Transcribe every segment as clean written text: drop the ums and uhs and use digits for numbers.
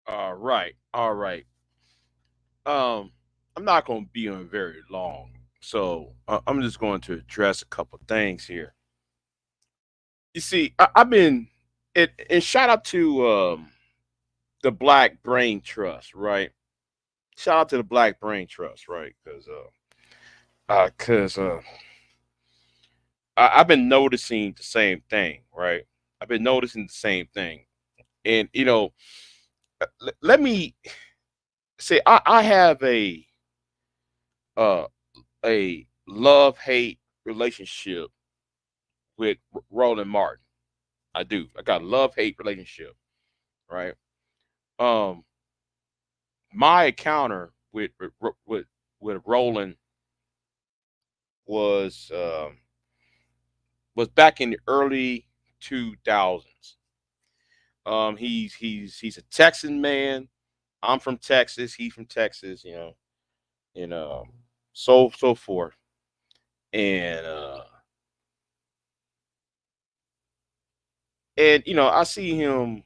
All right, all right. Um, I'm not going to be on very long, so I'm just going to address a couple things here. You see, I've been, and shout out to the Black Brain Trust, right? Shout out to the Black Brain Trust, right? Because I've been noticing the same thing, right? I've been noticing the same thing, and let me say I have uh, a love hate relationship with Roland Martin. I do. I got a love hate relationship, right? Um, my encounter with Roland was was back in the early 2000s. He's a Texan man. I'm from Texas. He's from Texas. And so forth. And I see him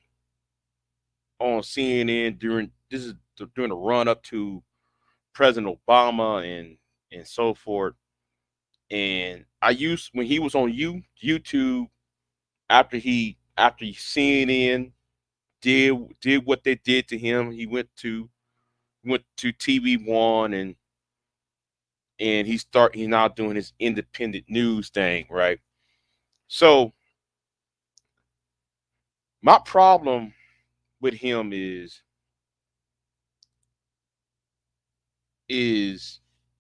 on CNN during the run up to President Obama and so forth. And I used when he was on YouTube after CNN did what they did to him. He went to TV1 and he's now doing his independent news thing, right? So my problem with him is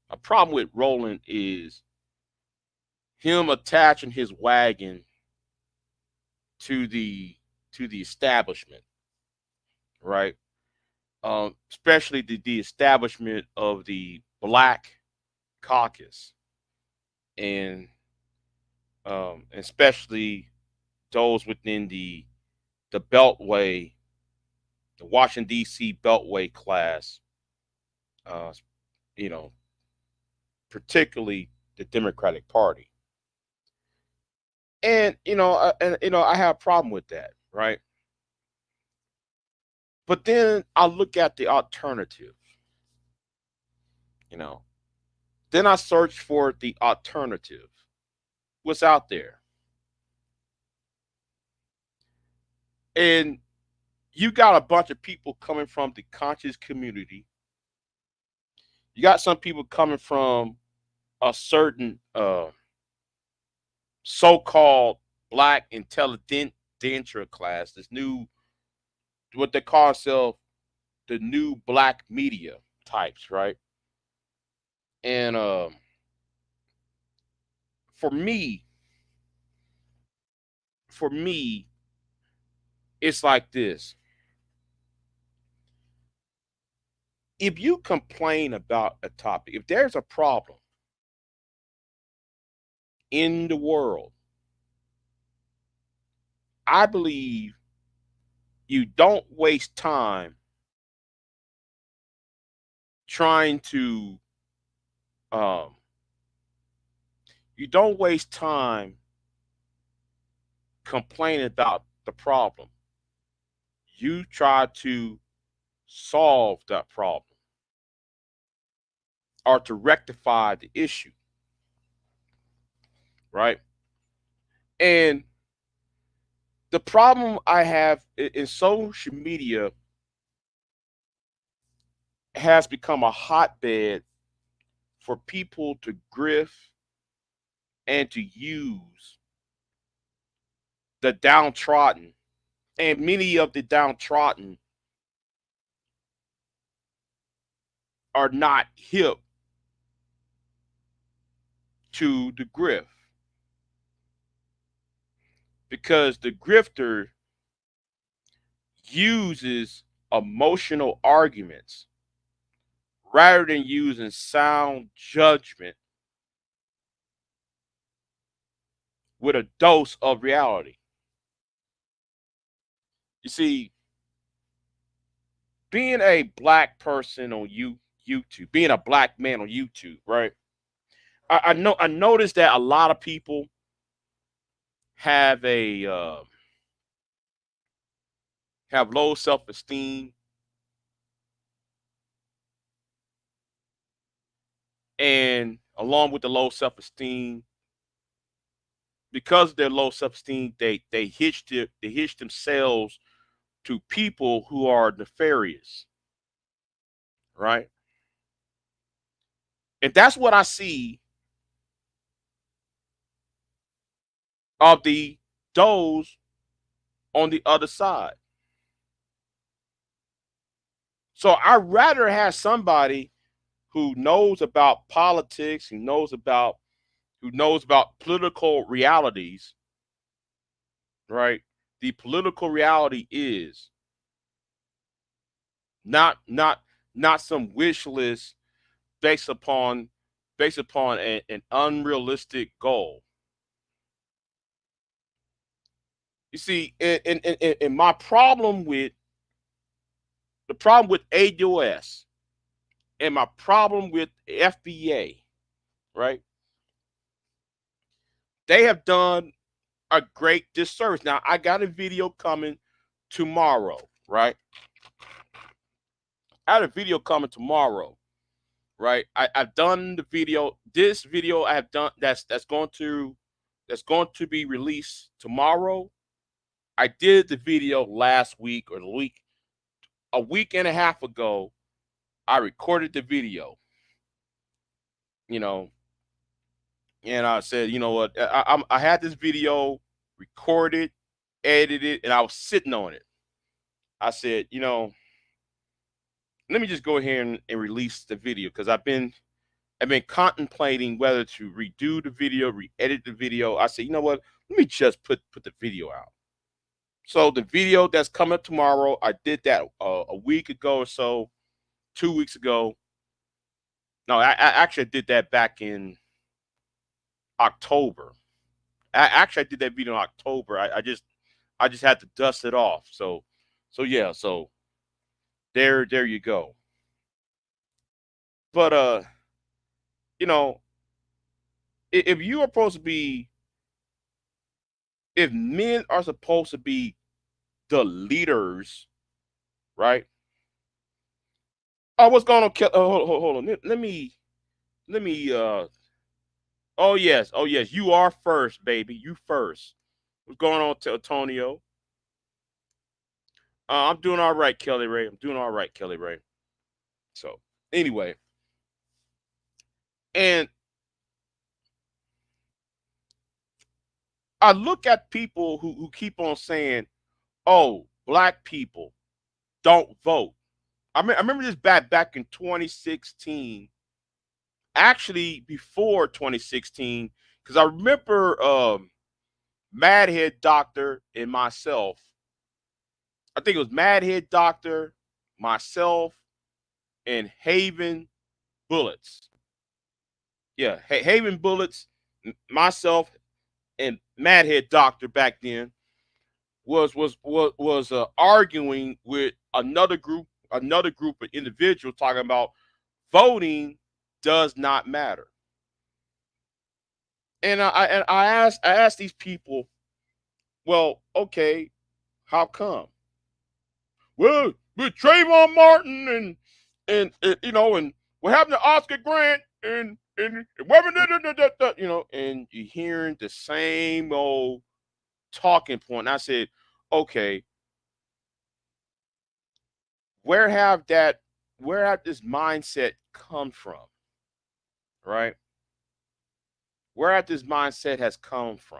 a problem with Roland is him attaching his wagon to the establishment, right? Especially the establishment of the Black Caucus, and especially those within the Beltway, the Washington D.C. Beltway class, uh, you know, particularly the Democratic Party, and I have a problem with that, right? But then I look at the alternative, you know. Then I search for the alternative. What's out there? And you got a bunch of people coming from the conscious community. You got some people coming from a certain so-called black intelligentsia class, this new what they call themselves the new black media types, right? And for me, for me, it's like this. If you complain about a topic, if there's a problem in the world, I believe you don't waste time trying to um you don't waste time complaining about the problem. You try to solve that problem or to rectify the issue, right? And the problem I have in social media has become a hotbed for people to grift and to use the downtrodden. And many of the downtrodden are not hip to the grift because the grifter uses emotional arguments rather than using sound judgment with a dose of reality. You see, being a black person on YouTube, being a black man on YouTube, right? I noticed that a lot of people have a have low self esteem, and along with the low self esteem, because of their low self esteem, they hitch themselves to people who are nefarious, right? And that's what I see of the those on the other side. So I'd rather have somebody who knows about politics, who knows about political realities, right? The political reality is not not not some wish list based upon an unrealistic goal. You see, and my problem with ADOS and my problem with FBA, right? They have done a great disservice. Now I got a video coming tomorrow, right? I had a video coming tomorrow, right? I've done the video. This video I have done that's going to be released tomorrow. I did the video last week or a week and a half ago. I recorded the video, you know, and I said, you know what, I had this video recorded, edited, and I was sitting on it. I said, let me just go ahead and release the video because I've been contemplating whether to redo the video, re-edit the video. I said, you know what? Let me just put the video out. So the video that's coming up tomorrow, I did that a week ago or so, 2 weeks ago. No, I actually did that back in October. I did that video in October. I just had to dust it off. So yeah. So there you go. But you know, if you are supposed to be, if men are supposed to be the leaders, right? Oh, what's going on? Hold on. Let me. Oh yes. You are first, baby. You first. What's going on, Antonio? I'm doing all right, Kelly Ray. I'm doing all right, Kelly Ray. So anyway, and I look at people who keep on saying, "Oh, black people don't vote." I remember this back in 2016. Actually, before 2016, because I remember Madhead Doctor and myself. I think it was Madhead Doctor, myself, and Haven Bullets. Yeah, Haven Bullets, myself, and Madhead Doctor back then was arguing with another group of individuals talking about voting does not matter. And I asked these people, well, okay, how come? Well, with Trayvon Martin and you know, and what happened to Oscar Grant and you know, and you're hearing the same old talking point. And I said, okay, where have that where have this mindset come from? Right? Where have this mindset has come from?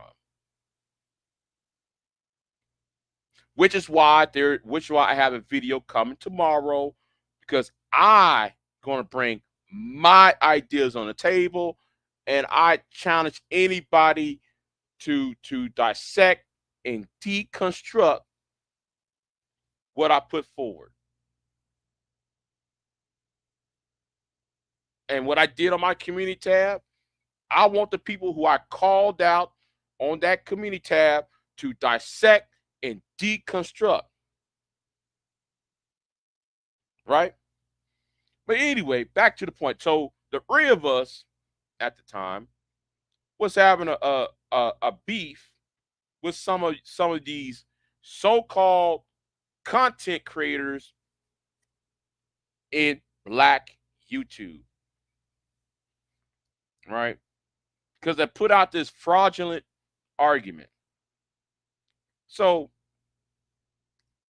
Which is why I have a video coming tomorrow, because I gonna bring my ideas on the table, and I challenge anybody to dissect and deconstruct what I put forward. And what I did on my community tab, I want the people who I called out on that community tab to dissect and deconstruct, right? But anyway, back to the point. So the three of us at the time was having a beef with some of these so-called content creators in Black YouTube, right? Because they put out this fraudulent argument. So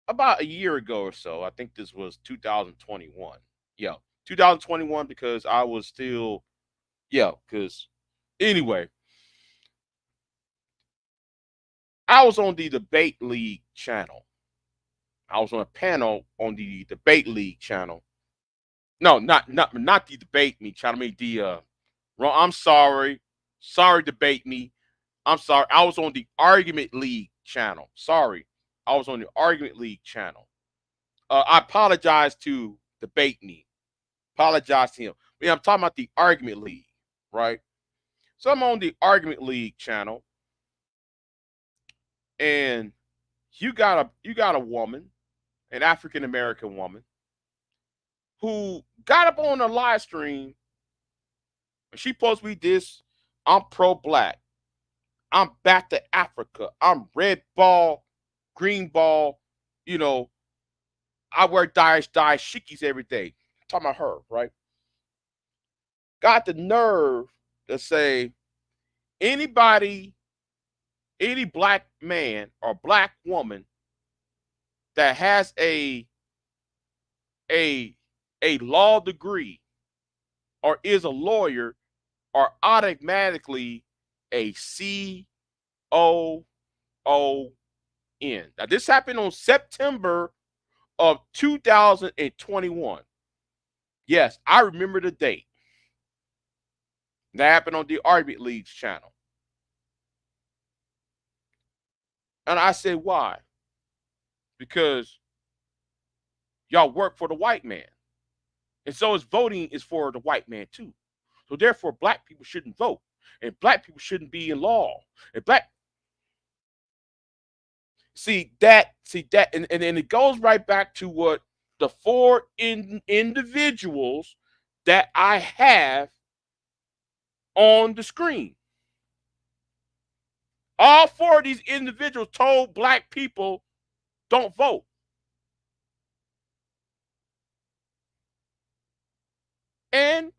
about a year ago or so, I think this was 2021. Yeah, 2021, because I was still, yeah, because anyway, I was on the Debate League channel. I was on a panel on the Debate League channel. No, not the Debate Me channel. I mean wrong. I'm sorry. Sorry, Debate Me. I'm sorry. I was on the Argument League channel. Sorry. I was on the Argument League channel. I apologize to Debate Me. Apologize to him. Yeah, I'm talking about the Argument League, right? So I'm on the Argument League channel, and you got a woman, an African American woman, who got up on a live stream. She supposed to be this. I'm pro-black. I'm back to Africa. I'm red ball, green ball. You know, I wear dashikis every day. I'm talking about her, right? Got the nerve to say anybody, any black man or black woman that has a a law degree or is a lawyer are automatically a COON. Now, this happened on September of 2021. Yes, I remember the date. That happened on the Argument League's channel. And I said, why? Because y'all work for the white man. And so his voting is for the white man too. So therefore, black people shouldn't vote. And black people shouldn't be in law. And black see that, and it goes right back to what the four individuals that I have on the screen. All four of these individuals told black people don't vote. And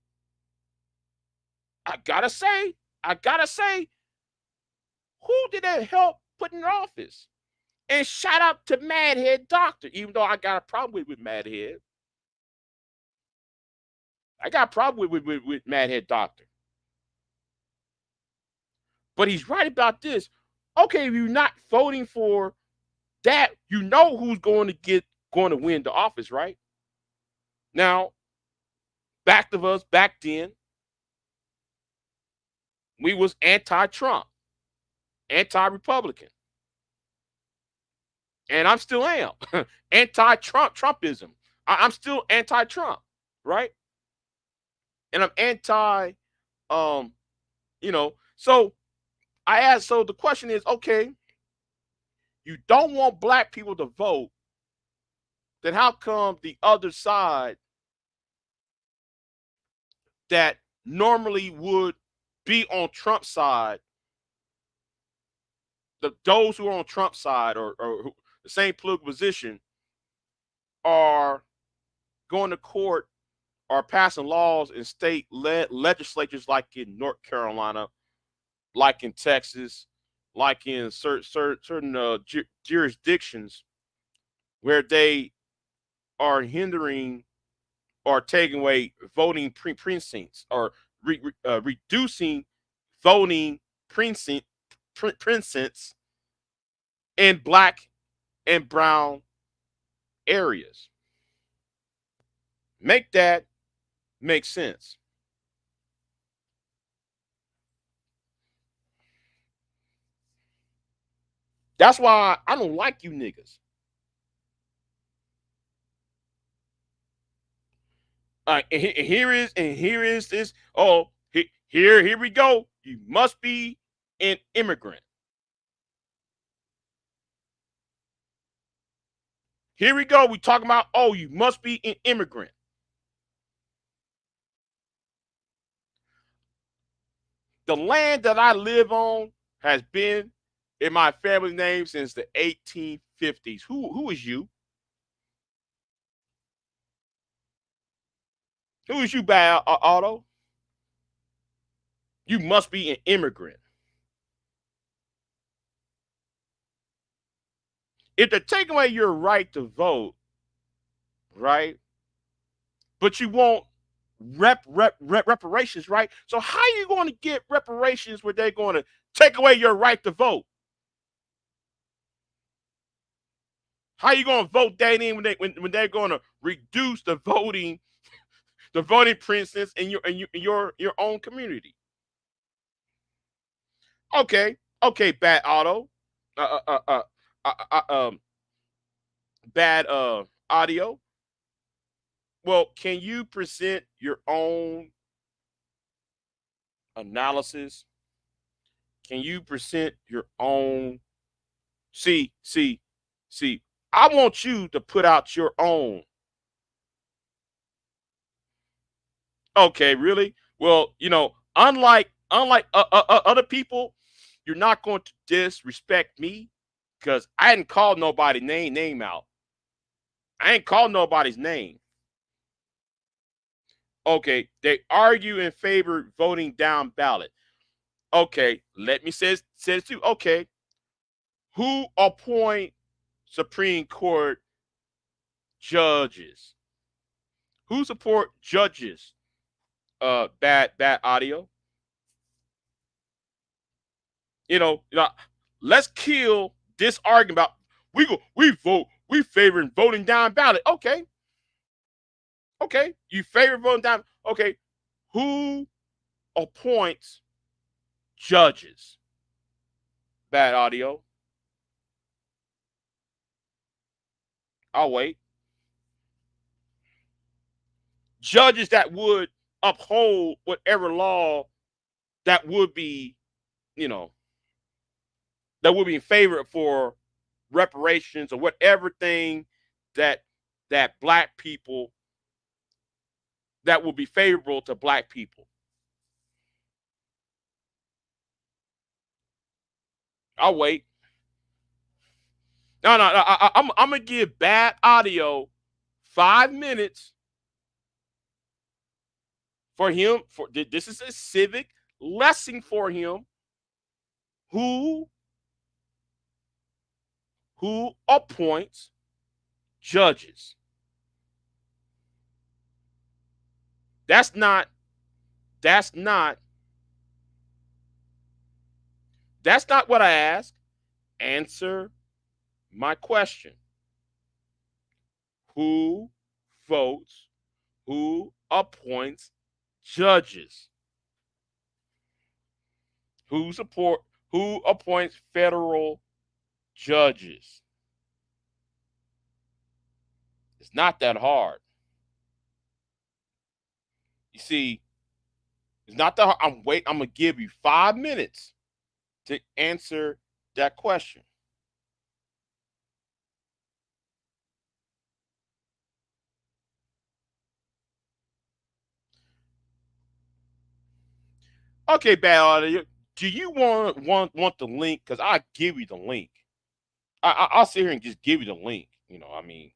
I gotta say, who did that help put in office? And shout out to Madhead Doctor, even though I got a problem with Madhead. I got a problem with Madhead Doctor. But he's right about this. Okay, if you're not voting for that, you know who's going to win the office, right? Now, back of us back then, we was anti-Trump, anti-Republican, and I'm still am Trumpism. I'm still anti-Trump, right? And I'm anti, um, So I asked. So the question is, okay, you don't want black people to vote, then how come the other side that normally would be on Trump's side, those who are on Trump's side or the same political position, are going to court or passing laws in state legislatures like in North Carolina, like in Texas, like in certain jurisdictions where they are hindering or taking away voting precincts or reducing voting precincts in black and brown areas. Make that make sense. That's why I don't like you niggas. Here is this. Oh, here we go. You must be an immigrant. Here we go. We talking about, oh, you must be an immigrant. The land that I live on has been in my family name since the 1850s. Who is you? Who is you, Bad Auto? You must be an immigrant. If they're taking away your right to vote, right? But you want reparations, right? So how are you going to get reparations where they're going to take away your right to vote? How are you going to vote that in when they're going to reduce the voting precinct in your own community? Okay, bad auto, uh, uh, uh, uh, uh, um, bad audio. Well, can you present your own analysis? Can you present your own? See, see, see. I want you to put out your own. Okay, really? Well, unlike other people, you're not going to disrespect me because I didn't call nobody name out. I ain't called nobody's name. Okay, they argue in favor voting down ballot. Okay, let me say it too. Okay, who appoint Supreme Court judges? Who support judges? Bad audio. You know, let's kill this argument about we favor voting down ballot. Okay, you favor voting down. Okay, who appoints judges? Bad audio. I'll wait. Judges that would uphold whatever law that would be, you know, that would be in favor for reparations or whatever thing that black people that will be favorable to black people. I'll wait. No, I'm gonna give bad audio 5 minutes for him. For this is a civic lesson for him. Who appoints judges? That's not. That's not. That's not what I asked. Answer my question. Who votes Who appoints judges? Who support who appoints federal judges? It's not that hard. You see, it's not that hard. I'm gonna give you 5 minutes to answer that question. Okay, bad audio. Do you want the link? Because I give you the link. I'll sit here and just give you the link. I mean,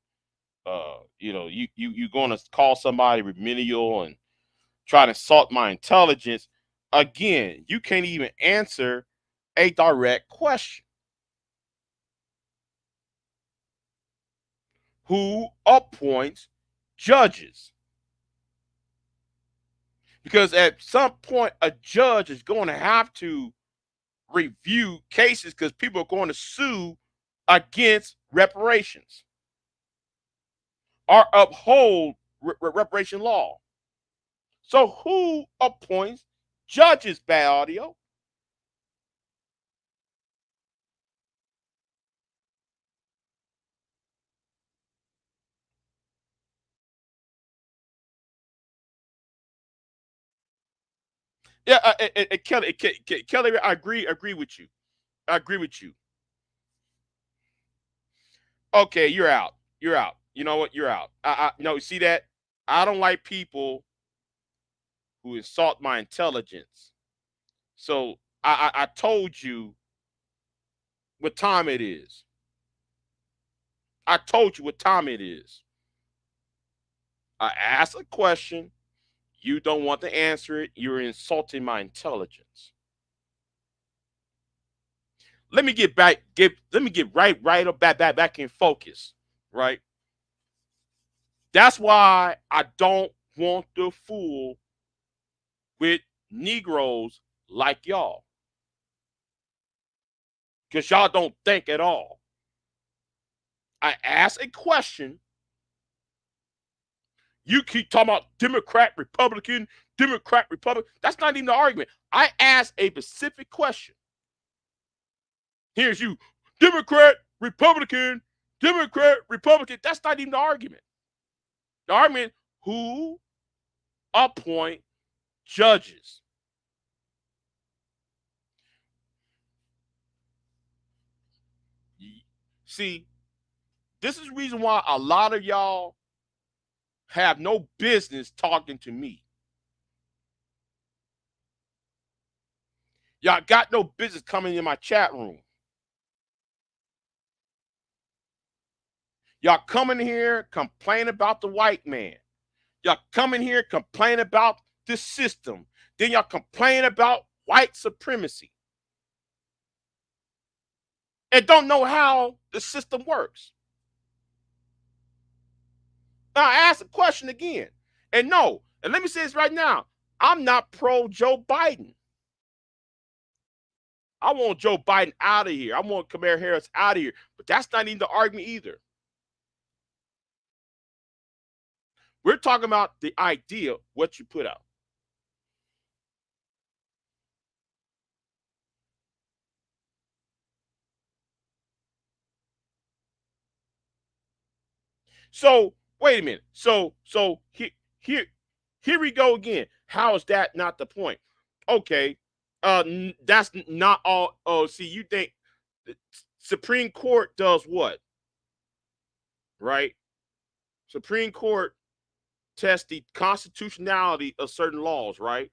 you're gonna call somebody remedial and try to insult my intelligence. Again, you can't even answer a direct question. Who appoints judges? Because at some point, a judge is going to have to review cases because people are going to sue against reparations or uphold reparation law. So who appoints judges, bad audio? Yeah, Kelly, I agree with you. I agree with you. Okay, you're out. You're out. You know what? You're out. No, see that? I don't like people who insult my intelligence. So I told you what time it is. I told you what time it is. I asked a question. You don't want to answer it. You're insulting my intelligence. Let me get back. Let me get right up back in focus. Right. That's why I don't want to fool with Negroes like y'all, because y'all don't think at all. I asked a question. You keep talking about Democrat, Republican, Democrat, Republican. That's not even the argument. I asked a specific question. Here's you, Democrat, Republican, Democrat, Republican. That's not even the argument. The argument: who appoint judges? See, this is the reason why a lot of y'all have no business talking to me. Y'all got no business coming in my chat room. Y'all coming here complain about the white man. Y'all come in here complain about the system. Then y'all complain about white supremacy and don't know how the system works. Now I ask a question again. And no, and let me say this right now. I'm not pro Joe Biden. I want Joe Biden out of here. I want Kamala Harris out of here. But that's not even the argument either. We're talking about the idea, what you put out. So wait a minute. So here here we go again. How is that not the point? Okay, that's not all. Oh, see, you think the Supreme Court does what? Right? Supreme Court tests the constitutionality of certain laws. Right?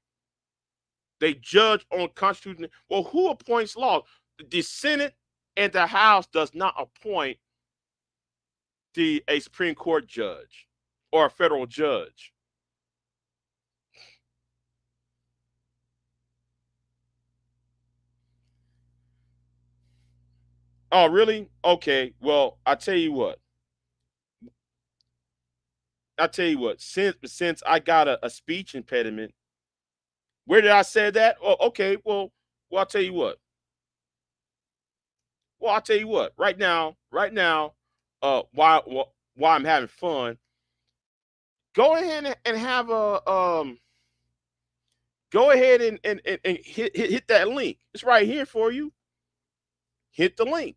They judge on constitution. Well, who appoints laws? The Senate and the House does not appoint a Supreme Court judge or a federal judge. Oh, really? Okay. Well, I tell you what. I tell you what. Since I got a speech impediment, where did I say that? Oh, okay. Well, I'll tell you what. Well, I'll tell you what. Right now, why I'm having fun. Go ahead and have a go ahead and hit that link. It's right here for you. Hit the link.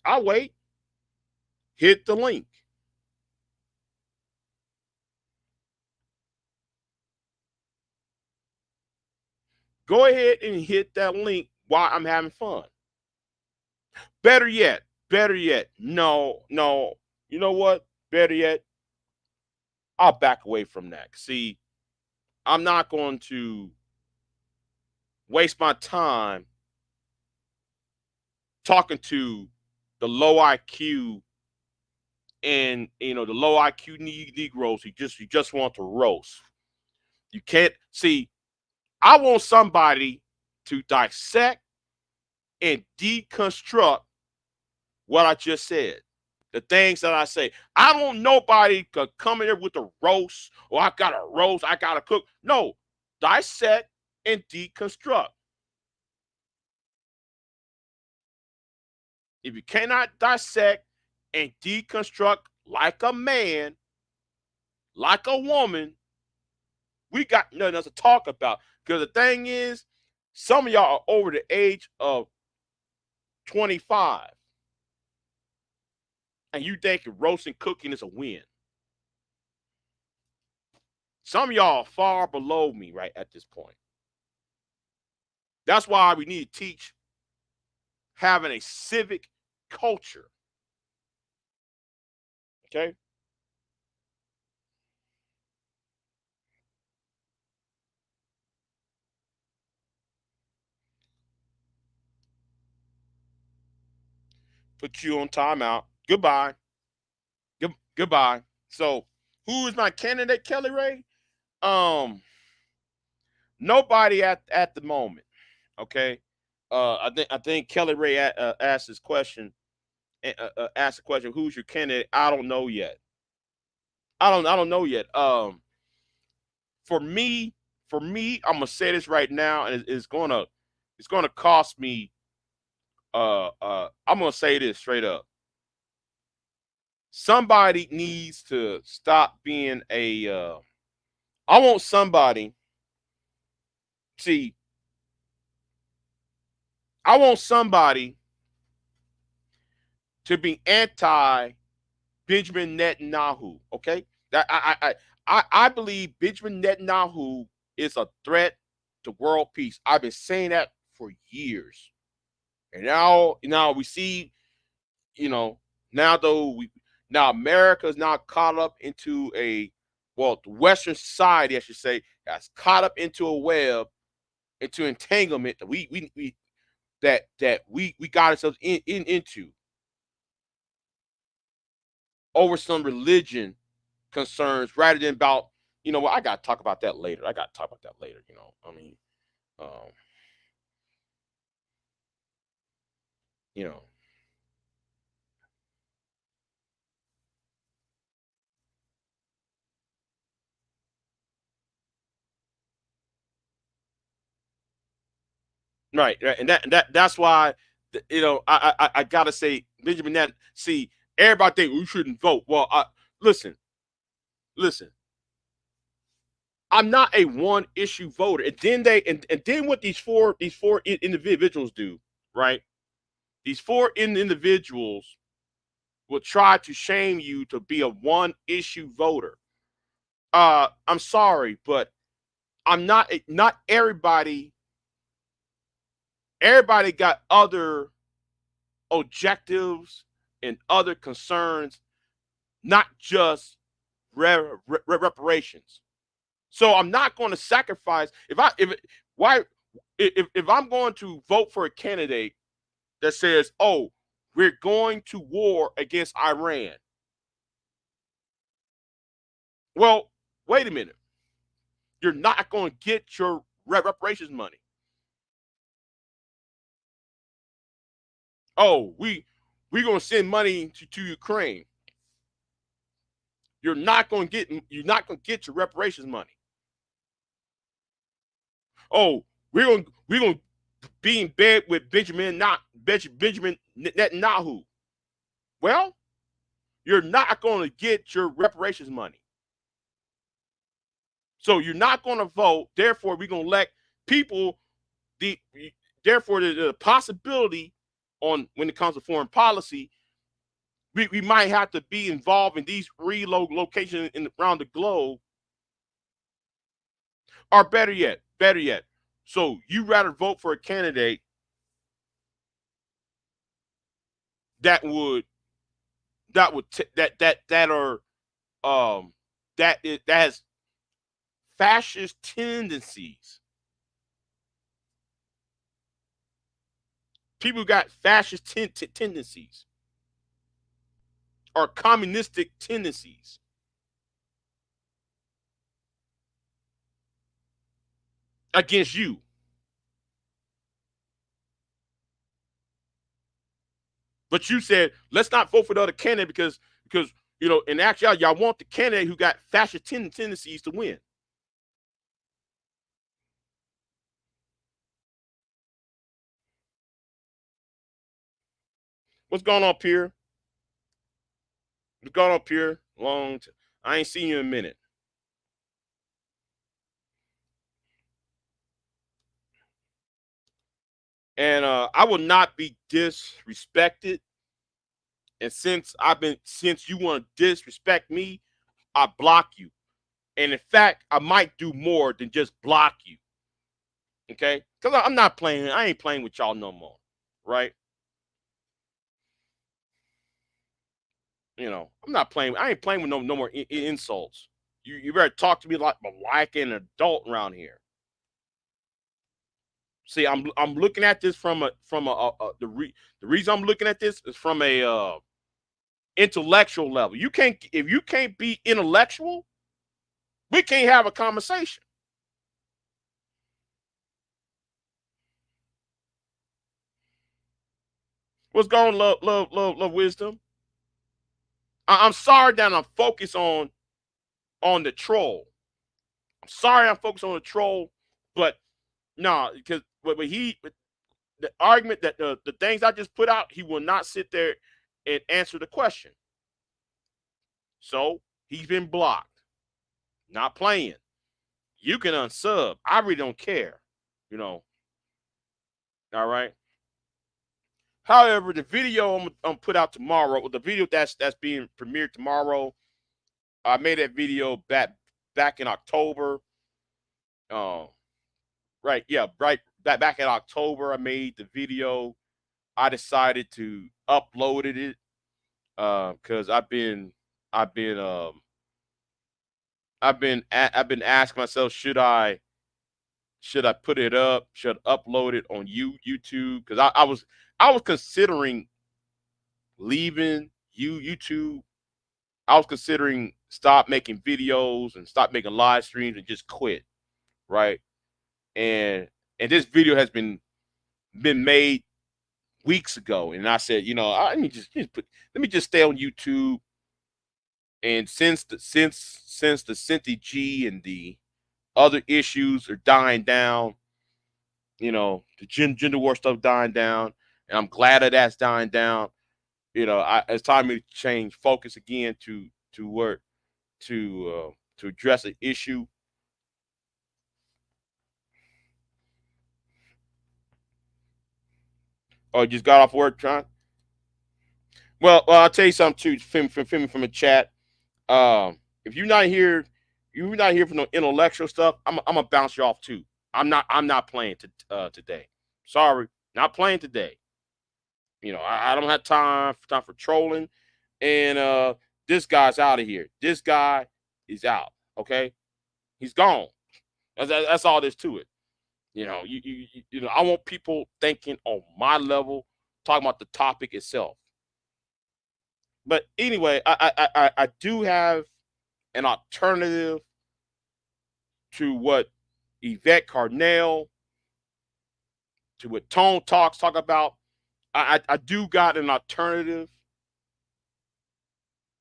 I'll wait. Hit the link. Go ahead and hit that link while I'm having fun. Better yet, better yet. No, no. You know what? Better yet, I'll back away from that. See, I'm not going to waste my time talking to the low IQ and the low IQ Negroes you just want to roast. You can't see. I want somebody to dissect and deconstruct what I just said. The things that I say. I don't want nobody to come in here with a roast or I got a roast, I got to cook. No, dissect and deconstruct. If you cannot dissect and deconstruct like a man, like a woman, we got nothing else to talk about. Because the thing is, some of y'all are over the age of 25 and you think roasting cooking is a win. Some of y'all are far below me right at this point. That's why we need to teach having a civic culture. Okay? Put you on timeout. Goodbye. Goodbye. So, who is my candidate, Kelly Ray? Nobody at the moment. Okay. I think Kelly Ray asked this question. Asked the question, "Who's your candidate?" I don't know yet. I don't know yet. For me, I'm gonna say this right now, and it's gonna cost me. I'm gonna say this straight up. Somebody needs to stop being a. I want somebody. See, I want somebody to be anti Benjamin Netanyahu. Okay, that I believe Benjamin Netanyahu is a threat to world peace. I've been saying that for years, and now we see, you know, now though now America is now caught up into the Western society, I should say, has caught up into a web, into entanglement that we got ourselves into over some religion concerns rather than about, I got to talk about that later. I mean, um, you know, right, and that's why, I gotta say Benjamin Net. See, everybody think we shouldn't vote. Well, listen, listen. I'm not a one issue voter, and then what these four individuals do, right? These four individuals will try to shame you to be a one issue voter. I'm sorry, but I'm not everybody. Everybody got other objectives and other concerns, not just reparations. So I'm not going to sacrifice why if I'm going to vote for a candidate that says, "Oh, we're going to war against Iran." Well, wait a minute. You're not going to get your reparations money. Oh, we're going to send money to Ukraine. You're not going to get your reparations money. Oh, we're going to be in bed with Benjamin Netanyahu. Well, you're not going to get your reparations money. So you're not going to vote. Therefore, we're going to let people the. Therefore, the possibility on when it comes to foreign policy, we might have to be involved in these relocations around the globe. Or better yet. So you rather vote for a candidate that would that are that has fascist tendencies. People who got fascist tendencies or communistic tendencies against you. But you said let's not vote for the other candidate because in actuality y'all want the candidate who got fascist tendencies to win. What's going on up here? What's going on up here? I ain't seen you in a minute. And I will not be disrespected. And since you want to disrespect me, I block you. And in fact, I might do more than just block you. Okay? Because I'm not playing. I ain't playing with y'all no more. Right? I'm not playing. I ain't playing with no more insults. You better talk to me like an adult around here. See, I'm looking at this from the reason I'm looking at this is from a intellectual level. If you can't be intellectual, we can't have a conversation. What's going on, love, wisdom? I'm sorry that I'm focused on the troll. I'm sorry I'm focused on the troll, but no, because the argument that the things I just put out, he will not sit there and answer the question. So he's been blocked. Not playing. You can unsub. I really don't care. You know. All right. However, the video I'm put out tomorrow, the video that's being premiered tomorrow, I made that video back in October. Um, right, yeah, right. Back in October, I made the video. I decided to upload it because I've been asking myself, should I put it up? Should I upload it on YouTube? Because I was considering leaving YouTube. I was considering stop making videos and stop making live streams and just quit, right? And this video has been made weeks ago, and I said, I need just let me just stay on YouTube. And since the Cinti G and the other issues are dying down, the gender war stuff dying down, and I'm glad that's dying down. It's time for me to change focus again to work to address an issue. Oh, just got off work, John. Well, I'll tell you something too. From the chat. If you're not here for no intellectual stuff. I'm gonna bounce you off too. I'm not playing today. Sorry, not playing today. I don't have time for trolling, and this guy's out of here. This guy is out. Okay, he's gone. That's all there's to it. I want people thinking on my level, talking about the topic itself. But anyway, I do have an alternative to what Yvette Carnell, to what Tone talk about. I do got an alternative.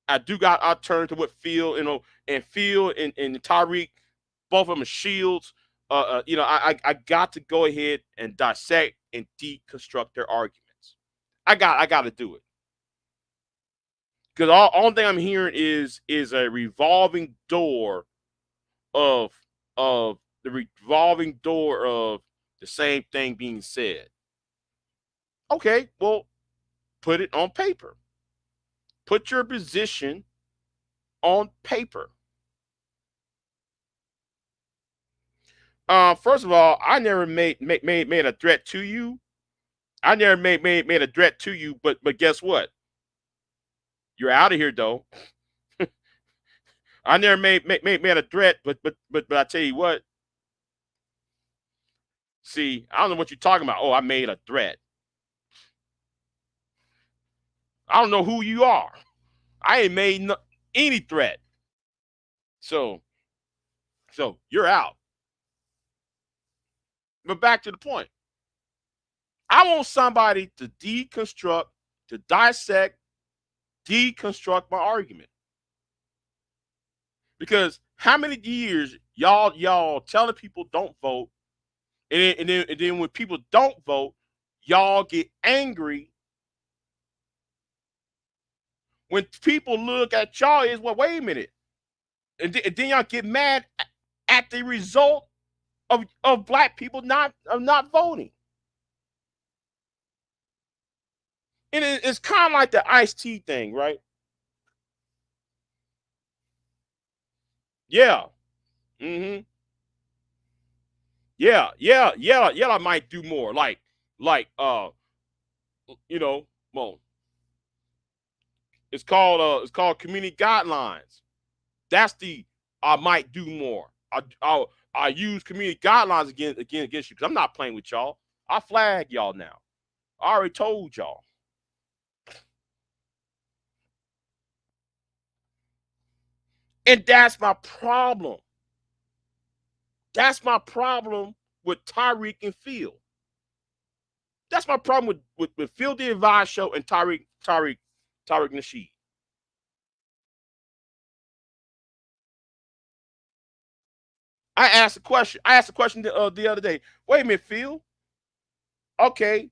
I do got alternative to what Phil, and Phil and Tyreek, both of them are shields. I got to go ahead and dissect and deconstruct their arguments. I got to do it. Because all thing I'm hearing is a revolving door of of the revolving door of the same thing being said. Okay, well, put it on paper. Put your position on paper. First of all, I never made a threat to you. I never made a threat to you, but guess what? You're out of here though. I never made a threat, but I tell you what. See, I don't know what you're talking about. Oh, I made a threat. I don't know who you are. I ain't made any threat. So you're out. But back to the point. I want somebody to deconstruct, to dissect, deconstruct my argument. Because how many years y'all telling people don't vote, and then when people don't vote, y'all get angry. When people look at y'all, is well, wait a minute, and then y'all get mad at the result of black people not voting. And it's kind of like the iced tea thing, right? Yeah. Mm-hmm. Yeah. I might do more. Like, well, it's called community guidelines. That's the I might do more. I use community guidelines against you because I'm not playing with y'all. I flag y'all now. I already told y'all. And that's my problem. That's my problem with Tyreek and Phil. That's my problem with Phil the Advice Show and Tyreek Nasheed. I asked a question. I asked a question the other day. Wait a minute, Phil. Okay,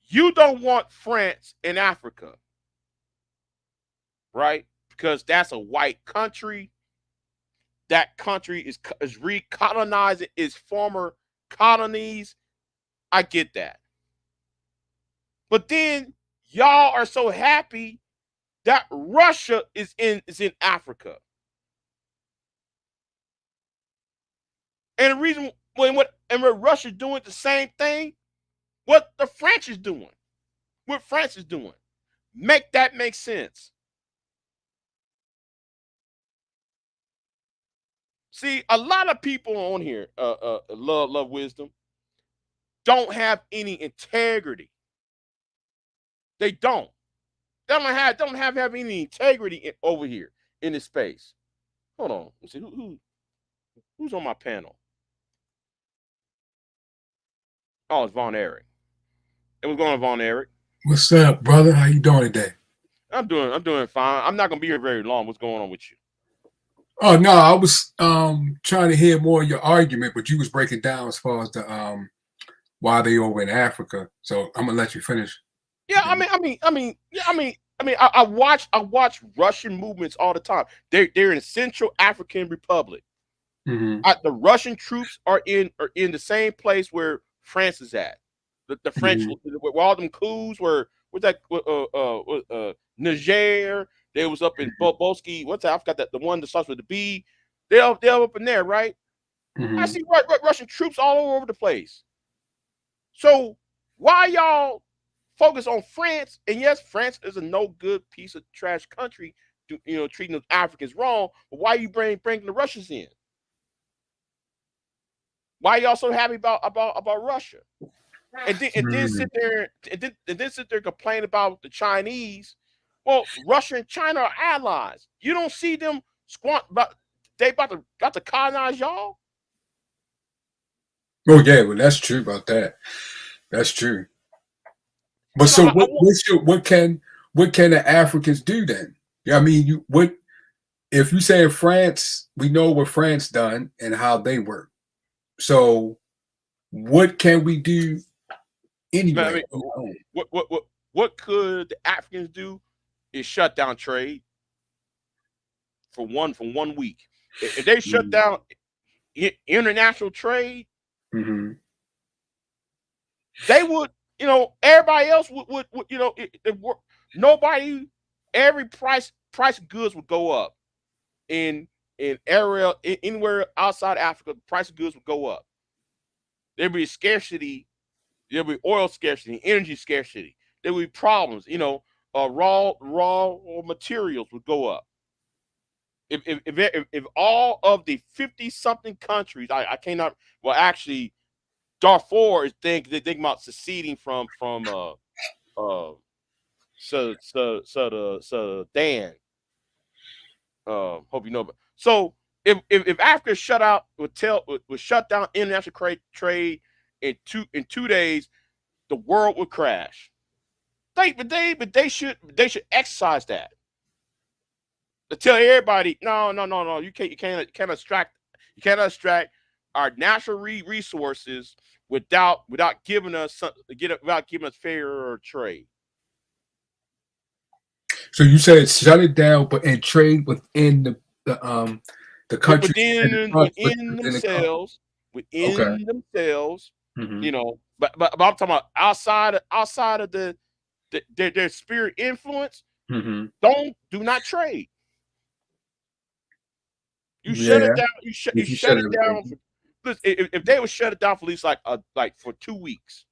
you don't want France in Africa, right? Because that's a white country. That country is recolonizing its former colonies. I get that. But then y'all are so happy that Russia is in Africa. And the reason what Russia's doing the same thing, what the French is doing, what France is doing. Make that make sense. See, a lot of people on here, love wisdom, don't have any integrity. They don't. They don't have any integrity over here in this space. Hold on. Let's see who's on my panel. Oh, it's Von Erich. It was going on, Von Erich. What's up, brother? How you doing today? I'm doing fine. I'm not gonna be here very long. What's going on with you? Oh no, I was trying to hear more of your argument, but you was breaking down as far as the why they over in Africa. So I'm gonna let you finish. Yeah, I watch Russian movements all the time. They're in Central African Republic. Mm-hmm. The Russian troops are in the same place where France is at. The French, Mm-hmm. where all them coups were, what's that? Niger. They was up in Boski. What's that? I forgot that the one that starts with the B. They're up in there, right? I Mm-hmm. see Russian troops all over the place. So why y'all focus on France? And yes, France is a no good piece of trash country, treating the Africans wrong. But why you bringing the Russians in? Why y'all so happy about Russia? And then Mm-hmm. sit there and then sit there and complain about the Chinese. Well, Russia and China are allies. You don't see them but they about to colonize y'all. Oh yeah, well that's true about that. That's true. But You know, so I want what can the Africans do then? Yeah, I mean, you what if you say France? We know what France done and how they work. So what can we do I anyway mean, on our own? what could the Africans do is shut down trade. for 1 week. If they shut Mm-hmm. down international trade, Mm-hmm. they would, everybody else would nobody, every price of goods would go up in area anywhere outside Africa. The price of goods would go up. There'd be scarcity. There'll be oil scarcity, energy scarcity. There will be problems. Raw materials would go up. If all of the 50 something countries, I cannot. Well, actually, Darfur is they think about seceding from Sudan. Hope you know. So if Africa shut out would shut down international trade in 2 days, the world would crash. They should exercise that to tell everybody, no, you can't extract our natural resources without giving us without giving us fair trade So you said shut it down, but and trade within the countries within within the country. Okay. themselves, Mm-hmm. but I'm talking about outside of their spirit influence. Mm-hmm. Do not trade. You shut Yeah. it down. You You said shut it down. everything. Listen, if they would shut it down for at least like for 2 weeks,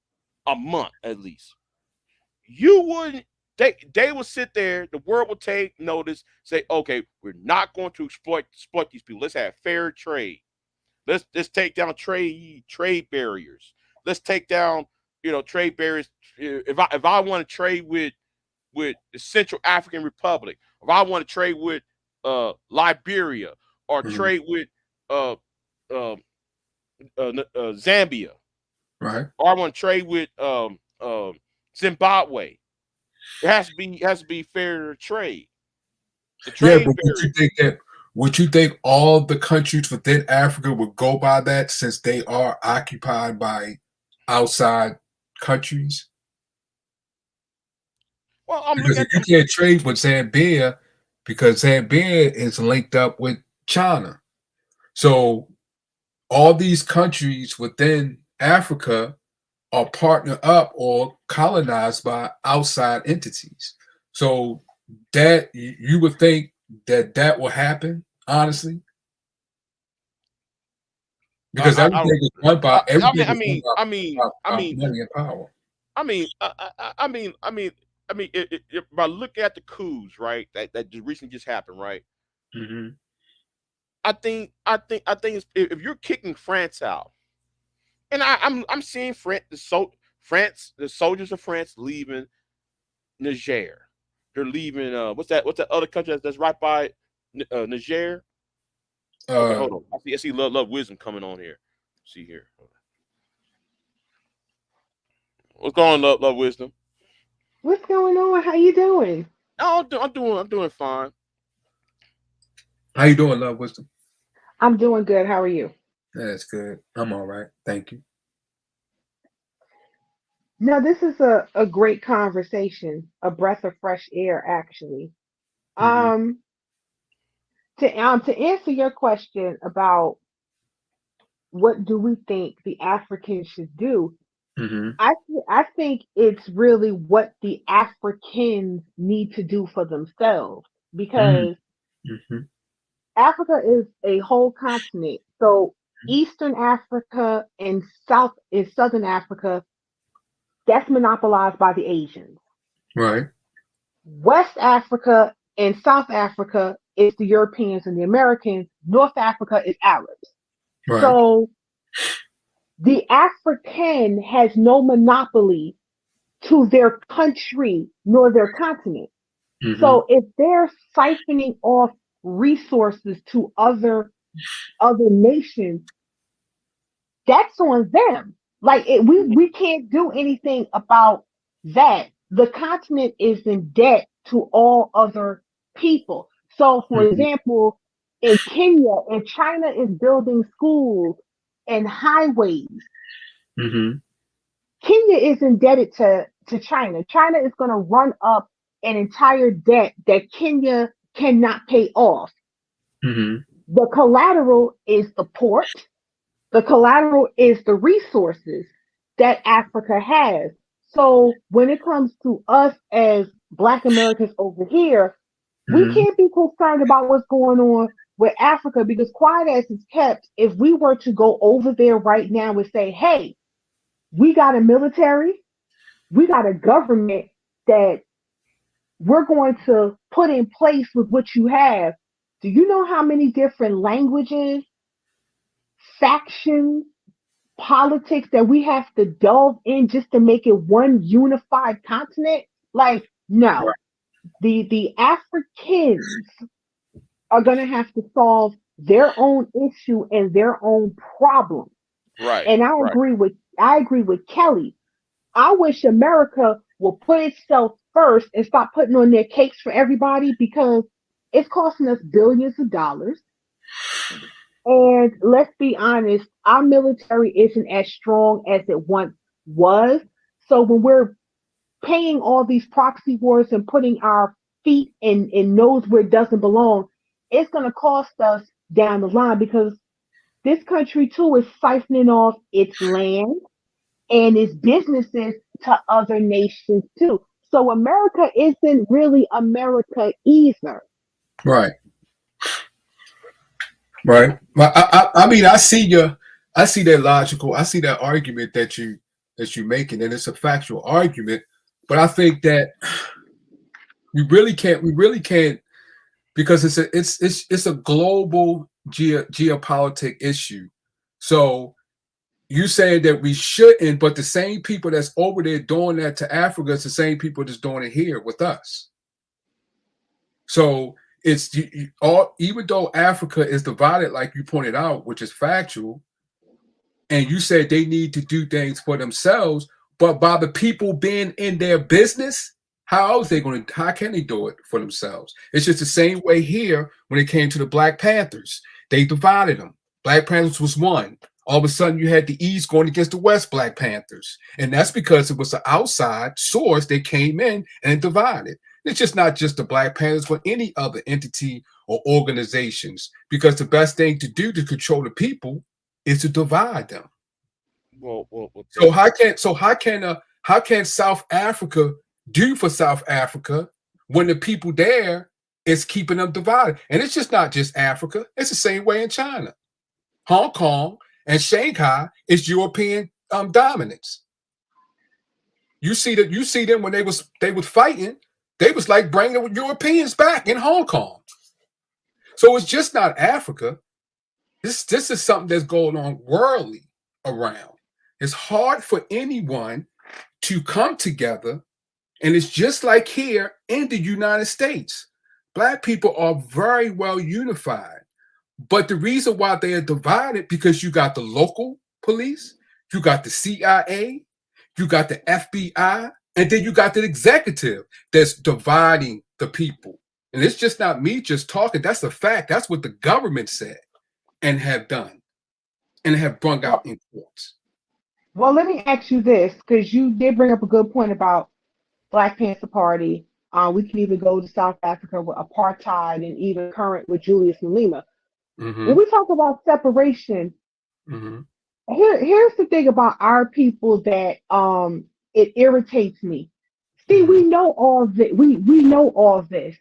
a month at least, you wouldn't. They would sit there. The world would take notice. Say, okay, we're not going to exploit these people. Let's have fair trade. Let's take down trade barriers. Let's take down trade barriers. If I want to trade with the Central African Republic, if I want to trade with Liberia or Mm-hmm. trade with uh, uh, Zambia, Right. or I want to trade with Zimbabwe, it has to be fair trade. The Yeah, trade but barrier. would you think all the countries within Africa would go by that since they are occupied by outside countries? Well, I'm Because looking if at you can't trade with Zambia, because Zambia is linked up with China. So all these countries within Africa are partnered up or colonized by outside entities. So that you would think that will happen, honestly, because I everything is run I by mean, money and power. by looking at the coups, right, that just recently just happened, right? Hmm. I think if you're kicking France out, and I'm seeing France, the soldiers of France leaving Niger. They're leaving. What's that other country that's right by Niger? Okay, Uh, hold on. I see love wisdom coming on here. See here. What's going on, love wisdom? What's going on? How you doing? No, I'm doing fine. how you doing, love wisdom? I'm doing good. How are you? That's good. I'm all right. Thank you. No, this is a great conversation, a breath of fresh air, actually. Hmm. Um, to answer your question about what do we think the Africans should do, Hmm. I think it's really what the Africans need to do for themselves because Hmm. Africa is a whole continent. So Eastern Africa and Southern Africa, that's monopolized by the Asians. Right. West Africa and South Africa is the Europeans and the Americans. North Africa is Arabs. Right. So the African has no monopoly to their country nor their continent. Hmm. So if they're siphoning off resources to other nations, that's on them. Like we can't do anything about that. The continent is in debt to all other people. So, for Hmm. example, in Kenya, if China is building schools and highways, Hmm. Kenya is indebted to China. China is going to run up an entire debt that Kenya cannot pay off. Mm-hmm. The collateral is the port. The collateral is the resources that Africa has. So when it comes to us as Black Americans over here, we Mm-hmm. can't be concerned about what's going on with Africa because quiet as it's kept, if we were to go over there right now and say, hey, we got a military, we got a government that we're going to put in place with what you have. Do you know how many different languages, factions, politics that we have to delve in just to make it one unified continent? Like, no. Right. The Africans are gonna have to solve their own issue and their own problem. Right. And Right. I agree with Kelly. I wish America will put itself first and stop putting on their cakes for everybody because it's costing us billions of dollars. And let's be honest, our military isn't as strong as it once was. So when we're paying all these proxy wars and putting our feet in nose where it doesn't belong, it's going to cost us down the line because this country too is siphoning off its land and its businesses to other nations too. So America isn't really America either. Right. Right. Well, I mean, I see that logical, I see that argument that you're making, and it's a factual argument. But I think that we really can't, because it's a global geopolitic issue. So you saying that we shouldn't, but the same people that's over there doing that to Africa is the same people that's doing it here with us. So it's all, even though Africa is divided, like you pointed out, which is factual, and you said they need to do things for themselves, but by the people being in their business, how else they going to? How can they do it for themselves? It's just the same way here when it came to the Black Panthers. They divided them. Black Panthers was one. All of a sudden, you had the East going against the West Black Panthers, and that's because it was an outside source that came in and divided. It's just not just the Black Panthers, but any other entity or organizations, because the best thing to do to control the people is to divide them. Well, So how can South Africa do for South Africa when the people there is keeping them divided? And it's just not just Africa; it's the same way in China, Hong Kong, and Shanghai is European dominance. You see them when they was fighting, they was like bringing the Europeans back in Hong Kong. So it's just not Africa. This is something that's going on worldly around. It's hard for anyone to come together, and it's just like here in the United States. Black people are very well unified, but the reason why they are divided because you got the local police, you got the CIA, you got the FBI, and then you got the executive that's dividing the people. And it's just not me just talking. That's a fact. That's what the government said and have done and have brought out Well, in courts. well, let me ask you this because you did bring up a good point about Black Panther Party. We can even go to South Africa with apartheid and even current with Julius Malema. When Mm-hmm. we talk about separation, Mm-hmm. here's the thing about our people that it irritates me. See, Mm-hmm. we know all this. We know all this.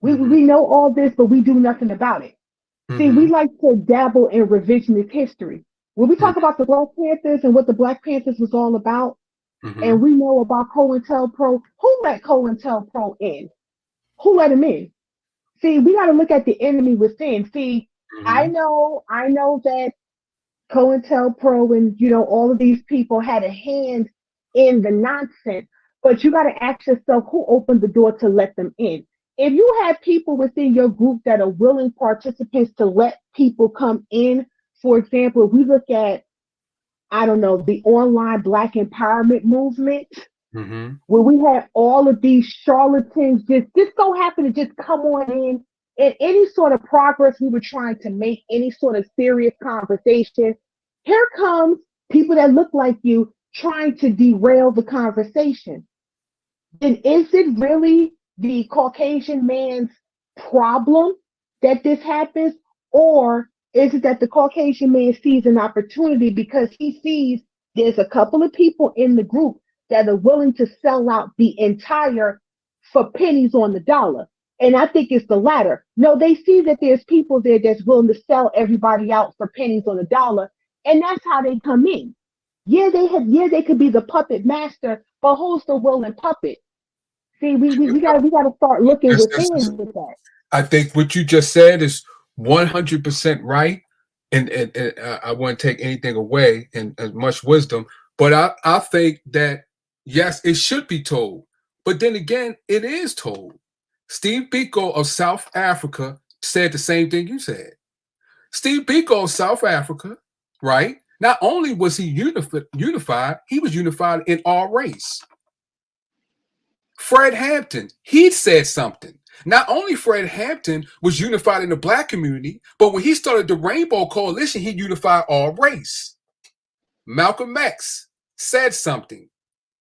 Mm-hmm. We know all this, but we do nothing about it. See, we Mm-hmm. like to dabble in revisionist history. When we talk about the Black Panthers and what the Black Panthers was all about, Mm-hmm. and we know about COINTELPRO, who let COINTELPRO in? Who let him in? See, we got to look at the enemy within. See, Mm-hmm. I know that COINTELPRO and all of these people had a hand in the nonsense, but you got to ask yourself who opened the door to let them in. If you have people within your group that are willing participants to let people come in, for example, if we look at, I don't know, the online Black empowerment movement, Mm-hmm. where we had all of these charlatans just so happen to just come on in, and any sort of progress we were trying to make, any sort of serious conversation, here comes people that look like you trying to derail the conversation. Then is it really the Caucasian man's problem that this happens? Or is it that the Caucasian man sees an opportunity because he sees there's a couple of people in the group that are willing to sell out the entire for pennies on the dollar? And I think it's the latter. No, they see that there's people there that's willing to sell everybody out for pennies on the dollar, and that's how they come in. Yeah, they could be the puppet master, but who's the willing puppet? See, we gotta start looking within with that. I think what you just said is 100% right, and I wouldn't take anything away and as much wisdom, but I think that yes, it should be told, but then again, it is told. Steve Biko of South Africa said the same thing you said. Steve Biko of South Africa, right? Not only was he unified, he was unified in all race. Fred Hampton, he said something. Not only Fred Hampton was unified in the black community, but when he started the Rainbow Coalition, he unified all race. Malcolm X said something.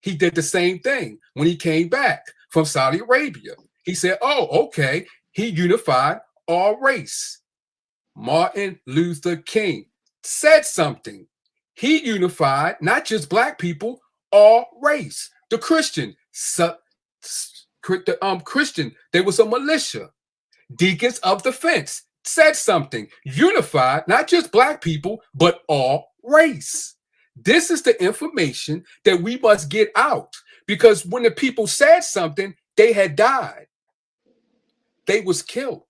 He did the same thing when he came back from Saudi Arabia. He said, oh, okay, he unified all race. Martin Luther King said something. He unified not just black people, all race. The Christian, there was a militia. Deacons of Defense said something. Unified not just black people, but all race. This is the information that we must get out, because when the people said something, they had died. They was killed.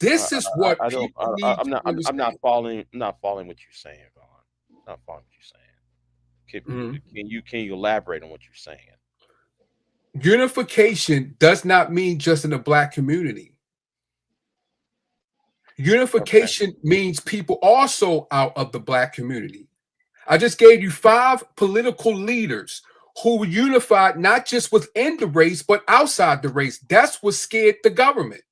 This is what I don't. people need to I'm understand. not following. I'm not following what you're saying, Vaughn. I'm not following what you're saying. Can you elaborate on what you're saying? Unification does not mean just in the black community. Unification means people also out of the black community. I just gave you 5 political leaders who were unified not just within the race, but outside the race. That's what scared the government.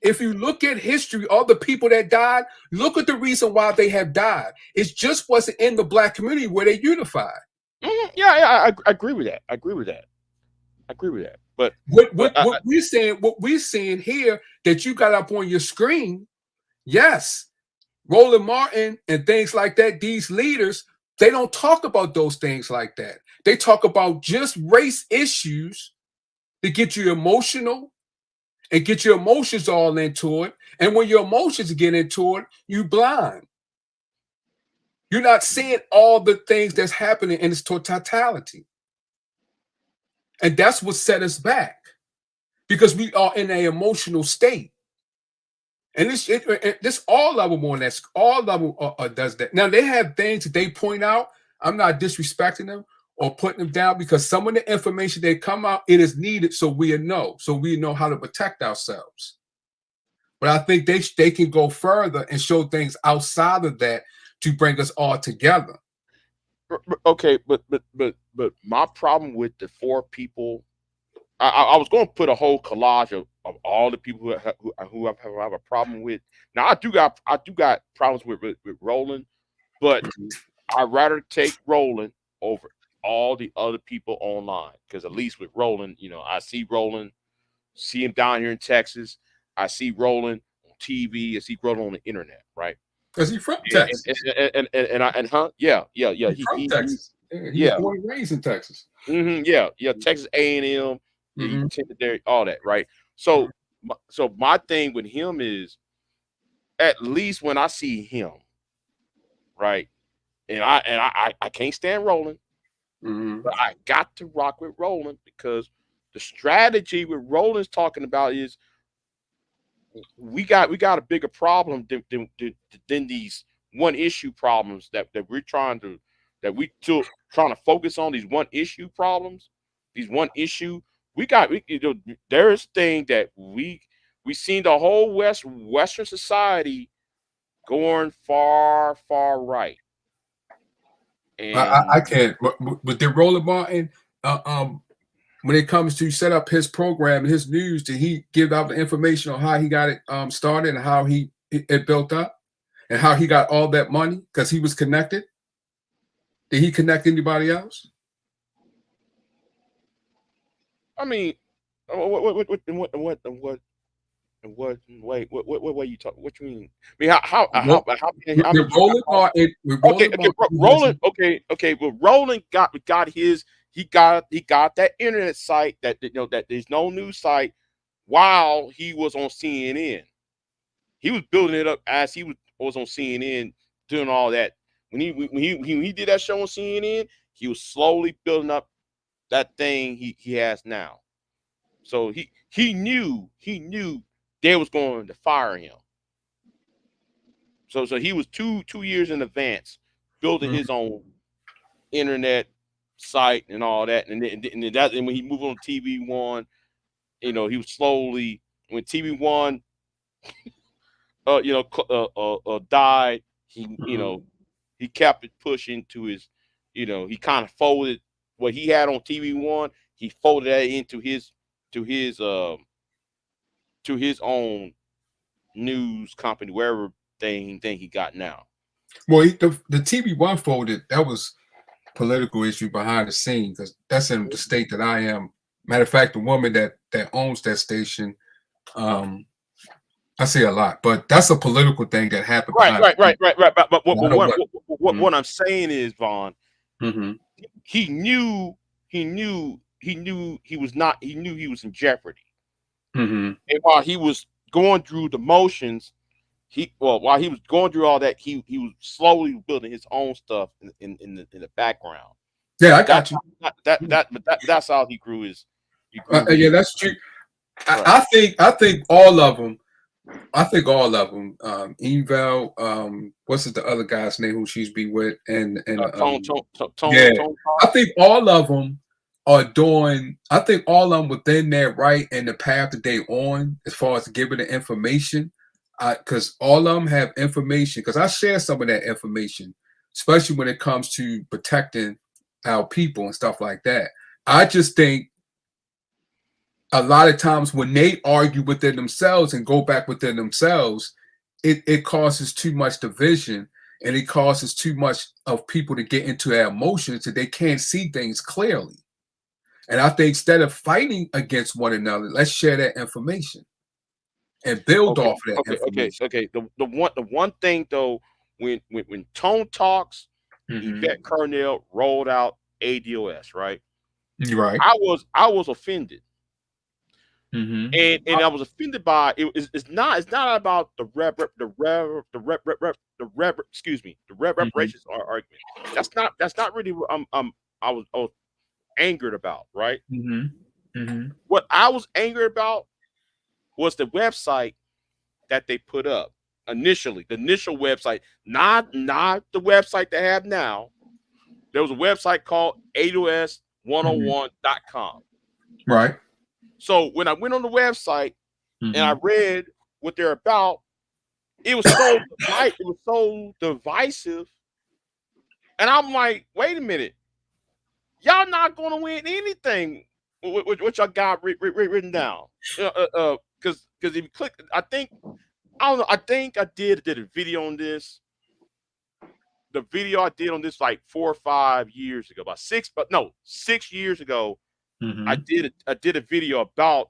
If you look at history, all the people that died, look at the reason why they have died. It just wasn't in the black community where they unified. Yeah, I agree with that. I agree with that. But what we're saying here that you got up on your screen, yes, Roland Martin and things like that, these leaders, they don't talk about those things like that. They talk about just race issues to get you emotional and get your emotions all into it. And when your emotions get into it, you blind. You're not seeing all the things that's happening in its totality. And that's what set us back, because we are in an emotional state. And this all of them on that, all of them does that. Now they have things that they point out. I'm not disrespecting them or putting them down, because some of the information they come out, it is needed so we know how to protect ourselves. But I think they can go further and show things outside of that to bring us all together. okay, but my problem with the 4 people, I was going to put a whole collage of all the people who have a problem with. Now I do got problems with Roland, but I'd rather take Roland over all the other people online, because at least with Roland, I see Roland, see him down here in Texas. I see Roland on TV. I see Roland on the internet, right? Because he's from Texas. Yeah. He's from Texas. He was born and raised in Texas. Yeah. Texas A&M. Yeah, he attended there, all that, right? So my thing with him is, at least when I see him, right, and I can't stand Roland, but I got to rock with Roland, because the strategy with Roland's talking about is we got a bigger problem than these one issue problems that we still trying to focus on, these one issue problems, these one issue. There's thing that we seen the whole Western society going far right, and I can't. But did Roland Martin, when it comes to set up his program and his news, did he give out the information on how he got it started and how it built up and how he got all that money because he was connected? Did he connect anybody else? I mean, what? what? Wait, what you talk? What you mean? I mean, how With could you? Roland Martin, with Okay, Roland okay, Martin, he has Roland. Okay. Well, Roland got his. He got that internet site that that there's no news site while he was on CNN. He was building it up as he was on CNN doing all that. When he did that show on CNN, he was slowly building up that thing he has now. So he knew they was going to fire him. So he was two years in advance building Mhm. his own internet site and all that. And when he moved on to TV1, he was slowly when TV1 died. He kept it pushing to his, he kind of folded what he had on TV1. He folded that into to his uh to his own news company, wherever thing he got now. Well, the TV1 folded. That was political issue behind the scenes. That's in the state that I am. Matter of fact, the woman that owns that station, um, I say a lot, but that's a political thing that happened Right, behind right, the scenes. right, right, right. But I don't want. what I'm saying is, Vaughn, Mm-hmm. he knew he was in jeopardy. Mm-hmm. And while he was going through the motions, while he was going through all that, he was slowly building his own stuff in the background. Yeah, I got That's you. that's how he grew Yeah, his that's true. right. I think all of them. I think all of them. Eval. What's the other guy's name who she's be with? And yeah, Tone I think all of them are doing. I think all of them within their right and the path that they on as far as giving the information. Because all of them have information. Because I share some of that information, especially when it comes to protecting our people and stuff like that. I just think a lot of times when they argue within themselves and go back within themselves, it causes too much division and it causes too much of people to get into their emotions that they can't see things clearly. And I think instead of fighting against one another, let's share that information and build Okay, off of that information. okay. The one thing though, when Tone talks, Mm-hmm. Yvette Carnell rolled out ADOS, right? You're right. I was offended, Mm-hmm. and I was offended by it. It's not about the excuse me, the Mm-hmm. reparations argument. That's not really what I was angered about, right? Mm-hmm. Mm-hmm. What I was angered about was the website that they put up initially, the initial website, not the website they have now. There was a website called Mm-hmm. AOS101.com. Right. So when I went on the website and I Mm-hmm. read what they're about, it was so divisive, and I'm like, wait a minute, y'all not going to win anything with what y'all got written down. Because if you click, I don't know. I think I did a video on this. The video I did on this like 4 or 5 years ago, about 6 years ago. I Mm-hmm. did a video about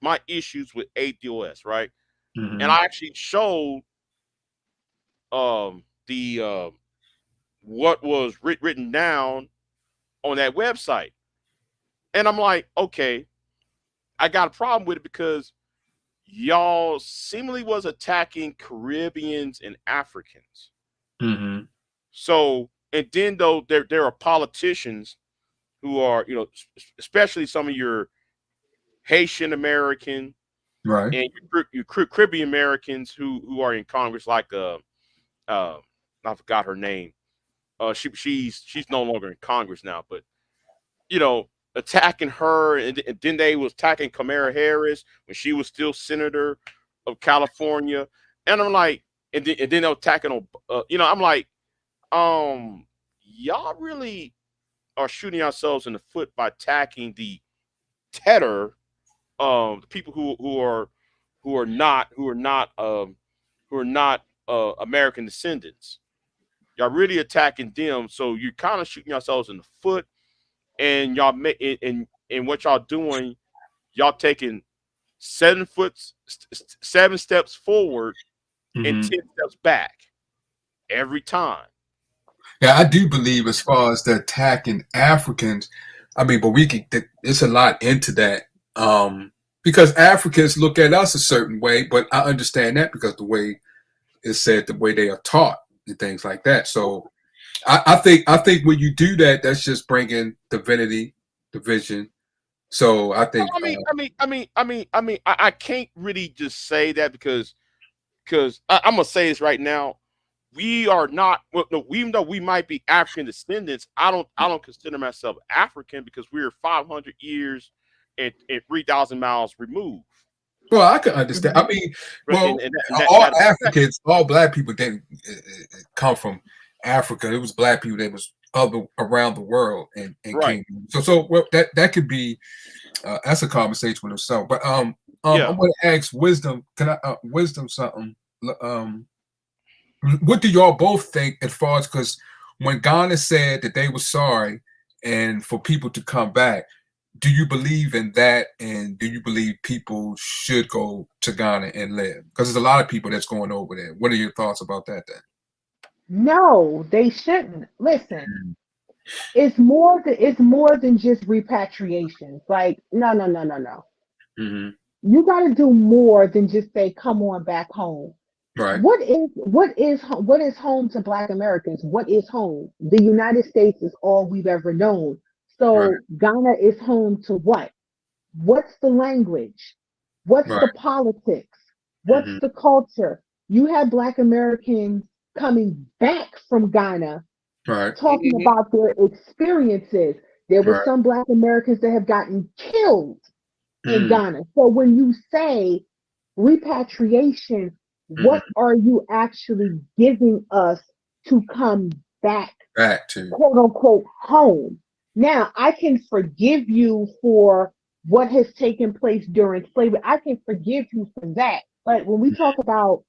my issues with ADOS, right? And Mm-hmm. I actually showed the what was written down on that website, and I'm like, okay, I got a problem with it because y'all seemingly was attacking Caribbeans and Africans. Mm-hmm. So, and then though there are politicians who are, especially some of your Haitian American Right. and your Caribbean Americans who are in Congress, like uh I forgot her name. She's no longer in Congress now, but attacking her, and then they was attacking Kamala Harris when she was still senator of California, and I'm like, and then they're attacking on, I'm like, y'all really are shooting yourselves in the foot by attacking the Tedder, the people who are not American descendants. Y'all really attacking them, so you're kind of shooting yourselves in the foot, and y'all make and what y'all doing, y'all taking 7 foot 7 steps forward and Hmm. 10 steps back every time. Yeah, I do believe as far as the attacking Africans, I mean, but we could, it's a lot into that. Because Africans look at us a certain way, but I understand that because the way it's said, the way they are taught and things like that. So I think when you do that, that's just bringing divinity, division. So I think, I can't really just say that because I'm gonna say this right now. We are not. Well, no, even though we might be African descendants, I don't consider myself African because we're 500 years and 3,000 miles removed. well, I can understand. I Mhm. mean, Right, well, and that all that Africans, all black people didn't come from Africa. It was black people that was other around the world and right. came. So well, that could be that's a conversation with itself. But I'm Yeah. going to ask wisdom. Can I wisdom something? Um, what do y'all both think as far as because when Ghana said that they were sorry and for people to come back, do you believe in that? And do you believe people should go to Ghana and live? Because there's a lot of people that's going over there. What are your thoughts about that then? No, they shouldn't. Listen, it's more than just repatriation. Like, no, no, no, no, no. Mm-hmm. You got to do more than just say, "Come on back home." Right, What is home to Black Americans? What is home? The United States is all we've ever known. right, So Ghana is home to what? What's the language? What's right. the politics? What's Mm-hmm. the culture? You have Black Americans coming back from Ghana Right, talking Hmm. about their experiences. There were right. some Black Americans that have gotten killed in Mm, Ghana. So when you say repatriation, mm-hmm. what are you actually giving us to come back, Back to quote unquote, home? Now, I can forgive you for what has taken place during slavery. I can forgive you for that. But when we talk about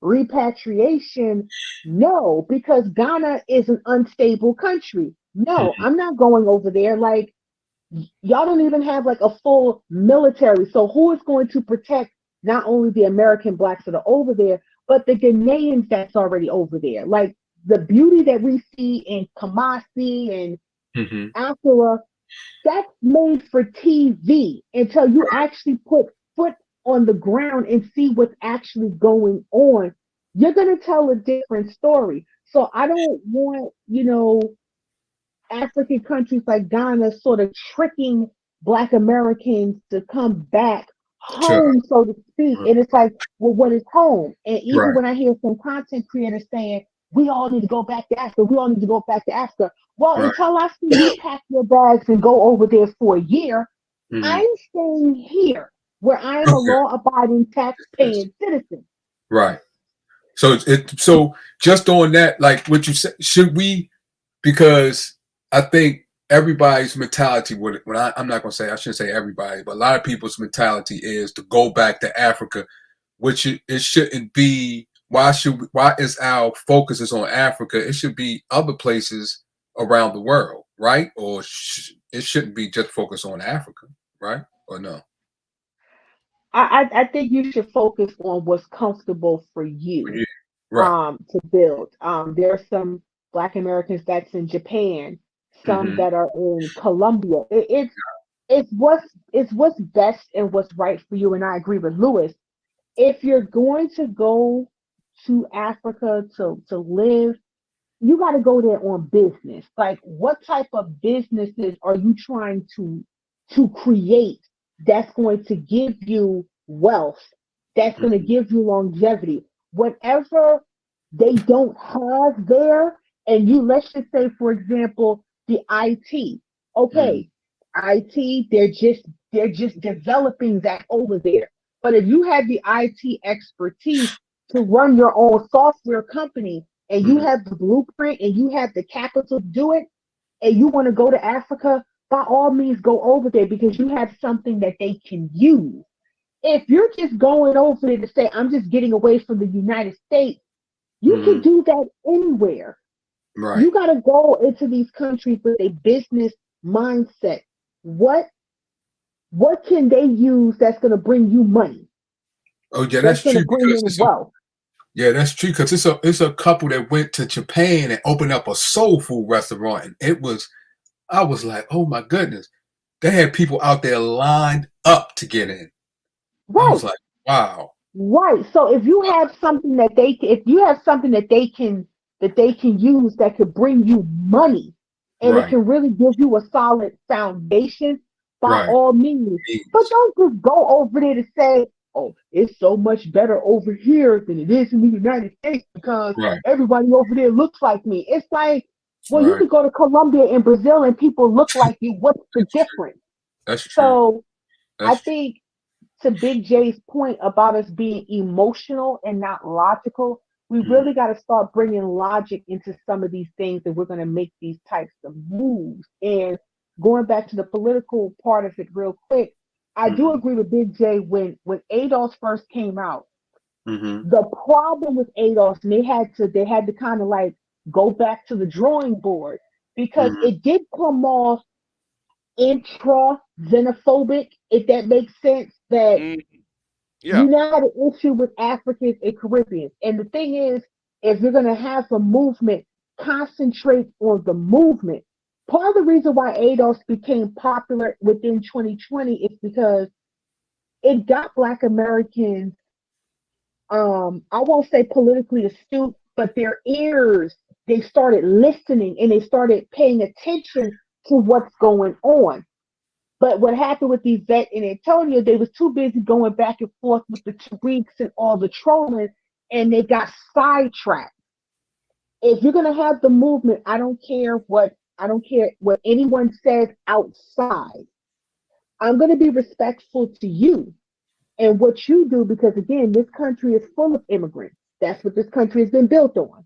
repatriation, no, because Ghana is an unstable country. No, mm, I'm not going over there. Like, y'all don't even have like a full military. So who is going to protect not only the American blacks that are over there, but the Ghanaians that's already over there? Like the beauty that we see in Kumasi and mm-hmm. Accra, that's made for TV until you actually put foot on the ground and see what's actually going on. You're going to tell a different story. So I don't want, African countries like Ghana sort of tricking Black Americans to come back To home, so to speak. And it's like, well, what is home? And even right. when I hear some content creators saying, we all need to go back to Africa, we all need to go back to Africa. Well, Right. until I see you pack your bags and go over there for a year, Mm-hmm. I'm staying here where I am a Okay. law abiding tax Yes. paying citizen. Right. So so just on that, like what you said, should we? Because I think everybody's mentality would. When I'm not going to say, I shouldn't say everybody, but a lot of people's mentality is to go back to Africa, which it shouldn't be. Why is our focus is on Africa? It should be other places around the world, right? Or it shouldn't be just focused on Africa, right? Or no? I think you should focus on what's comfortable for you Yeah. Right. to build. There are some Black Americans that's in Japan, some Mm-hmm. that are in Colombia. It's what's best and what's right for you. And I agree with Lewis. If you're going to go to Africa to live, you got to go there on business. Like, what type of businesses are you trying to create that's going to give you wealth, that's going to Mm-hmm. give you longevity? Whatever they don't have there, and you, let's just say, for example, the IT. Mm-hmm. Okay, IT, they're just developing that over there. But if you have the IT expertise to run your own software company, and you Mm-hmm. have the blueprint and you have the capital to do it, and you want to go to Africa, by all means go over there because you have something that they can use. If you're just going over there to say, I'm just getting away from the United States, you can Mm-hmm. do that anywhere. Right. You got to go into these countries with a business mindset. What what can they use that's going to bring you money? Oh yeah, That's that's going to true bring because in wealth. that's true because it's a couple that went to Japan and opened up a soul food restaurant, and I was like, oh my goodness, they had people out there lined up to get in. I was Right. like, wow, Right. So if you have something that if you have something that they can use that could bring you money and it right, can really give you a solid foundation, by right, all means. But don't just go over there to say, oh, it's so much better over here than it is in the United States because right, everybody over there looks like me. It's like, well, you right. could go to Colombia and Brazil and people look like you. What's the difference? That's true. So I That's true. think to Big J's point about us being emotional and not logical, we Mm, really got to start bringing logic into some of these things that we're going to make these types of moves. And going back to the political part of it real quick, I do mm-hmm, agree with Big J when ADOS first came out. mm-hmm, The problem with ADOS, and they had to kind of like go back to the drawing board because mm-hmm. it did come off intra xenophobic, if that makes sense. That Mm, yeah. you now have an issue with Africans and Caribbeans. And the thing is, if you're going to have a movement, concentrate on the movement. Part of the reason why ADOS became popular within 2020 is because it got Black Americans, I won't say politically astute, but their ears, they started listening and they started paying attention to what's going on. But what happened with Yvette and Antonio, they was too busy going back and forth with the Tariqs and all the trolling, and they got sidetracked. If you're gonna have the movement, I don't care what anyone says outside. I'm gonna be respectful to you and what you do because again, this country is full of immigrants. That's what this country has been built on.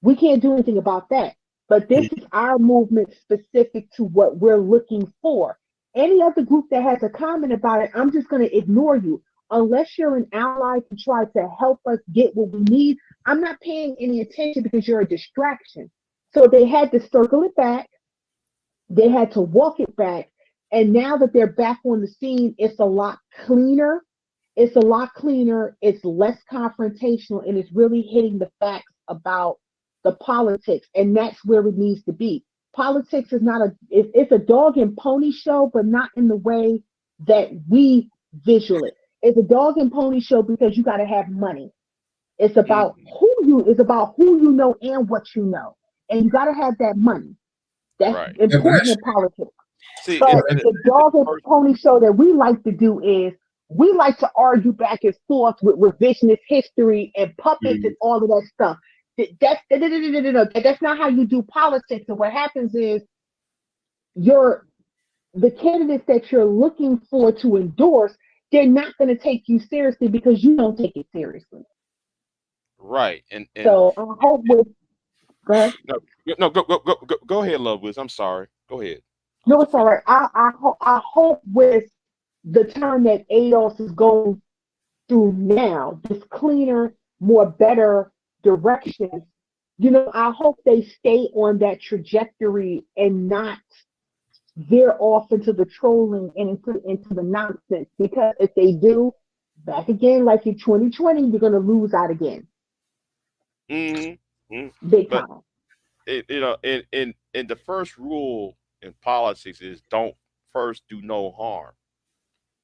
We can't do anything about that. But this is our movement specific to what we're looking for. Any other group that has a comment about it, I'm just going to ignore you. Unless you're an ally to try to help us get what we need, I'm not paying any attention because you're a distraction. So they had to circle it back, they had to walk it back. And now that they're back on the scene, it's a lot cleaner. It's a lot cleaner. It's less confrontational and it's really hitting the facts about the politics. And that's where it needs to be. Politics is not it's a dog and pony show, but not in the way that we visual it. It's a dog and pony show because you got to have money. Mm, It's about who you know and what you know. And you got to have that money. That's right. Yeah, but important in politics. See, But and the the dog and first, pony show that we like to do is we like to argue back and forth with revisionist history and puppets mm, and all of that stuff. That's not how you do politics. And what happens is you're the candidates that you're looking for to endorse, they're not going to take you seriously because you don't take it seriously. right, and So I hope with go ahead. no, no, go ahead, Love Wiz. I'm sorry. Go ahead. I'll let No, you it's all finish. right. I hope with the turn that ADOS is going through now, this cleaner, more better direction, I hope they stay on that trajectory and not veer off into the trolling and into the nonsense. Because if they do, back again, like in 2020, you're going to lose out again, Hmm. big But time. in the first rule in politics is don't first do no harm,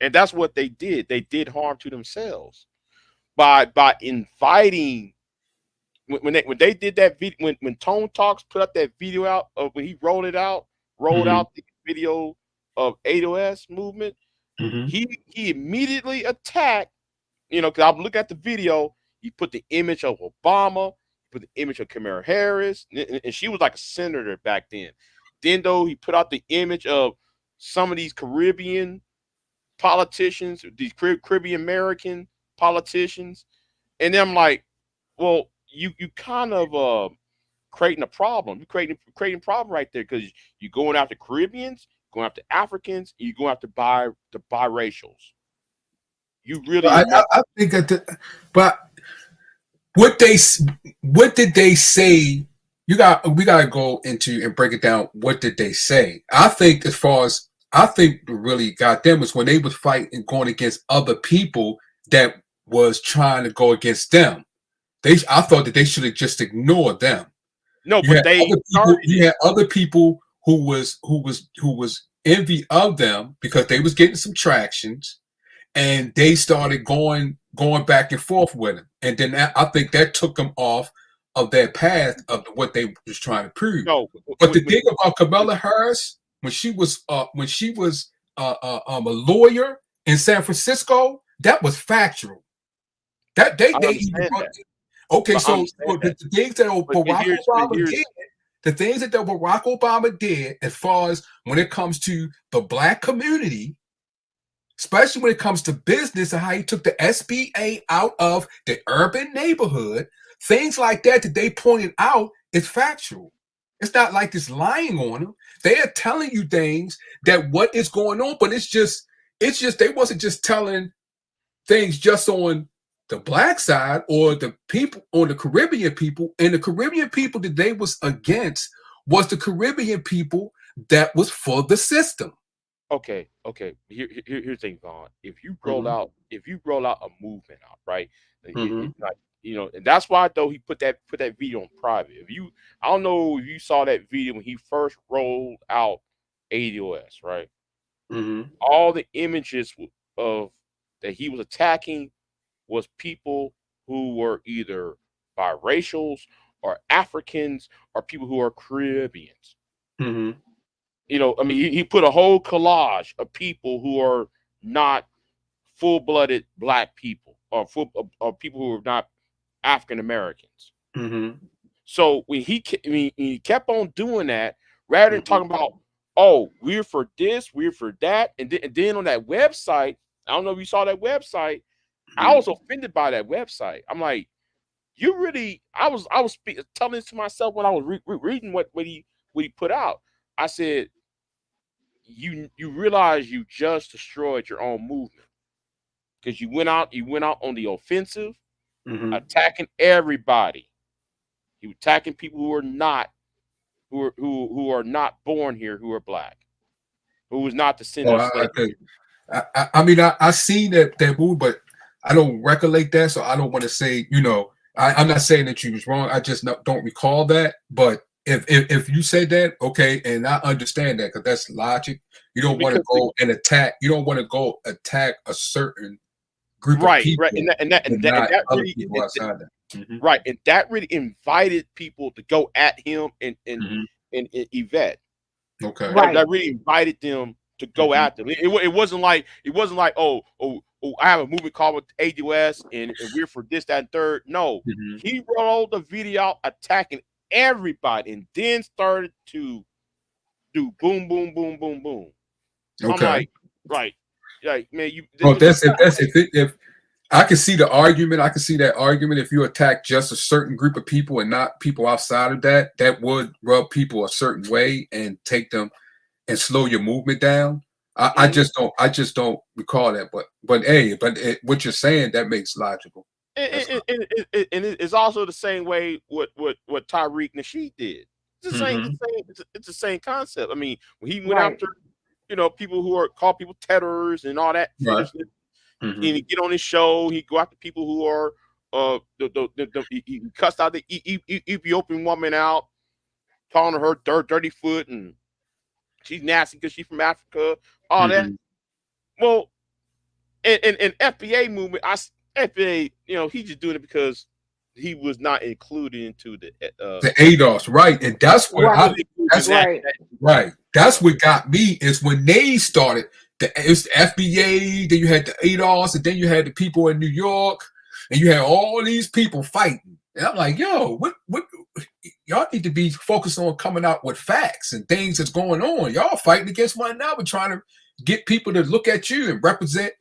and that's what they did. They did harm to themselves by inviting when they did that video when Tone Talks put up that video out of when he rolled mm-hmm, out the video of AOS movement. mm-hmm. He immediately attacked. Because I'm looking at the video. He put the image of Obama, he put the image of Kamala Harris, and she was like a senator back then. Then though he put out the image of some of these Caribbean politicians, these Caribbean American politicians, and then I'm like, well, you kind of creating a problem. You're creating a problem right there because you're going after Caribbeans, going after Africans, and you're going after the biracials. You But really are messing. I think but what they what did they say? We got to go into and break it down. What did they say? I think as far as I think really got them was when they was fighting going against other people that was trying to go against them. I thought that they should have just ignored them. No, You but had they other people. started You it. had other people who was envy of them because they was getting some tractions, and they started going back and forth with him. And then I think that took them off of their path of what they was trying to prove. No, But the thing about Kamala Harris, when she was a lawyer in San Francisco, that was factual. That I they even understand brought. that. Okay, But I so understand the that. things that But Barack Obama here's did, the things that Barack Obama did, as far as when it comes to the black community, especially when it comes to business and how he took the SBA out of the urban neighborhood, things like that they pointed out is factual. It's not like it's lying on them. They are telling you things that what is going on, but it's just they wasn't just telling things just on the black side or the people or the Caribbean people. And the Caribbean people that they was against was the Caribbean people that was for the system. okay, okay. Here's the thing, Vaughn. Mm-hmm. If you roll out a movement out, right? Mm-hmm. Like and that's why though he put that video on private. I don't know if you saw that video when he first rolled out ADOS, right? Mm-hmm. All the images of that he was attacking was people who were either biracials or Africans or people who are Caribbeans. Mm-hmm. I mean, he put a whole collage of people who are not full-blooded black people or people who are not African Americans. Mm-hmm. So when he kept on doing that, rather than Mm-hmm. talking about, oh, we're for this, we're for that, and then on that website, I don't know if you saw that website. I was offended by that website. I'm like, you really? I was telling this to myself when I was reading what he put out. I said, you realize you just destroyed your own movement because you went out on the offensive, Mm-hmm. attacking everybody. You attacking people who are not born here, who are black, who was not Oh, descendant of I slaves. think I mean I seen that movie, but I don't recollect that, so I don't want to say I'm not saying that you was wrong. I just don't recall that. But if you say that, okay, and I understand that because that's logic. You don't want to Because go and attack. You don't want to go attack a certain group of right, people, and not that other really people outside that. Mm-hmm. right, and that really invited people to go at him Mm-hmm. and Yvette. Okay. That Right. really invited them to go Mm-hmm. after them. It wasn't like I have a movie called with ADOS and we're for this that and third. No, Mm-hmm. he rolled the video out attacking everybody and then started to do boom boom boom boom boom. I'm Okay. like, right, like man, you Well, this is if I can see the argument. I can see that argument. If you attack just a certain group of people and not people outside of that, that would rub people a certain way and take them and slow your movement down. I mhm. just don't recall that. But hey, what you're saying that makes logical. That's And it's also the same way what Tyreek Nasheed did. mm-hmm. It's the same concept. I mean, when he went Right. after people who are called people tedders and all that Right. foolishness, Mm-hmm. and he get on his show, he go after people who are he cussed out the Ethiopian woman out, calling her dirty foot and she's nasty because she's from Africa, all that. Mm-hmm. Well, in FBA movement, FBA, he's just doing it because he was not included into The ADOS, right? And that's he what Right. wasn't included in that's Right. right. That's yeah. what got me is when they started. It's the FBA, then you had the ADOS, and then you had the people in New York, and you had all these people fighting. And I'm like, yo, what? Y'all need to be focused on coming out with facts and things that's going on. Y'all fighting against one another, trying to get people to look at you and represent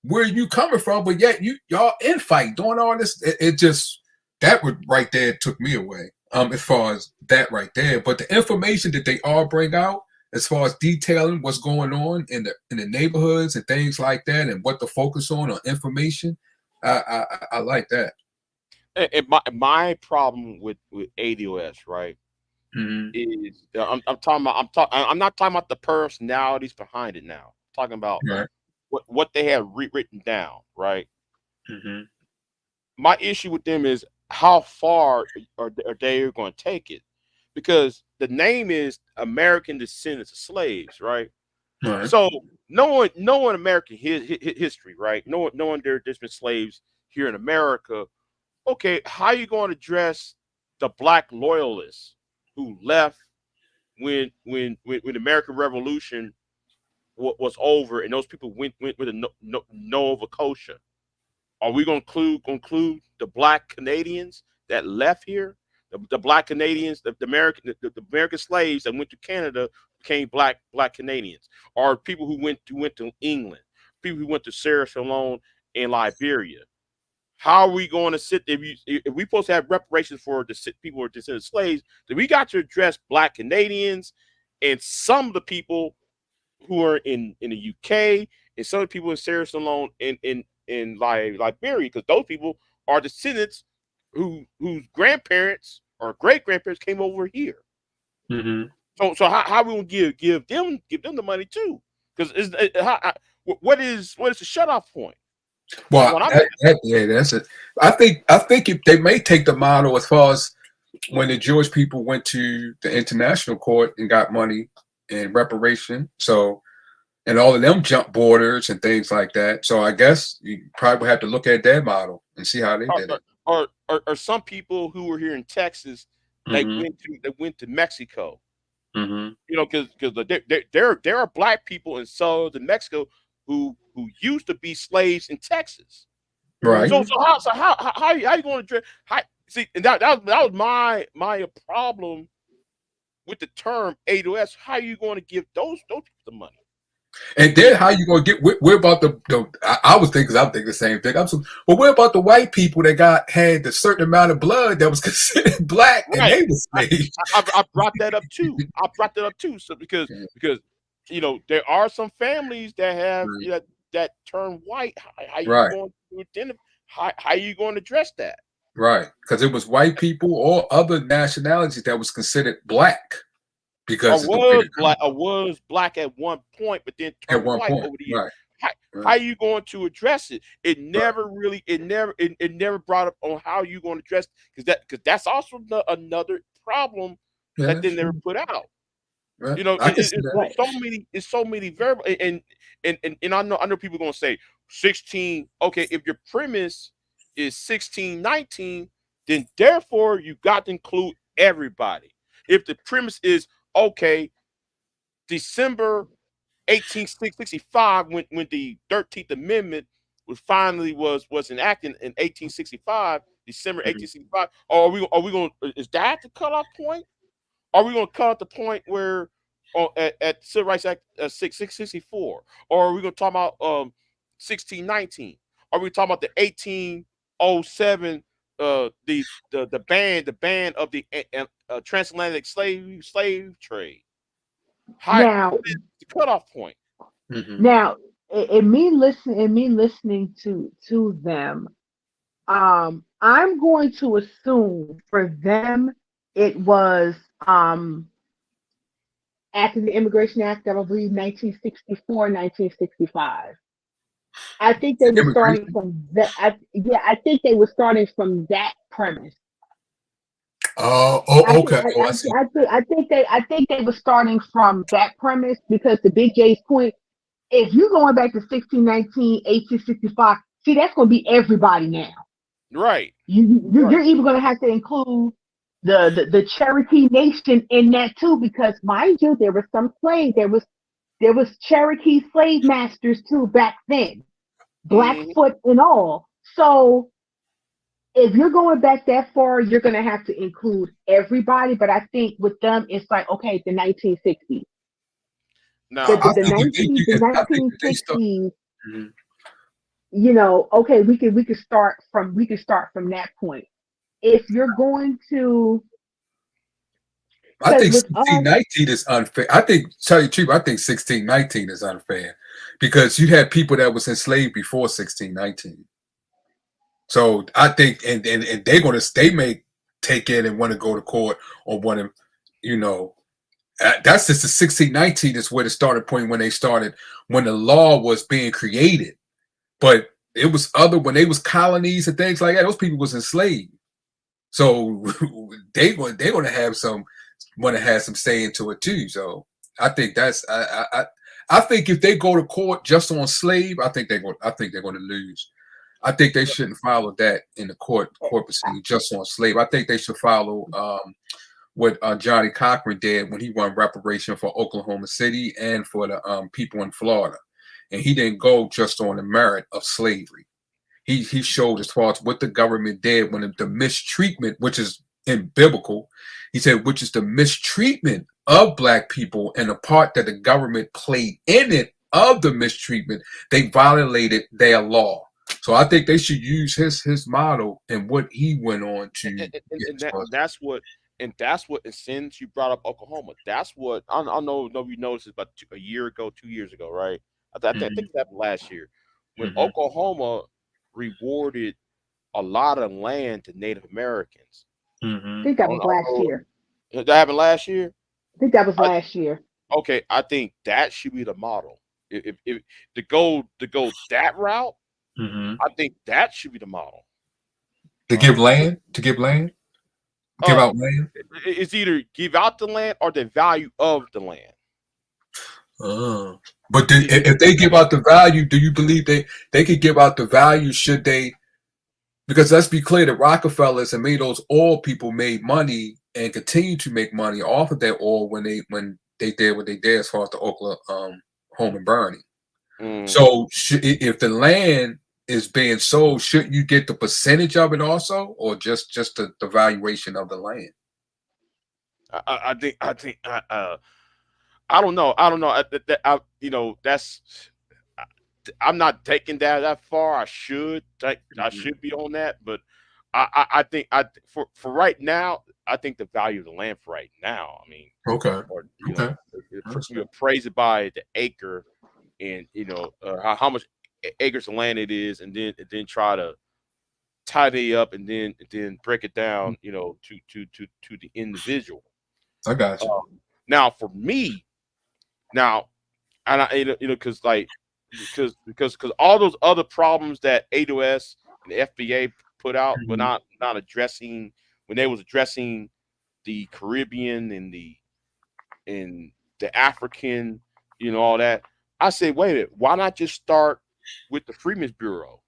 where you coming from, but yet y'all in fight doing all this. It just that would right there took me away. As far as that right there, but the information that they all bring out, as far as detailing what's going on in the neighborhoods and things like that, and what to focus on information, I like that. And my problem with ADOS, right, Mm-hmm. is I'm talking about I'm not talking about the personalities behind it now. I'm talking about Right. what they have written down, right? Mm-hmm. My issue with them is how far are they going to take it, because the name is American Descendants of Slaves, right? All right. So knowing American history, right? Knowing there's been slaves here in America. Okay, how are you going to address the black loyalists who left when the American Revolution was over and those people went with a Nova Scotia? Are we going to include the black Canadians that left here? The black Canadians, the American slaves that went to Canada became black Canadians, or people who went to England, people who went to Sierra Leone and Liberia. How are we going to sit there? If we supposed to have reparations for the people who are descended slaves, then we got to address black Canadians and some of the people who are in the UK and some of the people in Sierra Leone in Liberia, because those people are descendants whose grandparents or great grandparents came over here. Mm-hmm. So how we gonna give them the money too? Because what is the shut off point? That's Well, what I'm asking. yeah, that's it. I think if they may take the model as far as when the Jewish people went to the international court and got money and reparation. So, and all of them jumped borders and things like that. So I guess you probably have to look at their model and see how they Or, did it. or some people who were here in Texas Mm-hmm. that went to Mexico. Mm-hmm. Because there are black people in southern Mexico who used to be slaves in Texas. Right. So how you going to address? See, and that was my problem with the term ADOS. How are you going to give those people the money? And then how you gonna get? We're about I was thinking, 'cause I'm thinking the same thing. Well, we're about the white people that had a certain amount of blood that was considered black, and Right. they were I, slaves. I brought that up too. I brought that up too. So because there are some families that have that turn white. How you Right, going to identify? How you going to address that? right, because it was white people or other nationalities that was considered black I because of the way was they black. I was black at one point, but then at turned one white point. over the years. Right, How, right, how you going to address it? It right. never really. It never brought up on how you going to address, because that's also another problem Yeah, that they that's never true. put out. Right. You know, I can see that. Right. it's so many variables, and I know people are gonna say 16. Okay, if your premise is 1619, then therefore you got to include everybody. If the premise is okay, December 1865, when the 13th Amendment was enacted in 1865, December Mhm. 1865, or are we going? Is that the cutoff point? Are we going to cut at the point where at Civil Rights Act 664, or are we going to talk about 1619? Are we talking about the 1807 the ban of the transatlantic slave trade? Now, What is the cutoff point? Mhm. now, in me listening to them, I'm going to assume for them it was um after the Immigration Act, I believe 1964, 1965. I think they were starting Immigration. from that. Yeah, I think they were starting from that premise. Oh, I oh, think okay. Oh, I see. I think they were starting from that premise because to Big J's point, if you're going back to 1619, 1865, see that's going to be everybody now. Right, You're right. even going to have to include the Cherokee Nation in that too, because mind you, there was some slave. There was Cherokee slave masters too back then, Hmm. Blackfoot and all. So if you're going back that far, you're going to have to include everybody. But I think with them, it's like okay, the 1960s, the Now, the, I the think if they 19 the I think if they start. 1960s. Mhm. Okay, we could start from that point. If you're going to, I because think with us, 1619 is unfair. I think, tell you the truth, I think 1619 is unfair because you had people that was enslaved before 1619. So I think, and they may take it and want to go to court or want to, you know, that's just the 1619 is where the starting point when they started, when the law was being created. But it was other when they was colonies and things like that. Those people was enslaved, so they want to have some say into it too. So I think that's I think if they go to court just on slave, I think they're going to lose. I think they shouldn't follow that in the court proceeding just on slave. I think they should follow what Johnny Cochran did when he won reparation for Oklahoma City and for the people in Florida, and he didn't go just on the merit of slavery. He showed as far as what the government did when the mistreatment, which is in biblical, he said, which is the mistreatment of black people and the part that the government played in it of the mistreatment, they violated their law. So I think they should use his model and what he went on to that's what. And that's what, and since you brought up Oklahoma, that's what I know. Nobody noticed it about a year ago, 2 years ago, right? I think it happened last year when Oklahoma rewarded a lot of land to Native Americans. I think that was last year. That happened last year. I think that was last year. Okay, I think that should be the model. If to go that route, I think that should be the model. To give land. Give out land. It's either give out the land or the value of the land. But if they give out the value, do you believe they could give out the value? Should they? Because let's be clear, the Rockefellers and made those oil people made money and continue to make money off of that oil when they did what they did as far as the Oklahoma burning. So if the land is being sold, shouldn't you get the percentage of it also, or just the valuation of the land? I don't know. I'm not taking that far. I should be on that, but I think for right now, I think the value of the land for right now. I mean, okay, you appraise it by the acre, and how much acres of land it is, and then try to tidy up, and then break it down, to the individual. I got you. Now for me, and because all those other problems that AWS and the FBA put out, but not addressing when they was addressing the Caribbean and the African, all that. I said, wait a minute, why not just start with the Freedmen's Bureau?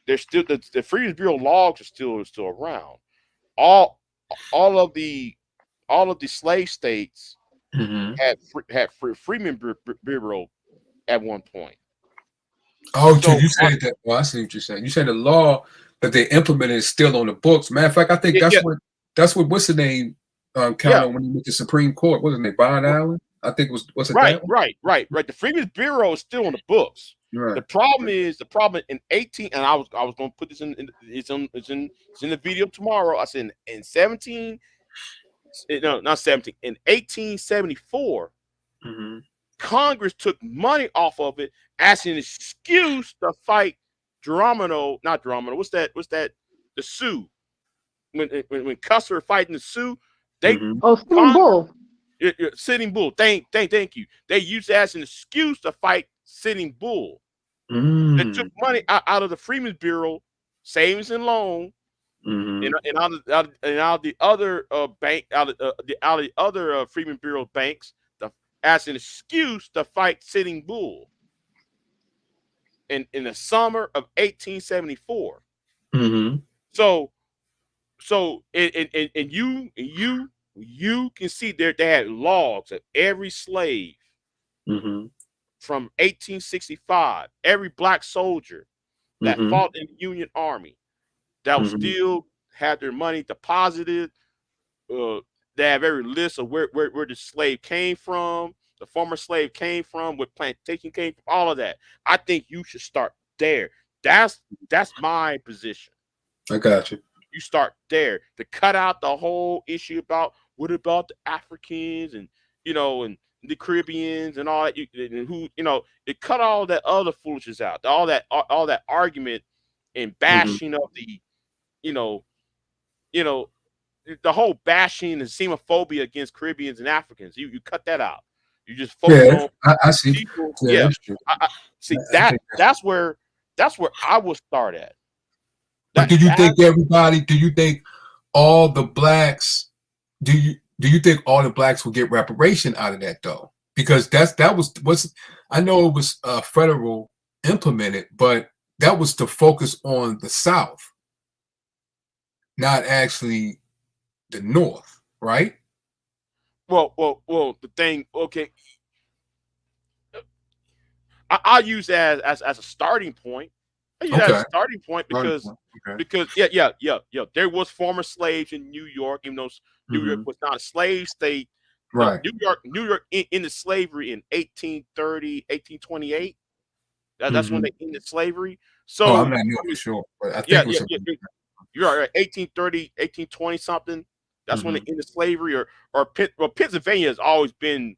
There's still the Freedmen's Bureau logs are still around. All of the slave states had Freedmen's Bureau at one point. Oh, so you said that. Well, I see what you're saying. You said the law that they implemented is still on the books. Matter of fact, I think that's what what's the name counted when he went to Supreme Court. What's his name? Bond Allen. I think it was right. The Freedmen's Bureau is still on the books. Right. The problem in 18, and I was going to put this in. It's in the video tomorrow. I said in 17. No, not 17. In 1874, Congress took money off of it as an excuse to fight not Geronimo. What's that? The Sioux. When Custer fighting the Sioux, they Sitting Bull. Sitting Bull. Thank you. They used it as an excuse to fight Sitting Bull. They took money out of the Freedmen's Bureau, savings and loan, and out of the other bank, out of the other Freedmen's Bureau banks, as an excuse to fight Sitting Bull. In the summer of 1874. So and you can see there they had logs of every slave from 1865, every black soldier that fought in the Union Army that was still had their money deposited. They have every list of where the slave came from, the former slave came from, what plantation came from, all of that. I think you should start there. That's my position. I got you. You start there to cut out the whole issue about what about the Africans and and the Caribbeans and all that. It cut all that other foolishness out, all that argument and bashing of the, the whole bashing and xenophobia against Caribbeans and Africans. You cut that out. You just focus on I see. people. Yeah, that's where That's where I will start at. But That do you that think everybody? Do you think all the blacks? Do you think all the blacks will get reparation out of that though? Because that was I know it was federal implemented, but that was to focus on the South, not actually the North, right? well. The thing, okay, I use that as a starting point. I use that as a Okay. starting point Right. because Okay. yeah. There was former slaves in New York, even though New York Hmm. was not a slave state. No, Right. New York into slavery in 1830, 1828. That's when Hmm. they ended slavery. Oh, I'm So not new I for mean, sure, but I yeah, think it yeah, was. yeah. You're right. 1830, 1820 something. That's when they Hmm. ended slavery. Well, Pennsylvania has always been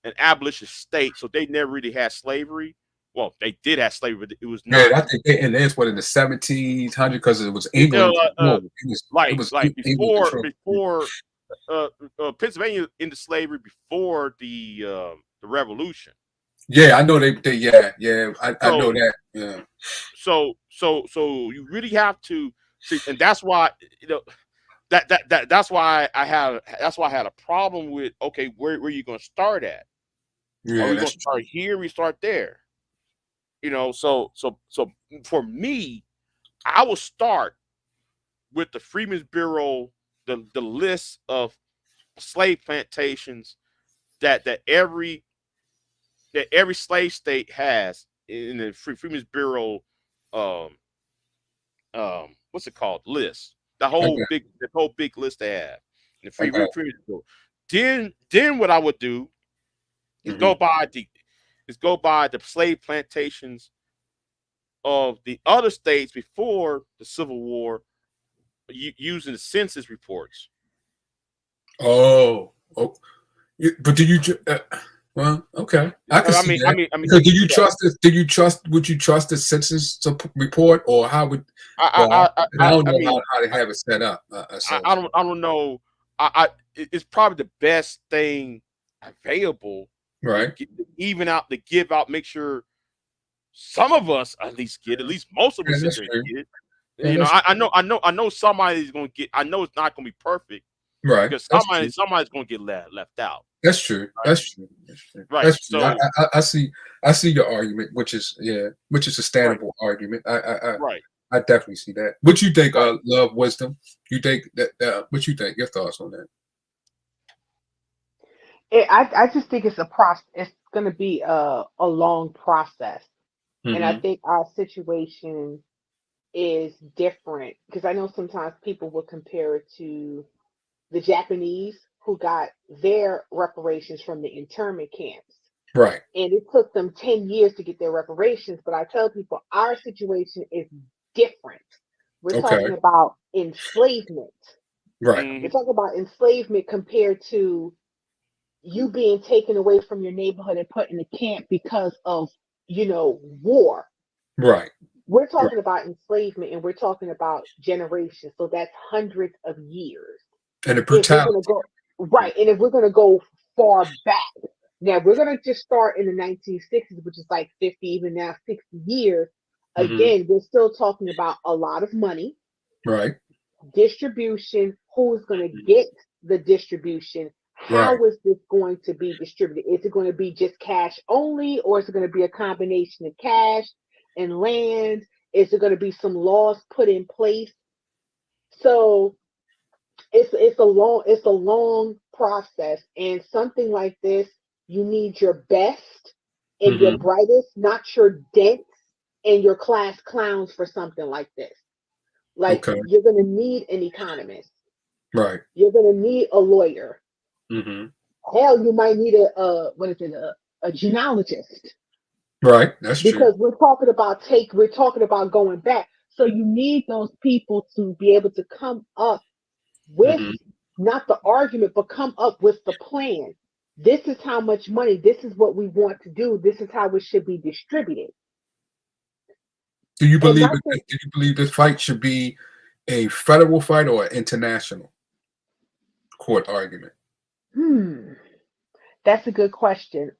an abolitionist state, so they never really had slavery. Well, they did have slavery, but it was Yeah, not I think and that's what in the 1700s because it was it, England control. It was like England control. before uh, Pennsylvania into slavery before the Revolution. Yeah, I know they yeah, I know So that. Yeah. so you really have to see, and that's why that's why I had a problem with, okay, where you going to start at? Are Yeah, we going that's to start here? We start there. So for me, I will start with the Freedmen's Bureau, the list of slave plantations that every slave state has in the Freedmen's Bureau, um what's it called, list, I got the whole big list they have in the I got Freedmen's Bureau. Then what I would do is hmm go by the slave plantations of the other states before the Civil War, using the census reports. oh, but do you well, okay. I can I see mean, I that. mean, I mean, Because do you yeah. trust this? Do you trust would you trust the census report or how would well I don't I know mean, how to have it set up. So I don't know. It's probably the best thing available right. to even out, to give out, make sure some of us at least get, at least most of Yeah, us sit that's there and true. get it. Yeah, that's I know somebody's gonna get. I know it's not gonna be perfect right. because That's true. somebody's gonna get left out. That's true. Right. That's true. That's true. Right. That's true. So I see your argument, which is which is a right. standable argument. Right. I definitely see that. What you think? Right. Love, wisdom. You think that? What you think? Your thoughts on that? I just think it's a process. It's going to be a long process, and I Mm-hmm. think our situation is different because I know sometimes people will compare it to the Japanese who got their reparations from the internment camps. Right. And it took them 10 years to get their reparations. But I tell people our situation is different. We're Okay. talking about enslavement. Right. We're Mhm. talking about enslavement compared to you being taken away from your neighborhood and put in a camp because of, war. Right. We're Right. talking about enslavement and we're talking about generations. So that's hundreds of years. And the If we're brutality. going to go, right, and if we're going to go far back, now we're going to just start in the 1960s, which is like 50, even now 60 years. Mm-hmm. Again, we're still talking about a lot of money, Right. distribution, who's going to get the distribution, Right. how is this going to be distributed? Is it going to be just cash only, or is it going to be a combination of cash and land? Is it going to be some laws put in place? So it's a long process, and something like this, you need your best and your Mm-hmm. brightest, not your dents and your class clowns for something like this. Like Okay. you're gonna need an economist, Right. you're gonna need a lawyer. Mm-hmm. Hell, you might need a genealogist Right. That's true. because we're talking about going back. So you need those people to be able to come up with Mm-hmm. not the argument, but come up with the plan. This is how much money, this is what we want to do, this is how it should be distributed. And my thing, Do you believe this fight should be a federal fight or an international court argument? hmm, that's a good question.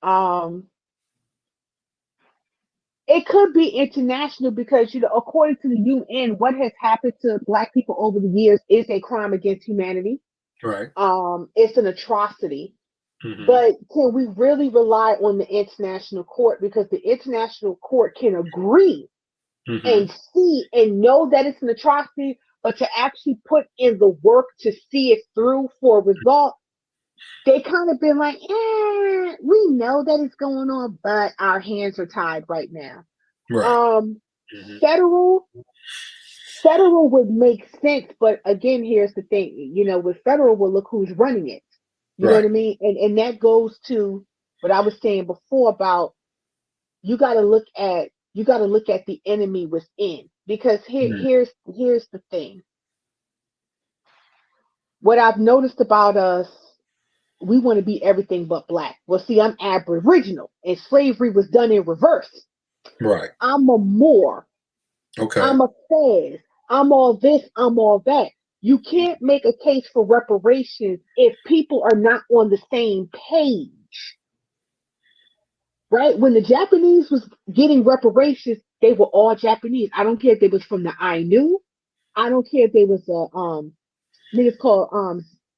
it could be international because, according to the UN, what has happened to Black people over the years is a crime against humanity. Right. It's an atrocity. Mm-hmm. But can we really rely on the international court? Because the international court can agree Mm-hmm. and see and know that it's an atrocity, but to actually put in the work to see it through for a result, they kind of been like, we know that it's going on, but our hands are tied right now. Right. Um, Mm-hmm. federal, federal would make sense, but again, here's the thing, with federal, well, look who's running it. You know what Right. I mean? And that goes to what I was saying before about you got to look at the enemy within, because here's the thing. What I've noticed about us, we want to be everything but Black. Well, see, I'm Aboriginal, and slavery was done in reverse. Right. I'm a Moor. Okay. I'm a Fez. I'm all this. I'm all that. You can't make a case for reparations if people are not on the same page. Right? When the Japanese was getting reparations, they were all Japanese. I don't care if they was from the Ainu. I don't care if they was I think it's called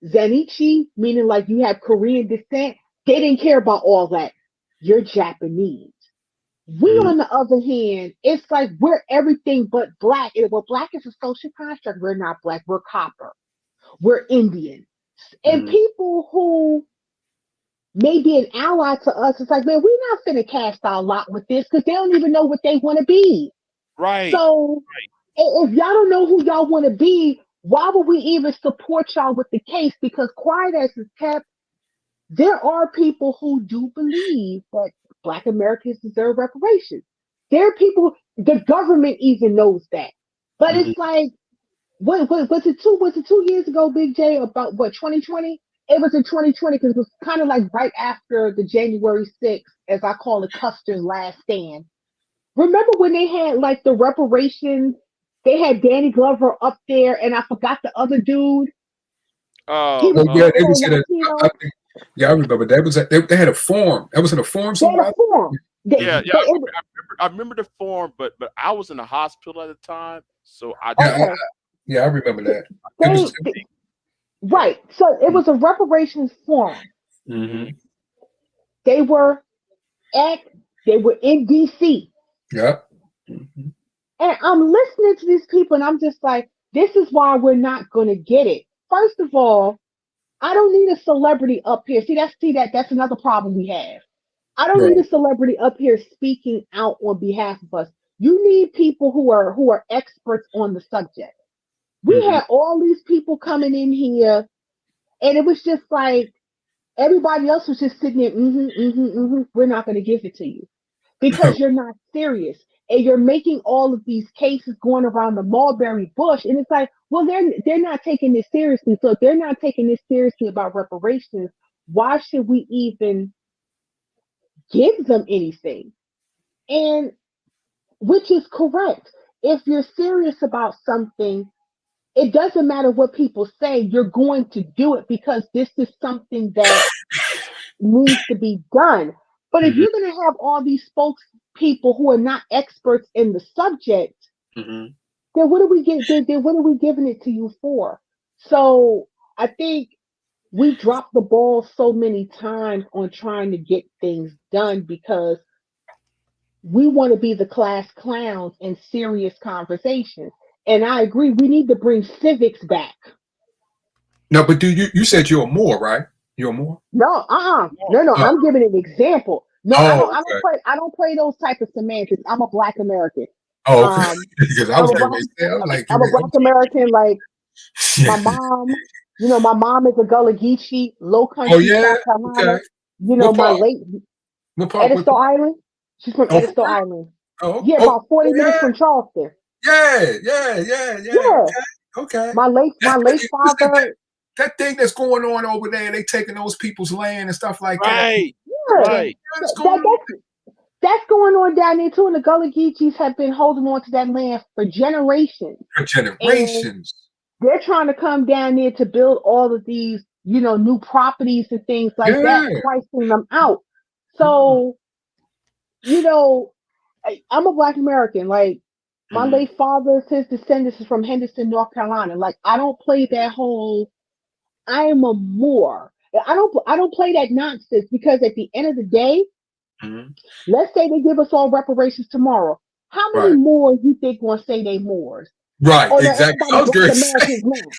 Zenichi, meaning like you have Korean descent. They didn't care about all that. You're Japanese. We, Mm-hmm. on the other hand, it's like we're everything but Black. Well, Black is a social construct. We're not Black. We're copper. We're Indian. And Mm-hmm. people who may be an ally to us, it's like, man, we're not finna cast our lot with this because they don't even know what they want to be. Right. So if y'all don't know who y'all want to be, why would we even support y'all with the case? Because quiet as it's kept, there are people who do believe that Black Americans deserve reparations. There are people, the government even knows that. But Mm-hmm. it's like, what was it 2 years ago, Big J, about what, 2020? It was in 2020 because it was kind of like right after the January 6th, as I call it, Custer's last stand. Remember when they had like the reparations? They had Danny Glover up there, and I forgot the other dude. He Oh was yeah, they also was in a. I Latino. think, yeah, I remember that was they had a forum. That was in a forum They had a somewhere. forum. They, Yeah, Mm-hmm. yeah. but I it, remember, I remember the form, but I was in the hospital at the time, so I Yeah, don't. okay. yeah, I remember that. It was. They Yeah. right. So it was a reparations forum. Hmm. Mm-hmm. They were at they were in DC. Yep. Mm-hmm. And I'm listening to these people and I'm just like, this is why we're not gonna get it. First of all, I don't need a celebrity up here. That's another problem we have. I don't need Right. a celebrity up here speaking out on behalf of us. You need people who are experts on the subject. We Mm-hmm. had all these people coming in here, and it was just like everybody else was just sitting there. We're not going to give it to you because you're not serious, and you're making all of these cases going around the mulberry bush, and it's like, well, they're not taking this seriously. So if they're not taking this seriously about reparations, why should we even give them anything? And which is correct. If you're serious about something, it doesn't matter what people say, you're going to do it because this is something that needs to be done. But if Mm-hmm. you're going to have all these spokespeople who are not experts in the subject, Mm-hmm. then what are we giving it to you for? So I think we dropped the ball so many times on trying to get things done because we want to be the class clowns in serious conversations. And I agree, we need to bring civics back. No, but do you said you're a Moor, right? You're a Moor. No, No. no. Oh, I'm giving an example. No, I oh, don't. I don't okay. play. I don't play those type of semantics. I'm a Black American. Oh, okay. Um, Because I I'm was a getting black. ready to say, I was like, I'm a Black American. Like yeah. my mom. My mom is a Gullah Geechee, Low Oh Country, yeah. South Okay. Carolina. What My part? late What part? What Edisto part? Island. She's from Oh, for Edisto real? Island. Oh, Yeah, oh, about 40 oh, minutes yeah, from Charleston. yeah, yeah, yeah, yeah. Yeah, Okay, okay. my late What's father. that thing that's going on over there? They taking those people's land and stuff like that. Right. What Yeah, the Right. hell's that, going that, on? that's going on down there too. And the Gullah Geechees have been holding on to that land for generations. For And generations. they're trying to come down there to build all of these, new properties and things like that, Yeah. pricing them out. Mm. So, you know, I'm a Black American. Like my Mm-hmm. late father, his descendants is from Henderson, North Carolina. Like I don't play that whole I am a Moor. I don't play that nonsense because at the end of the day, Mm-hmm. let's say they give us all reparations tomorrow. How many Right. Moors you think gonna say they Moors? Right. Or no, Exactly. everybody I was Black going to say. Americans now.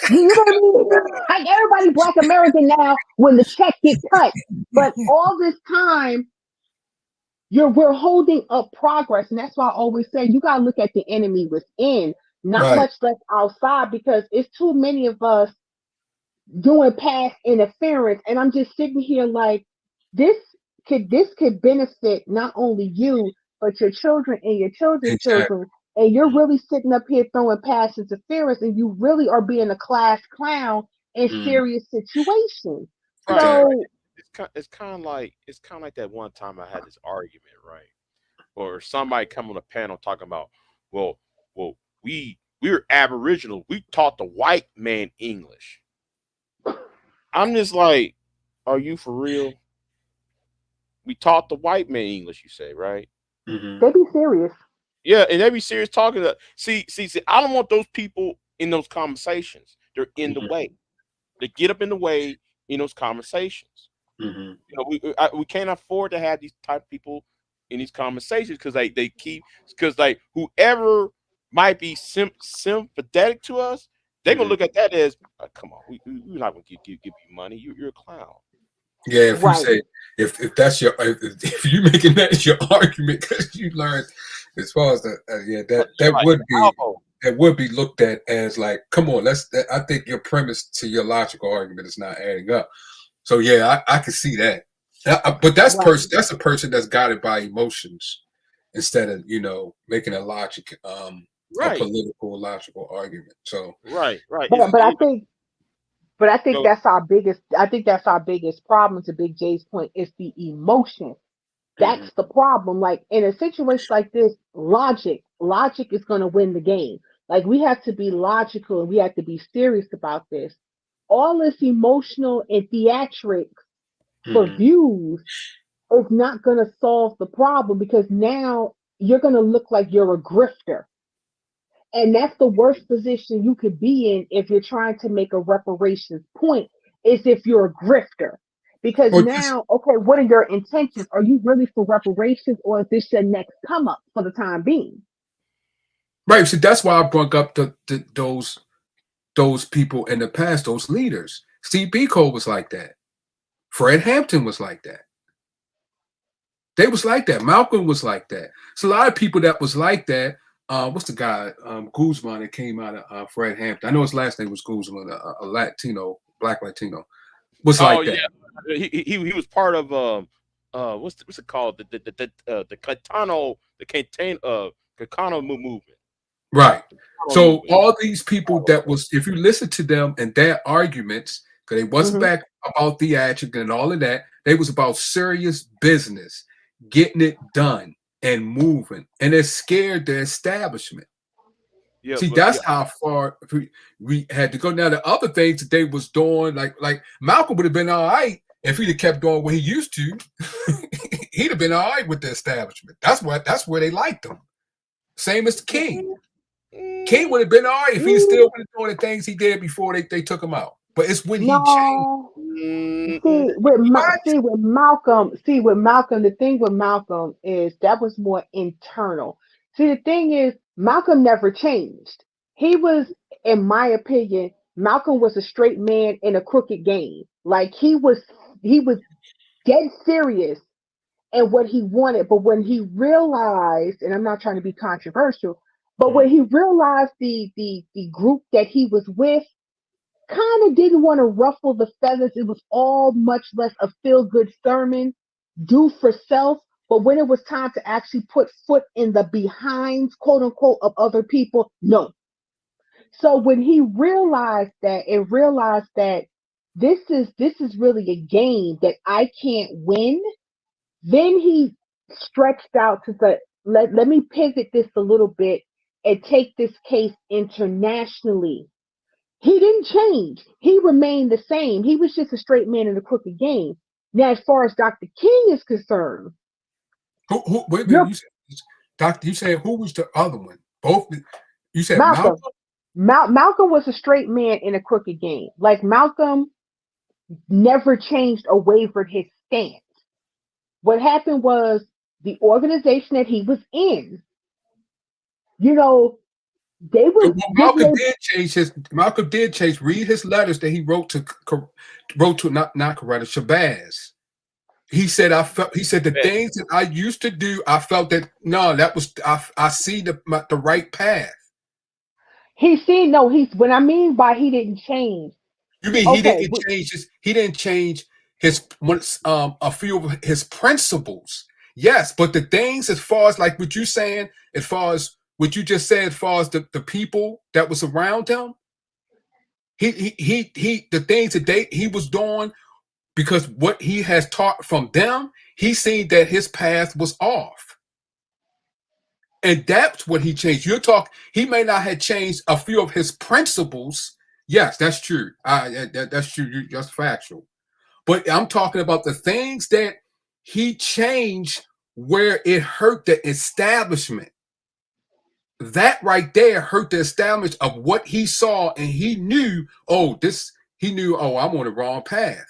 You know what I mean? Like everybody Black American now when the check get cut. But all this time, we're holding up progress. And that's why I always say you gotta look at the enemy within, not Right. much less outside, because it's too many of us doing past interference. And I'm just sitting here like this this could benefit not only you, but your children and your children's Exactly. children. And you're really sitting up here throwing past interference, and you really are being a class clown in Mm, serious situations. Right, exactly. right. So It's kind of like that one time I had this argument, right? Or somebody come on a panel talking about, well, well, we're Aboriginal. We taught the white man English. I'm just like, are you for real? We taught the white man English, you say, right? Mm-hmm. they be serious. Yeah, and every serious talking to see, I don't want those people in those conversations. They're in the Mm-hmm. way. They get up in the way in those conversations. Mm-hmm. You know, we can't afford to have these type of people in these conversations because they keep because like whoever might be sympathetic to us, they're gonna Mm-hmm. look at that as come on, we're not gonna give you money. You're a clown. Yeah, if you Right. say if that's your if you making that your argument because you learned as far as the yeah You're like Alpo. that would be looked at as like come on I think your premise to your logical argument is not adding up. So yeah, I can see that. But Right. that's a person that's guided by emotions instead of making a logic a Right, political logical argument. So right. But I think Go that's our biggest problem, to Big J's point, is the emotion. mhm, That's the problem. Like in a situation like this, logic is going to win the game. Like we have to be logical and we have to be serious about this. All this emotional and theatrics for mhm. views is not going to solve the problem, because now you're going to look like you're a grifter. And that's the worst position you could be in if you're trying to make a reparations point, is if you're a grifter. Because Or just now, okay, what are your intentions? Are you really for reparations, or is this your next come up for the time being? right. So that's why I brought up those people in the past, those leaders. Steve Biko was like that. Fred Hampton was like that. They was like that. Malcolm was like that. So a lot of people that was like that. What's the guy? Guzman that came out of Fred Hampton. I know his last name was Guzman, a Latino, black Latino, was Oh like yeah, that. he was part of what's it called the Catano movement. Right. Catano So movement. all these people that was, if you listen to them and their arguments, because they wasn't Hmm. back about theatric and all of that, they was about serious business, getting it done and moving, and they're scared the establishment. Yeah, See, but yeah, that's how far we had to go. Now the other things that they was doing, like Malcolm would have been all right if he'd have kept doing what he used to. He'd have been all right with the establishment. That's where they liked him. Same as the King. mm, King mm, would have been all right if he still Mm, would have doing the things he did before they took him out. But it's when he changed. no. mm, mm, See with Malcolm, the thing with Malcolm is that was more internal. See, the thing is, Malcolm never changed. He was, in my opinion, Malcolm was a straight man in a crooked game. Like he was dead serious and what he wanted. But when he realized, and I'm not trying to be controversial, but when Mm, he realized the group that he was with kind of didn't want to ruffle the feathers. It was all much less a feel good sermon, do for self. But when it was time to actually put foot in the behinds, quote unquote, of other people, no. So when he realized that and realized that this is really a game that I can't win, then he stretched out to the let me pivot this a little bit and take this case internationally. He didn't change. He remained the same. He was just a straight man in a crooked game. Now, as far as Dr. King is concerned, wait a minute. you're You said Doctor, you said who was the other one? Both. You said Malcolm. Malcolm. Malcolm was a straight man in a crooked game. Like Malcolm never changed or wavered his stance. What happened was the organization that he was in, you know, they was Well, getting Malcolm their. did change his. Malcolm did change. Read his letters that he wrote to not Coretta Shabazz. He said, I felt. He said the Bet. things that I used to do. I felt that no, that was I see the right path. He seen no. He's what I mean by he didn't change. You mean he Okay, didn't change his? He didn't change his a few of his principles. Yes, but the things as far as like what you saying, as far as what you just said, as far as the people that was around him, he the things that he was doing because what he has taught from them, he seen that his path was off. And that's what he changed. He may not have changed a few of his principles. Yes, that's true. That's true. That's factual. But I'm talking about the things that he changed where it hurt the establishment. That right there hurt the establishment of what he saw, and he knew, oh, I'm on the wrong path.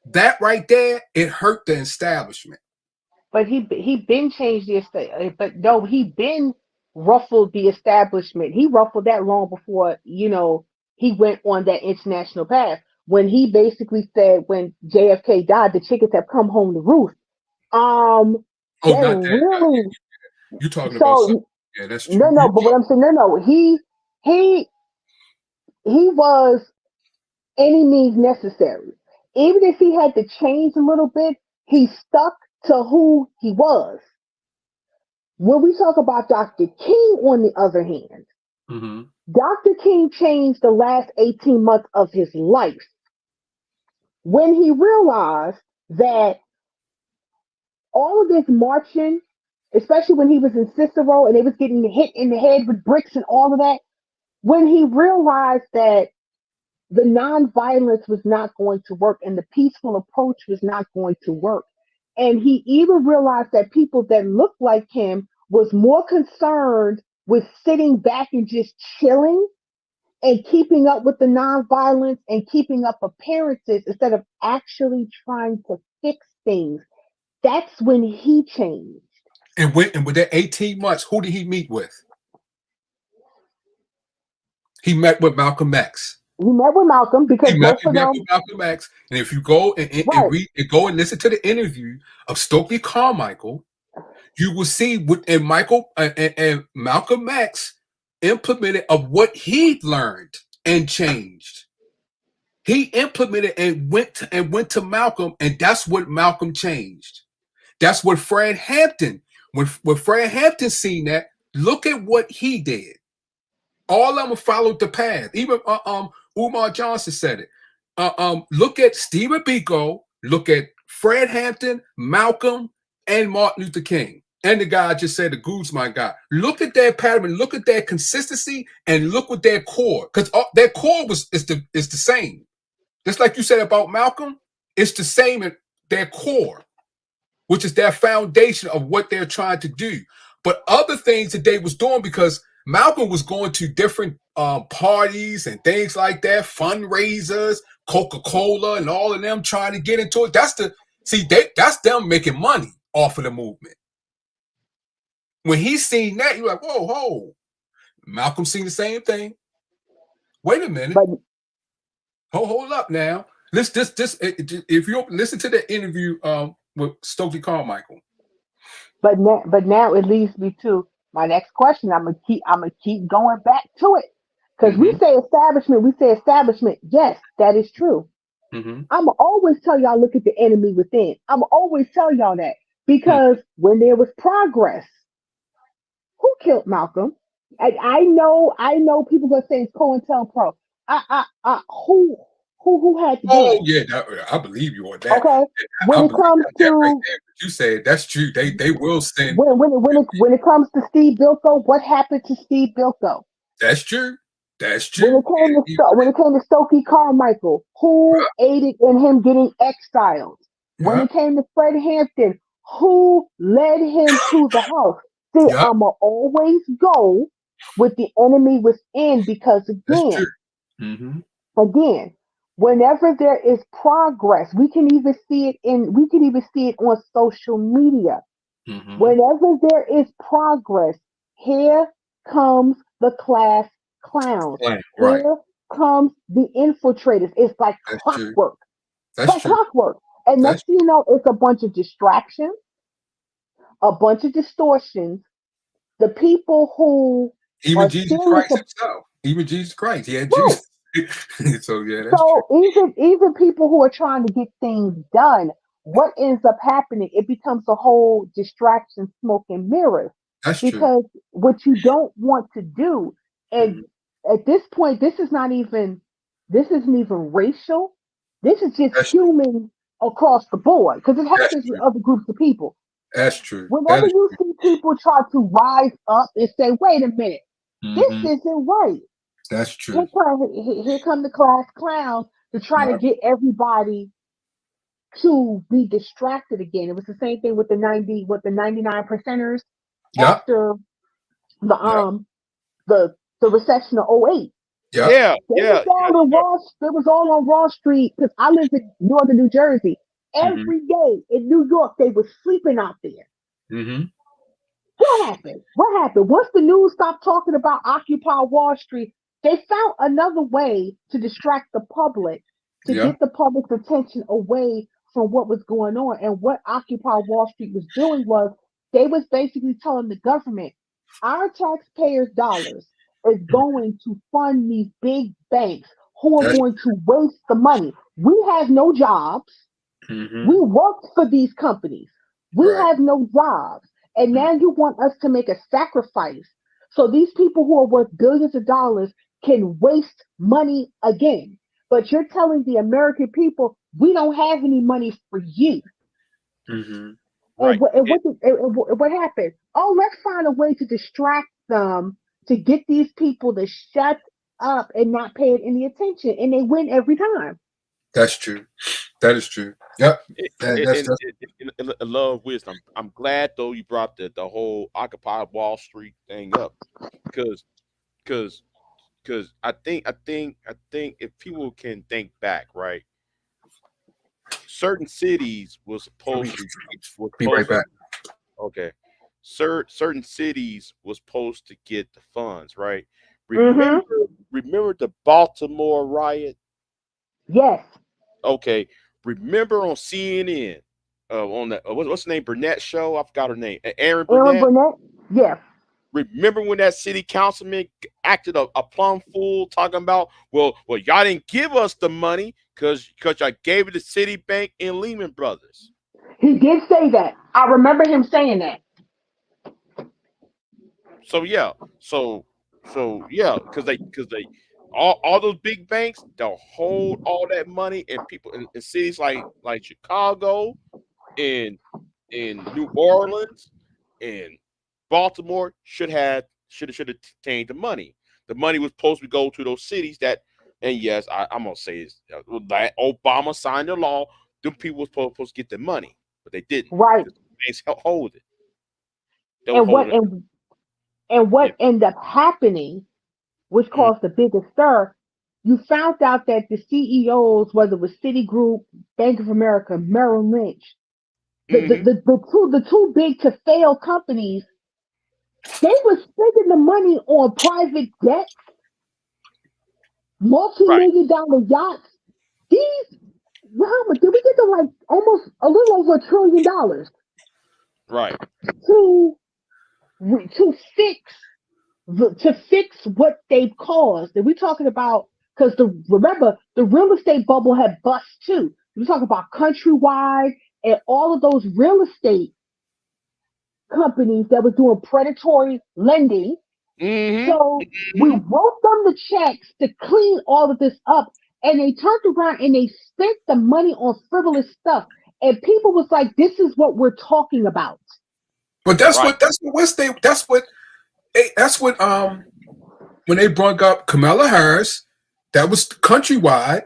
That right there, it hurt the establishment. but he been changed the estate. But no, he been ruffled the establishment. He ruffled that long before he went on that international path. When he basically said when JFK died, the chickens have come home to roost. Um, Oh, that not that. really You're talking about something. so Yeah, that's no true. no. But what I'm saying no, he he was any means necessary. Even if he had to change a little bit, he stuck to who he was. When we talk about Dr. King, on the other hand, Mm-hmm. Dr. King changed the last 18 months of his life when he realized that all of this marching, especially when he was in Cicero and they was getting hit in the head with bricks and all of that, when he realized that the nonviolence was not going to work and the peaceful approach was not going to work. And he even realized that people that looked like him was more concerned with sitting back and just chilling and keeping up with the nonviolence and keeping up appearances instead of actually trying to fix things. That's when he changed. And with that 18 months, who did he meet with? He met with Malcolm X. He met with Malcolm because both He of met them, with Malcolm X. And if you go and right. read and go and listen to the interview of Stokely Carmichael, you will see what and Malcolm X implemented of what he learned and changed. He implemented and went to Malcolm, and that's what Malcolm changed. That's what Fred Hampton. When Fred Hampton seen that, look at what he did. All of them followed the path. Even Umar Johnson said it. Look at Stephen Biko. Look at Fred Hampton, Malcolm, and Martin Luther King. And the guy I just said, the Guzman guy. Look at their pattern. Look at their consistency, and look what their core. Because their core is the same. Just like you said about Malcolm, it's the same in their core, which is their foundation of what they're trying to do. But other things that they was doing, because Malcolm was going to different parties and things like that, fundraisers, Coca-Cola, and all of them trying to get into it. That's them making money off of the movement. When he seen that, you're like, whoa. Malcolm seen the same thing. Wait a minute. But Hold up now. If you listen to the interview with Stokely Carmichael. now it leads me to my next question. I'm gonna keep going back to it because Mm-hmm. we say establishment. Yes, that is true. Mm-hmm. I'm always tell y'all look at the enemy within. I'm always tell y'all that because when there was progress, who killed Malcolm? I know people gonna say it's COINTELPRO. Who had to do Oh it? yeah, I believe you on that. Okay, when I it believe comes that right to there. What you said, that's true. They will send. when it comes to Steve Bilko, what happened to Steve Bilko? That's true. That's When it true. came to when it came to Stokely Carmichael, who aided in him getting exiled? When Yeah. it came to Fred Hampton, who led him to the house? See, Yep. I'ma always go with the enemy within because That's true. again, whenever there is progress, we can even see it on social media. Mm-hmm. Whenever there is progress, here comes the class clowns. Right. Here comes the infiltrators. It's like That's true. clockwork. It's That's like true. clockwork. And That's next thing you know, it's a bunch of distractions, a bunch of distortions. The people who even are Jesus serious Christ about himself. Even Jesus Christ, he had right. juice. So yeah, that's true. So even people who are trying to get things done, what ends up happening? It becomes a whole distraction, smoke and mirrors, That's true. because what you don't want to do, and Mhm. at this point, this isn't even racial. This is just That's true. human across the board because it That's happens with true. other groups of people. That's true. That Whenever is you true. see people try to rise up and say, "Wait a minute, this Hmm. isn't right," That's true. here come the class clowns to try to Yep. get everybody to be distracted again. It was the same thing with the 99 percenters Yep. after the Yep. the recession of '08. Yep. Yeah, yeah, yeah, yeah. It was all on Wall Street because I live in northern New Jersey. Hmm. Every day in New York, they were sleeping out there. Hmm. What happened? What happened? Once the news stopped talking about Occupy Wall Street, they found another way to distract the public, to Yeah. get the public's attention away from what was going on. And what Occupy Wall Street was doing was they was basically telling the government, our taxpayers' dollars is going to fund these big banks who are That's going to waste the money. We have no jobs. We hmm worked for these companies. We right. have no jobs. And Mm. now you want us to make a sacrifice so these people who are worth billions of dollars can waste money again. But you're telling the American people, we don't have any money for you. Hmm. And Right. what happened? Oh, let's find a way to distract them to get these people to shut up and not pay it any attention. And they win every time. That's true. That is true. Yep. That's In love wisdom. I'm glad though you brought the whole Occupy Wall Street thing up because because because I think if people can think back, right, certain cities was be right supposed to back. okay, certain cities was supposed to get the funds, right? Mm-hmm. Remember the Baltimore riot? Yes. Okay, remember on CNN, on the what's the name, Burnett show? I forgot her name. Aaron Aaron Burnett. Burnett. Yes. Remember when that city councilman acted a plumb fool, talking about, well, y'all didn't give us the money because y'all gave it to Citibank and Lehman Brothers. He did say that. I remember him saying that. So yeah, so yeah, because they all those big banks, they'll hold all that money, and people in cities like Chicago and in New Orleans and Baltimore should have obtained the money. The money was supposed to go to those cities that, and yes, I'm gonna say this, that Obama signed the law. Them people were supposed to get the money, but they didn't Right. because the banks hold it. They were And what holding it. and and Yeah. what ended up happening, which Mhm. caused the biggest stir, you found out that the CEOs, whether it was Citigroup, Bank of America, Merrill Lynch, Mhm. the two big to fail companies, they were spending the money on private jets, Right. multi-million dollar yachts. These, how much did we get to, like almost a little over $1 trillion Right. to to fix to fix what they've caused. And we're talking about, because remember the real estate bubble had bust too. We're talking about Countrywide and all of those real estate companies that were doing predatory lending. Mhm. So we Mhm. wrote them the checks to clean all of this up, and they turned around and they spent the money on frivolous stuff. And people was like, "This is what we're talking about." But Right. that's what West State. That's what when they brought up Kamala Harris, that was countrywide.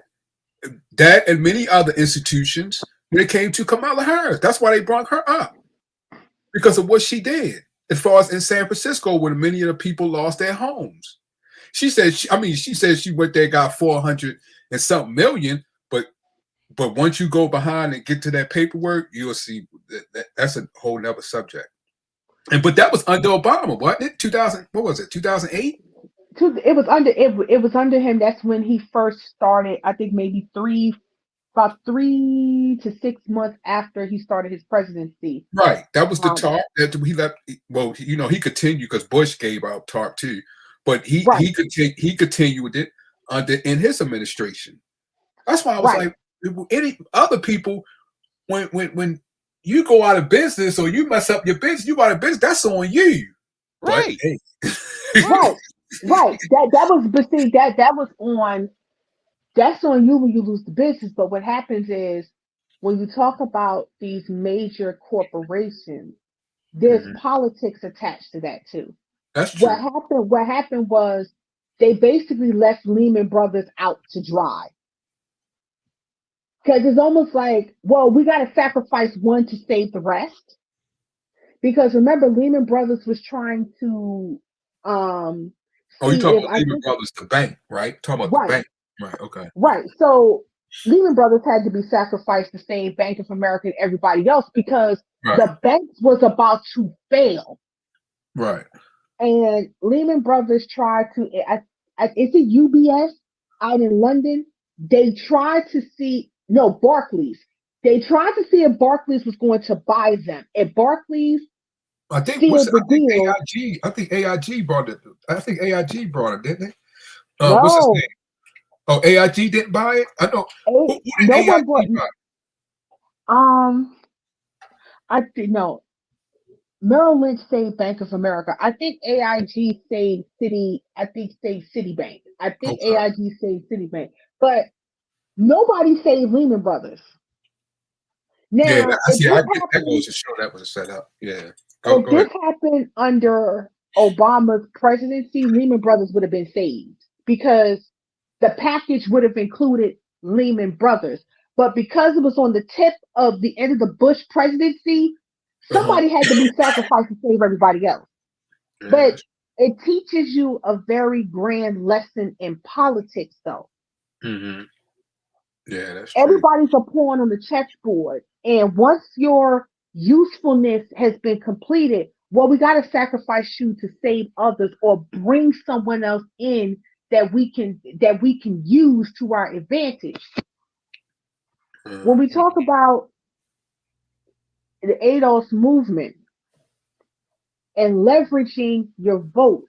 That and many other institutions when it came to Kamala Harris. That's why they brought her up because of what she did. as far as in San Francisco, where many of the people lost their homes. She said, she said she went there, got 400 and something million, but once you go behind and get to that paperwork, you'll see that's a whole nother subject. But that was under Obama, wasn't it? 2000, what was it? 2008? It was under him. That's when he first started. I think maybe about 3 to 6 months after he started his presidency. Right. That was the Um, TARP that he left. Well, he continued because Bush gave out TARP too, but right, he continued with it in his administration. That's why I was right. like, any other people, when you go out of business or you mess up your business, you go out of business. That's on you. But Right. hey, Right. Right, right. That was, but see, that was on. That's on you when you lose the business. But what happens is when you talk about these major corporations, there's Mhm. politics attached to that too. That's What true. happened? What happened was they basically left Lehman Brothers out to dry because it's almost like, well, we got to sacrifice one to save the rest. Because remember, Lehman Brothers was trying to um, Oh, you see talking if about I Lehman think Brothers, the bank, right? Talking about the right. bank, right? Okay. Right. So Lehman Brothers had to be sacrificed to save Bank of America and everybody else because Right. the bank was about to fail. Right. And Lehman Brothers tried to, is it UBS out in London? They tried to see, no, Barclays. They tried to see if Barclays was going to buy them. If Barclays I think sealed the I think deal, AIG. I think AIG brought it. I think AIG brought it, didn't they? What's his no, name? Oh, AIG didn't buy it. I know. Who no did one bought, AIG buy? um, I think, no, Merrill Lynch saved Bank of America. I think AIG saved City. I think saved Citibank. I think Okay. AIG saved Citibank. But nobody saved Lehman Brothers. Yeah, Now, I see. I get that goes to show that was a setup. Yeah. if Go ahead. this happened under Obama's presidency, Lehman Brothers would have been saved because the package would have included Lehman Brothers. But because it was on the tip of the end of the Bush presidency, Uh-huh. somebody had to be sacrificed to save everybody else. Yeah. But it teaches you a very grand lesson in politics, though. Mm-hmm. Yeah, that's true. Everybody's a pawn on the chessboard. And once your usefulness has been completed, well, we got to sacrifice you to save others or bring someone else in that we can use to our advantage. When we Mm-hmm. talk about the ADOS movement and leveraging your vote,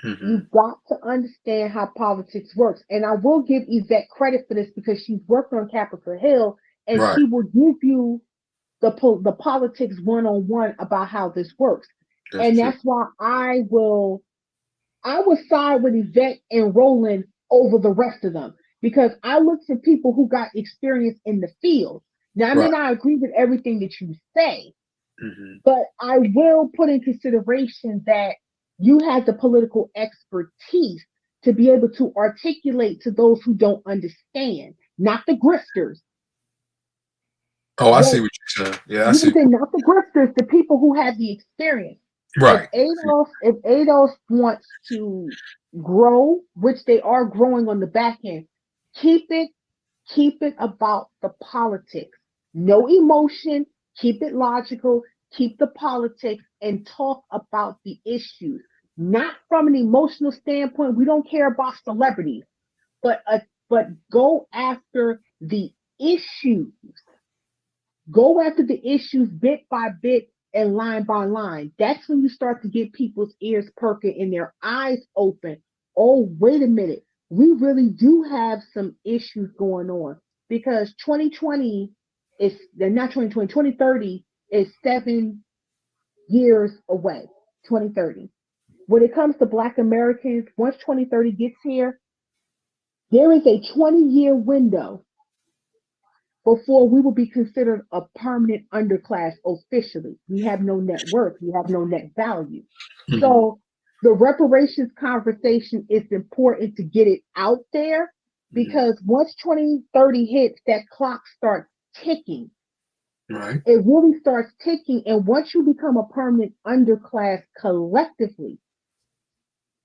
Mm-hmm. you've got to understand how politics works. And I will give Yvette credit for this because she's worked on Capitol Hill and Right. she will give you the politics one on one about how this works. That's And true. that's why I will side with Yvette and Roland over the rest of them because I look for people who got experience in the field. Now I may Right. not agree with everything that you say, Mm-hmm. but I will put in consideration that you have the political expertise to be able to articulate to those who don't understand, not the grifters. Oh, I see What what you're saying. Yeah, I you can see. say, not the grifters, the people who have the experience. If Right. ADOS wants to grow, which they are growing on the back end, keep it keep it about the politics. No emotion, keep it logical, keep the politics and talk about the issues. Not from an emotional standpoint. We don't care about celebrities, but go after the issues. Go after the issues bit by bit and line by line. That's when you start to get people's ears perking and their eyes open. Oh, wait a minute. We really do have some issues going on because 2020 is, they're not 2020, 2030 is 7 years away. 2030. When it comes to Black Americans, once 2030 gets here, there is a 20-year window before we will be considered a permanent underclass officially. We have no net worth, we have no net value. Mm-hmm. So the reparations conversation is important to get it out there Mm-hmm. because once 2030 hits, that clock starts ticking. Right. It really starts ticking. And once you become a permanent underclass collectively,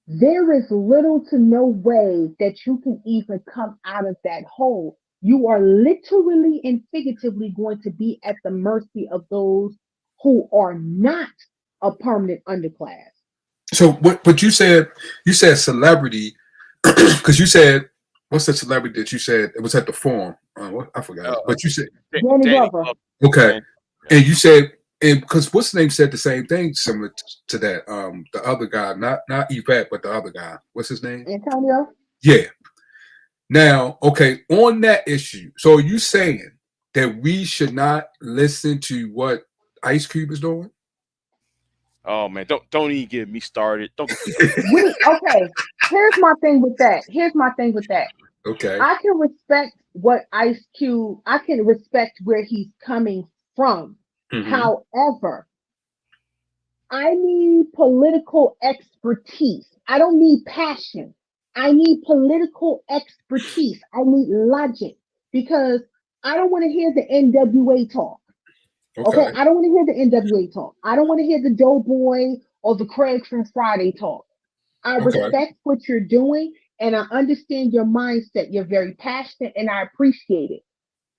there is little to no way that you can even come out of that hole. You are literally and figuratively going to be at the mercy of those who are not a permanent underclass. So what you said celebrity because you said what's the celebrity that you said it was at the forum? I forgot. Uh, But you said Danny Danny Glover. Glover. okay, Dan, yeah. and you said and because what's the name said the same thing similar to that. The other guy, not Yvette, but the other guy. What's his name? Antonio? Yeah. Now, okay, on that issue, so are you saying that we should not listen to what Ice Cube is doing? Oh man, don't even get me started. Don't get me started. Okay. Here's my thing with that. Here's my thing with that. Okay. I can respect what Ice Cube, I can respect where he's coming from. Mm-hmm. However, I need political expertise. I don't need passion. I need political expertise. I need logic because I don't want to hear the NWA talk. Okay, Okay. I don't want to hear the NWA talk. I don't want to hear the Doughboy or the Craig from Friday talk. I Okay. respect what you're doing and I understand your mindset. You're very passionate and I appreciate it.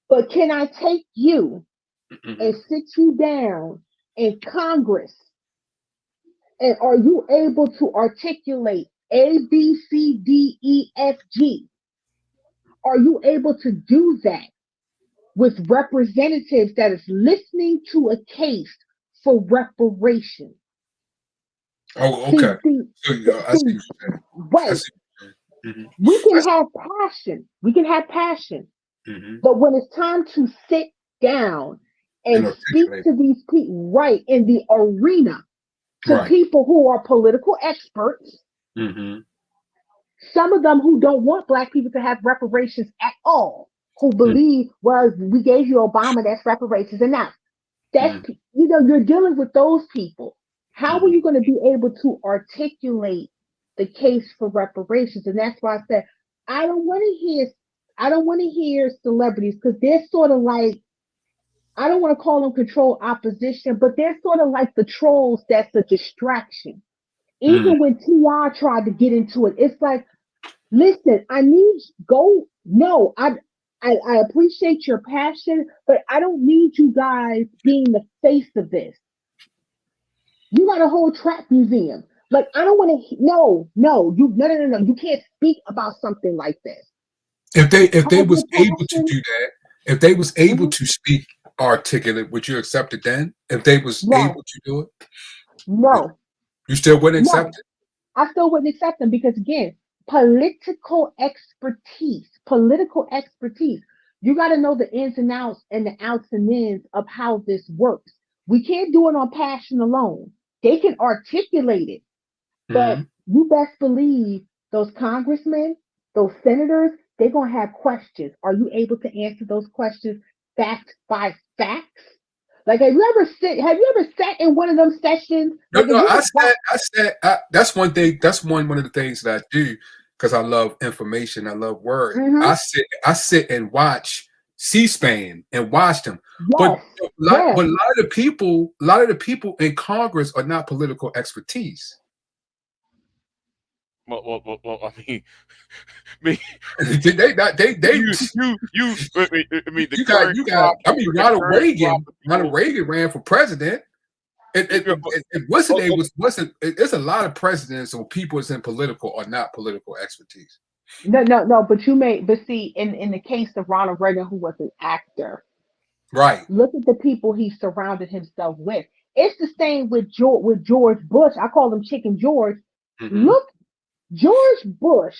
But can I take you Mm-hmm. and sit you down in Congress? And are you able to articulate A, B, C, D, E, F, G? Are you able to do that with representatives that is listening to a case for reparation? Oh, See, okay. see, So, I see what see, you're saying. I right. see what you're saying. We I can see. have passion. We can have passion. Mm-hmm. But when it's time to sit down And and speak articulate. to these people right in the arena to Right. people who are political experts, Mm-hmm. some of them who don't want black people to have reparations at all, who believe, well, we gave you Obama, that's reparations enough. That's, Mm-hmm. you're dealing with those people. How are Mm-hmm. you going to be able to articulate the case for reparations? And that's why I said I don't want to hear I don't want to hear celebrities because they're sort of like, I don't want to call them control opposition, but they're sort of like the trolls that's a distraction. Mm-hmm. Even when T.I. tried to get into it, it's like, listen, I need go. No, I appreciate your passion, but I don't need you guys being the face of this. You got a whole trap museum. Like I don't want to. No. You can't speak about something like this. If they Have was your able to passion. do that, if they was able Mhm. to speak articulate, would you accept it then? If they was able No, to do it, no, you still wouldn't accept no. it? I still wouldn't accept them because again, political expertise. You got to know the ins and the outs and ins of how this works. We can't do it on passion alone. They can articulate it, Mm-hmm. but you best believe those congressmen, those senators, they're gonna have questions. Are you able to answer those questions fact by facts? Like have you ever sat in one of them sessions? No, Like if no. you got That's one thing. That's one of the things that I do because I love information. I love word. mm-hmm, I sit and watch C-SPAN and watch them. But yes, yes. a a lot of the people in Congress are not political expertise. Well, I mean, They I mean, the current you got. crop, I mean, the current crop of Ronald people. Reagan ran for president. It wasn't. Oh, It was wasn't. There's a lot of presidents or people that's in political or not political expertise. No. But see, in the case of Ronald Reagan, who was an actor, Right. look at the people he surrounded himself with. It's the same with George Bush. I call him Chicken George. Mm-hmm. Look, George Bush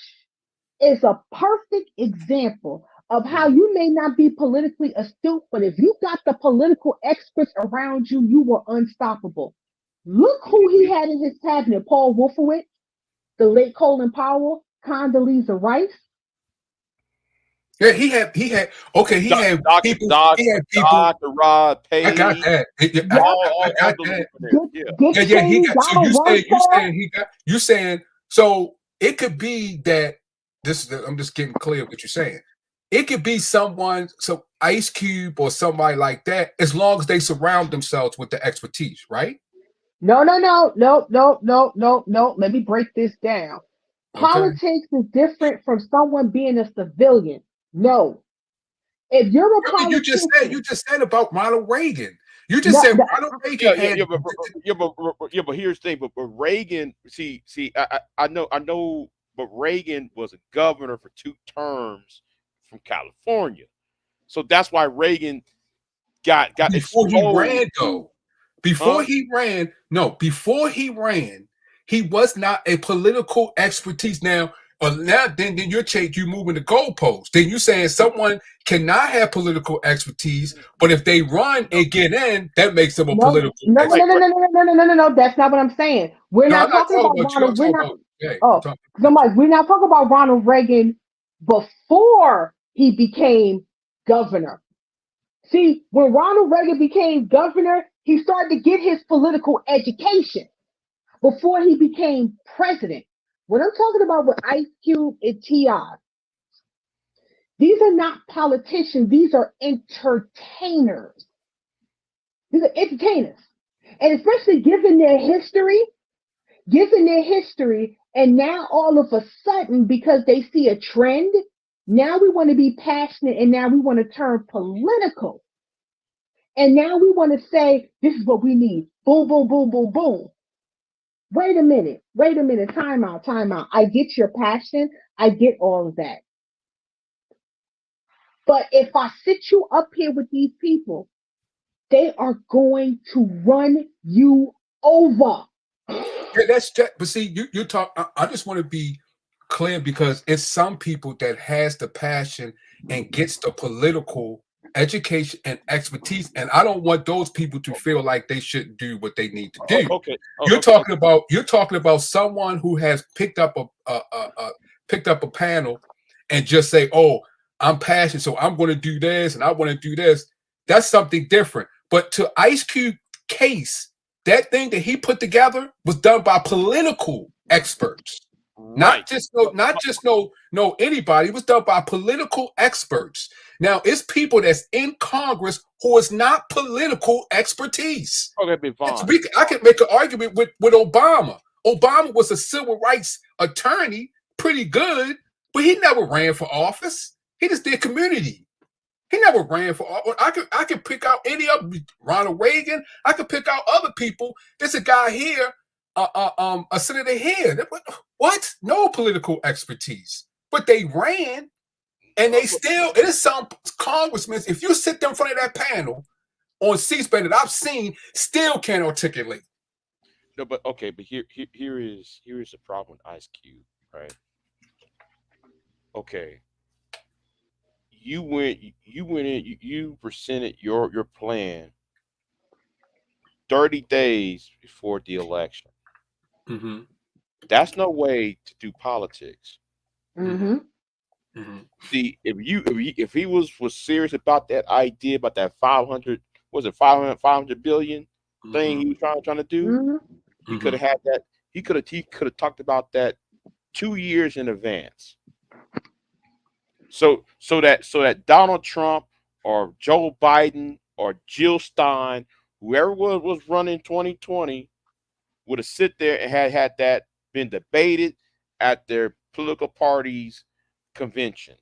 is a perfect example of how Mm-hmm. you may not be politically astute, but if you got the political experts around you, you were unstoppable. Look who he had in his cabinet: Paul Wolfowitz, the late Colin Powell, Condoleezza Rice. Yeah, he had okay, Doctor he Doctor had people. Doctor Rod I got Page, that. Yep, I all got those that. people there. Dick, Yeah. Dick Yeah, he Cheney, got. So Donald Rumsfeld. you saying so it could be that this. I'm just getting clear what you're saying. it could be someone, so Ice Cube or somebody like that, as long as they surround themselves with the expertise, right? No, no, no, no, no, no, no, no. Let me break this down. Okay. Politics is different from someone being a civilian. No. If you're a I mean, you politician, just said about Ronald Reagan. You just no, said no, Ronald Reagan Yeah, yeah, had. yeah, but here's the thing. But Reagan, see, I know, but Reagan was a governor for 2 terms from California, so that's why Reagan got Before he exposed. ran, though. Before Huh? he ran, no, before he ran, he was not a political expertise. Now then you moving the goalposts. Then you saying someone cannot have political expertise, but if they run No, and get in, that makes them a no, political no, no, right, no, no, expert. right. no, no, no, no, no, no, no. That's not what I'm saying. We're No, I'm not not talking talking about about you. I'm Ronald. We're talking not. about Jay. I'm Oh, talking because I'm about like, we're not talking about Ronald Reagan before he became governor. See, when Ronald Reagan became governor, he started to get his political education before he became president. What I'm talking about with Ice Cube and T.I., these are not politicians, these are entertainers. These are entertainers. And especially given their history, and now all of a sudden, because they see a trend, now we want to be passionate and now we want to turn political. And now we want to say, this is what we need. Boom, boom, boom, boom, boom. Wait a minute, time out, time out. I get your passion, I get all of that. But if I sit you up here with these people, they are going to run you over. yeah, that's that. But see, you talk. I just want to be clear because it's some people that has the passion and gets the political education and expertise, and I don't want those people to feel like they shouldn't do what they need to do. Okay, okay, You're talking about someone who has picked up a panel and just say, "Oh, I'm passionate, so I'm going to do this and I want to do this." That's something different. But to Ice Cube case, that thing that he put together was done by political experts, right. not just no anybody. It was done by political experts. Now it's people that's in Congress who is not political expertise. Okay, but Vaughn, I can make an argument with Obama. Obama was a civil rights attorney, pretty good, but he never ran for office. He just did community. He never ran for office. I could pick out any of Ronald Reagan. I could pick out other people. There's a guy here, a senator here. What? No political expertise, but they ran, and they still. It is some congressmen. If you sit there in front of that panel on C-SPAN that I've seen, still can't articulate. no, but okay, but here is the problem with Ice Cube, right? Okay, you went in, you presented your plan 30 days before the election. Mm-hmm. That's no way to do politics. Mm-hmm. Mm-hmm. Mm-hmm. See, if he was serious about that idea, about that 500, was it 500 billion thing Mm-hmm. he was trying to do, Mm-hmm. he could have had that. He could have talked about that 2 years in advance. So that Donald Trump or Joe Biden or Jill Stein, whoever was running 2020, would have sit there and had that been debated at their political party's convention.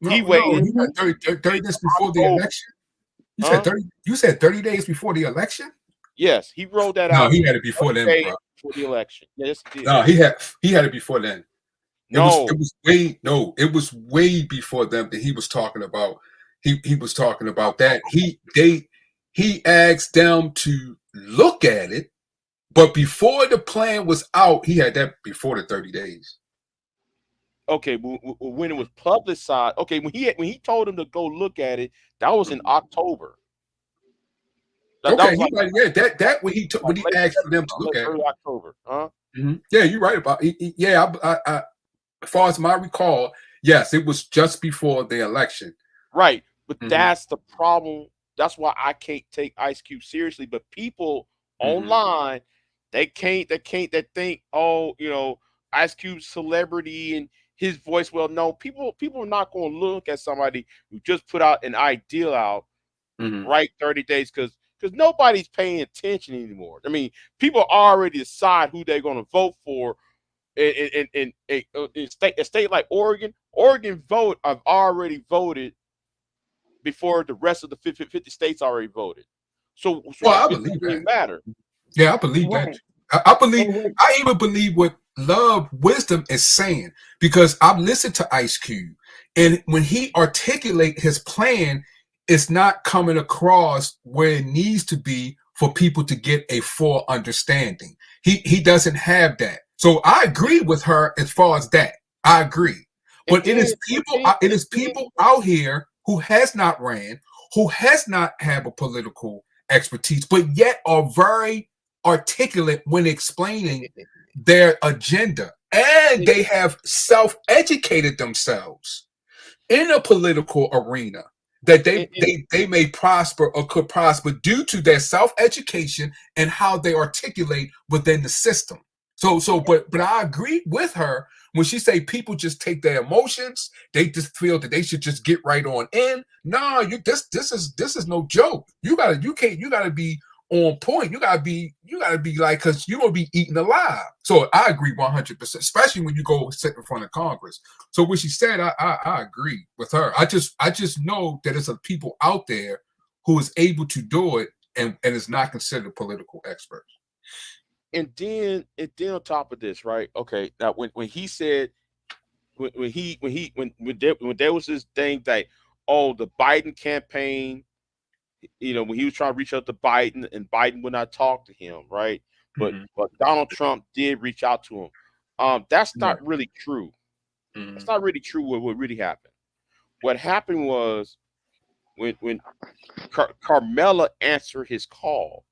He No. waited. He Mm-hmm. got 30 days before the October, election. You said huh? 30. You said 30 days before the election. Yes, he rolled that No, out he had it before 30 then, days bro. before the election. Yes, he did. No, he had it before then. It was No, it was way no, it was way before them that he was talking about. He was talking about that. He asked them to look at it, but before the plan was out, he had that before the 30 days. okay, when it was publicized, okay, when he told him to go look at it, that was in Mhm. October. That Okay, was you right. Yeah, that when he like when he late asked for them to look at it. early October, huh? Yeah, you're right about yeah. As far as my recall, yes, it was just before the election. Right, but Hmm. that's the problem. That's why I can't take Ice Cube seriously. But people Hmm. online, they think, oh, Ice Cube's celebrity and his voice well known, people are not going to look at somebody who just put out an ideal out Mm-hmm. right 30 days because nobody's paying attention anymore. I mean, people already decide who they're going to vote for in a state like Oregon. Oregon vote I've already voted before the rest of the 50 states already voted. So Well, I it believe doesn't that. even matter. Yeah, I believe that. Right. I believe. And what I even believe what Love Wisdom is saying because I've listened to Ice Cube, and when he articulate his plan, it's not coming across where it needs to be for people to get a full understanding. He doesn't have that. So I agree with her as far as that. I agree, And but it then is and people. then It and is then people out here who has not ran, who has not have a political expertise, but yet are very articulate when explaining their agenda. And and, they have self-educated themselves in a political arena that and they may prosper or could prosper due to their self-education and how they articulate within the system. But I agree with her when she say people just take their emotions, they just feel that they should just get right on in. No, this is no joke. You gotta be on point. You gotta be like because you're gonna be eaten alive. So I agree 100%, especially when you go sit in front of Congress. So what she said, I agree with her. I just know that there's a people out there who is able to do it and is not considered political experts. and then on top of this, right? Okay, now when he said when there was this thing that oh the Biden campaign, when he was trying to reach out to Biden and Biden would not talk to him, right? Mm-hmm. But Donald Trump did reach out to him. That's Right. not really true. Mm-hmm. That's not really true. What really happened? What happened was when Carmela answered his call,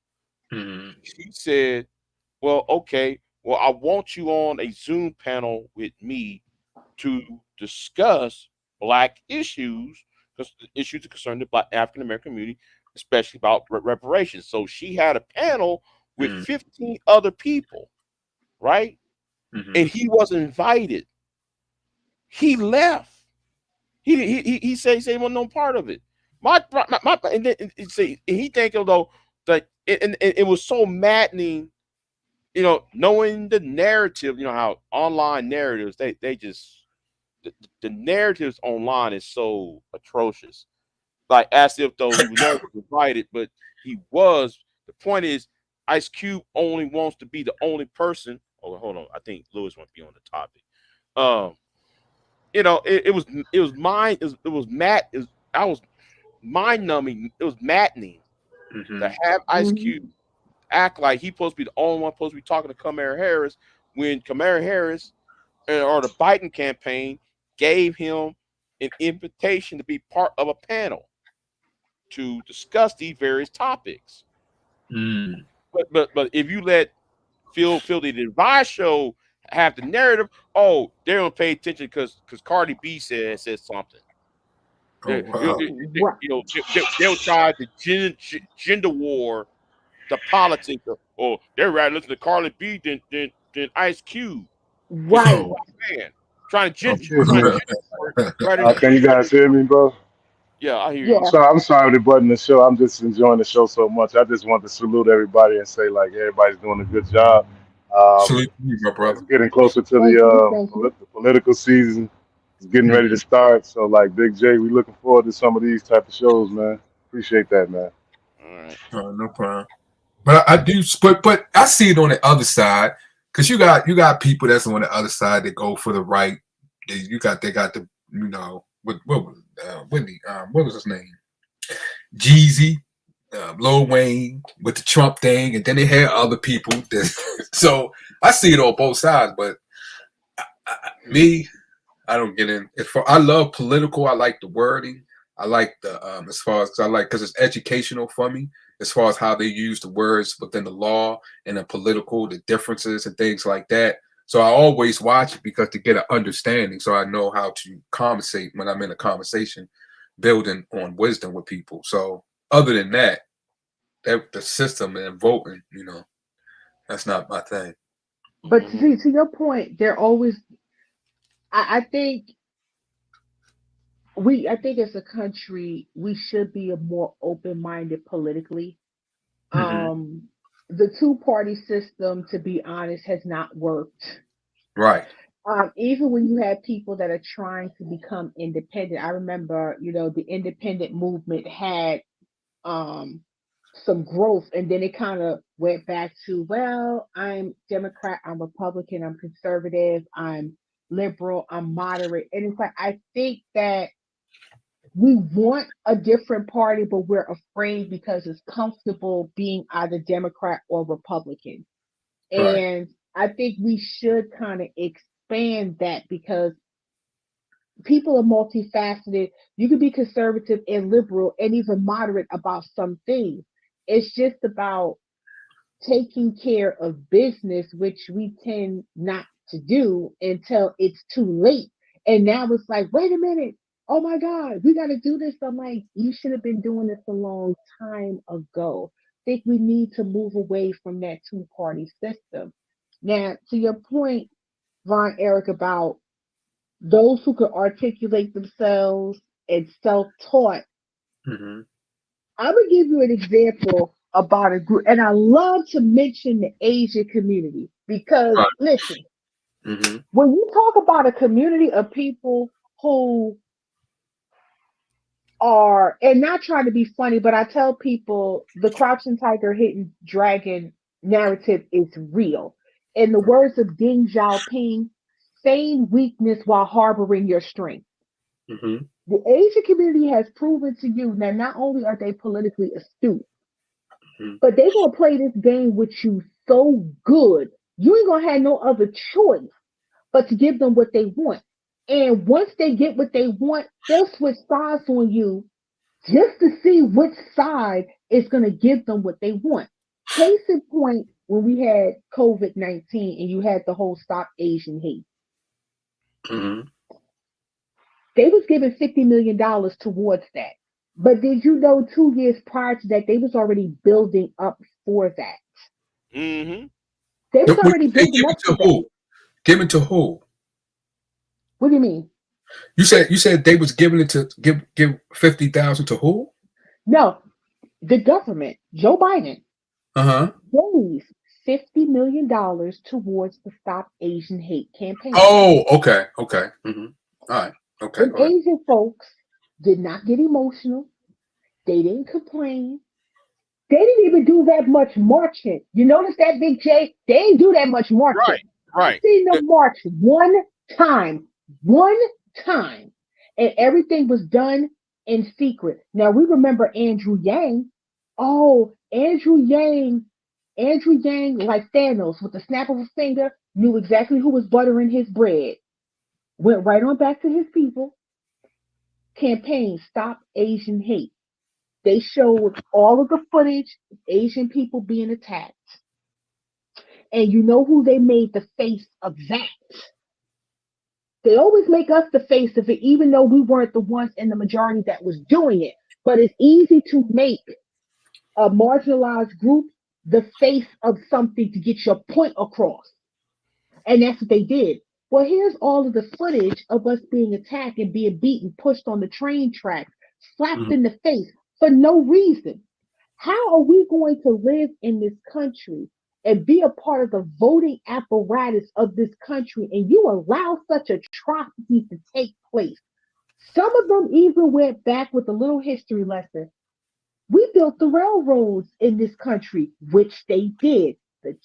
Mm-hmm. she said, "Well, okay. Well, I want you on a Zoom panel with me to discuss black issues because the issues that concern the black African American community, especially about reparations." So she had a panel with Mm-hmm. 15 other people, right? Mm-hmm. And he wasn't invited. He left. He said he wasn't no part of it. And then see he thinking though that it was so maddening, knowing the narrative, how online narratives they just the narratives online is so atrocious. Like as if though he was never invited, but he was. The point is, Ice Cube only wants to be the only person. Oh, hold on. I think Lewis wants to be on the topic. Um, it was mine. It was mad. I was mind numbing. It was maddening to Mm-hmm. have Ice Cube mhm. act like he's supposed to be the only one supposed to be talking to Kamala Harris when Kamala Harris or the Biden campaign gave him an invitation to be part of a panel to discuss these various topics. Mm-hmm. But if you let Phil the Advice Show have the narrative, oh, they don't pay attention because Cardi B said something. Oh wow. Right. They'll try to gender war the politics. Or they'd rather listen to Cardi B than Ice Cube. Which is Right. Oh. man trying to Okay, trying to so gender war rather than can you guys hear me, bro? yeah, I hear I'm you. Yeah. sorry. I'm sorry to button the show. I'm just enjoying the show so much. I just want to salute everybody and say like everybody's doing a good job. Um, Salute to you, my it's brother. getting closer to Thank you. Thank you. the political season. It's getting ready to Mm-hmm. start. So like Big J, we looking forward to some of these type of shows, man. Appreciate that, man. All right. No problem. But I do, but I see it on the other side because you got people that's on the other side that go for the right. They got the what was his name, Jeezy, Lil Wayne with the Trump thing, and then they had other people. So I see it on both sides. But me, I don't get in. I love political. I like the wording. I like the as far as because it's educational for me as far as how they use the words within the law and the political, the differences and things like that. So I always watch it because to get an understanding, so I know how to conversate when I'm in a conversation, building on wisdom with people. So other than that, the system and voting, that's not my thing. But Mm-hmm. to your point, they're always I think I think as a country, we should be a more open minded politically. Mm-hmm. Um, the two-party system, to be honest, has not worked. Right. Even when you have people that are trying to become independent, I remember, the independent movement had um, some growth, and then it kind of went back to, well, I'm Democrat, I'm Republican, I'm conservative, I'm liberal, I'm moderate, and it's like I think that we want a different party, but we're afraid because it's comfortable being either Democrat or Republican. Right. And I think we should kind of expand that because people are multifaceted. You can be conservative and liberal and even moderate about some things. It's just about taking care of business, which we tend not to do until it's too late. And now it's like, wait a minute. Oh my God, we got to do this. I'm like, you should have been doing this a long time ago. I think we need to move away from that two-party system. Now, to your point, Von Eric, about those who could articulate themselves and self-taught, Mm-hmm. I'm gonna give you an example about a group, and I love to mention the Asian community because Right. listen, Mm-hmm. when you talk about a community of people who are, and not trying to be funny, but I tell people the crouching tiger, hidden dragon narrative is real. In the words of Deng Xiaoping, feign weakness while harboring your strength. Mm-hmm. The Asian community has proven to you that not only are they politically astute, Mm-hmm. but they gonna play this game with you so good, you ain't gonna have no other choice but to give them what they want. And once they get what they want, they'll switch sides on you just to see which side is gonna give them what they want. Case in point, when we had COVID-19 and you had the whole Stop Asian Hate, Mm-hmm. they was giving $50 million towards that. But did you know 2 years prior to that, they was already building up for that. Mm-hmm. They was When you already say building give up it for to that. who? Give it to who? What do you mean? You said they was giving it to give 50,000 to who? No, the government, Joe Biden, Uh-huh. gave $50 million towards the Stop Asian Hate campaign. Oh, okay. Okay. Mm-hmm. All right. Okay, Them go ahead. Asian folks did not get emotional. They didn't complain. They didn't even do that much marching. You notice that, Big J? They didn't do that much Right. marching. I Right. seen them march time, one time, and everything was done in secret. Now we remember Andrew Yang. Oh, Andrew Yang, like Thanos, with the snap of a finger, knew exactly who was buttering his bread. Went right on back to his people. Campaign Stop Asian Hate. They showed all of the footage of Asian people being attacked. And you know who they made the face of that? They always make us the face of it, even though we weren't the ones in the majority that was doing it. But it's easy to make a marginalized group the face of something to get your point across. And that's what they did. Well, here's all of the footage of us being attacked and being beaten, pushed on the train tracks, slapped Mm-hmm. in the face for no reason. How are we going to live in this country and be a part of the voting apparatus of this country and you allow such atrocities to take place? Some of them even went back with a little history lesson. We built the railroads in this country, which they did. The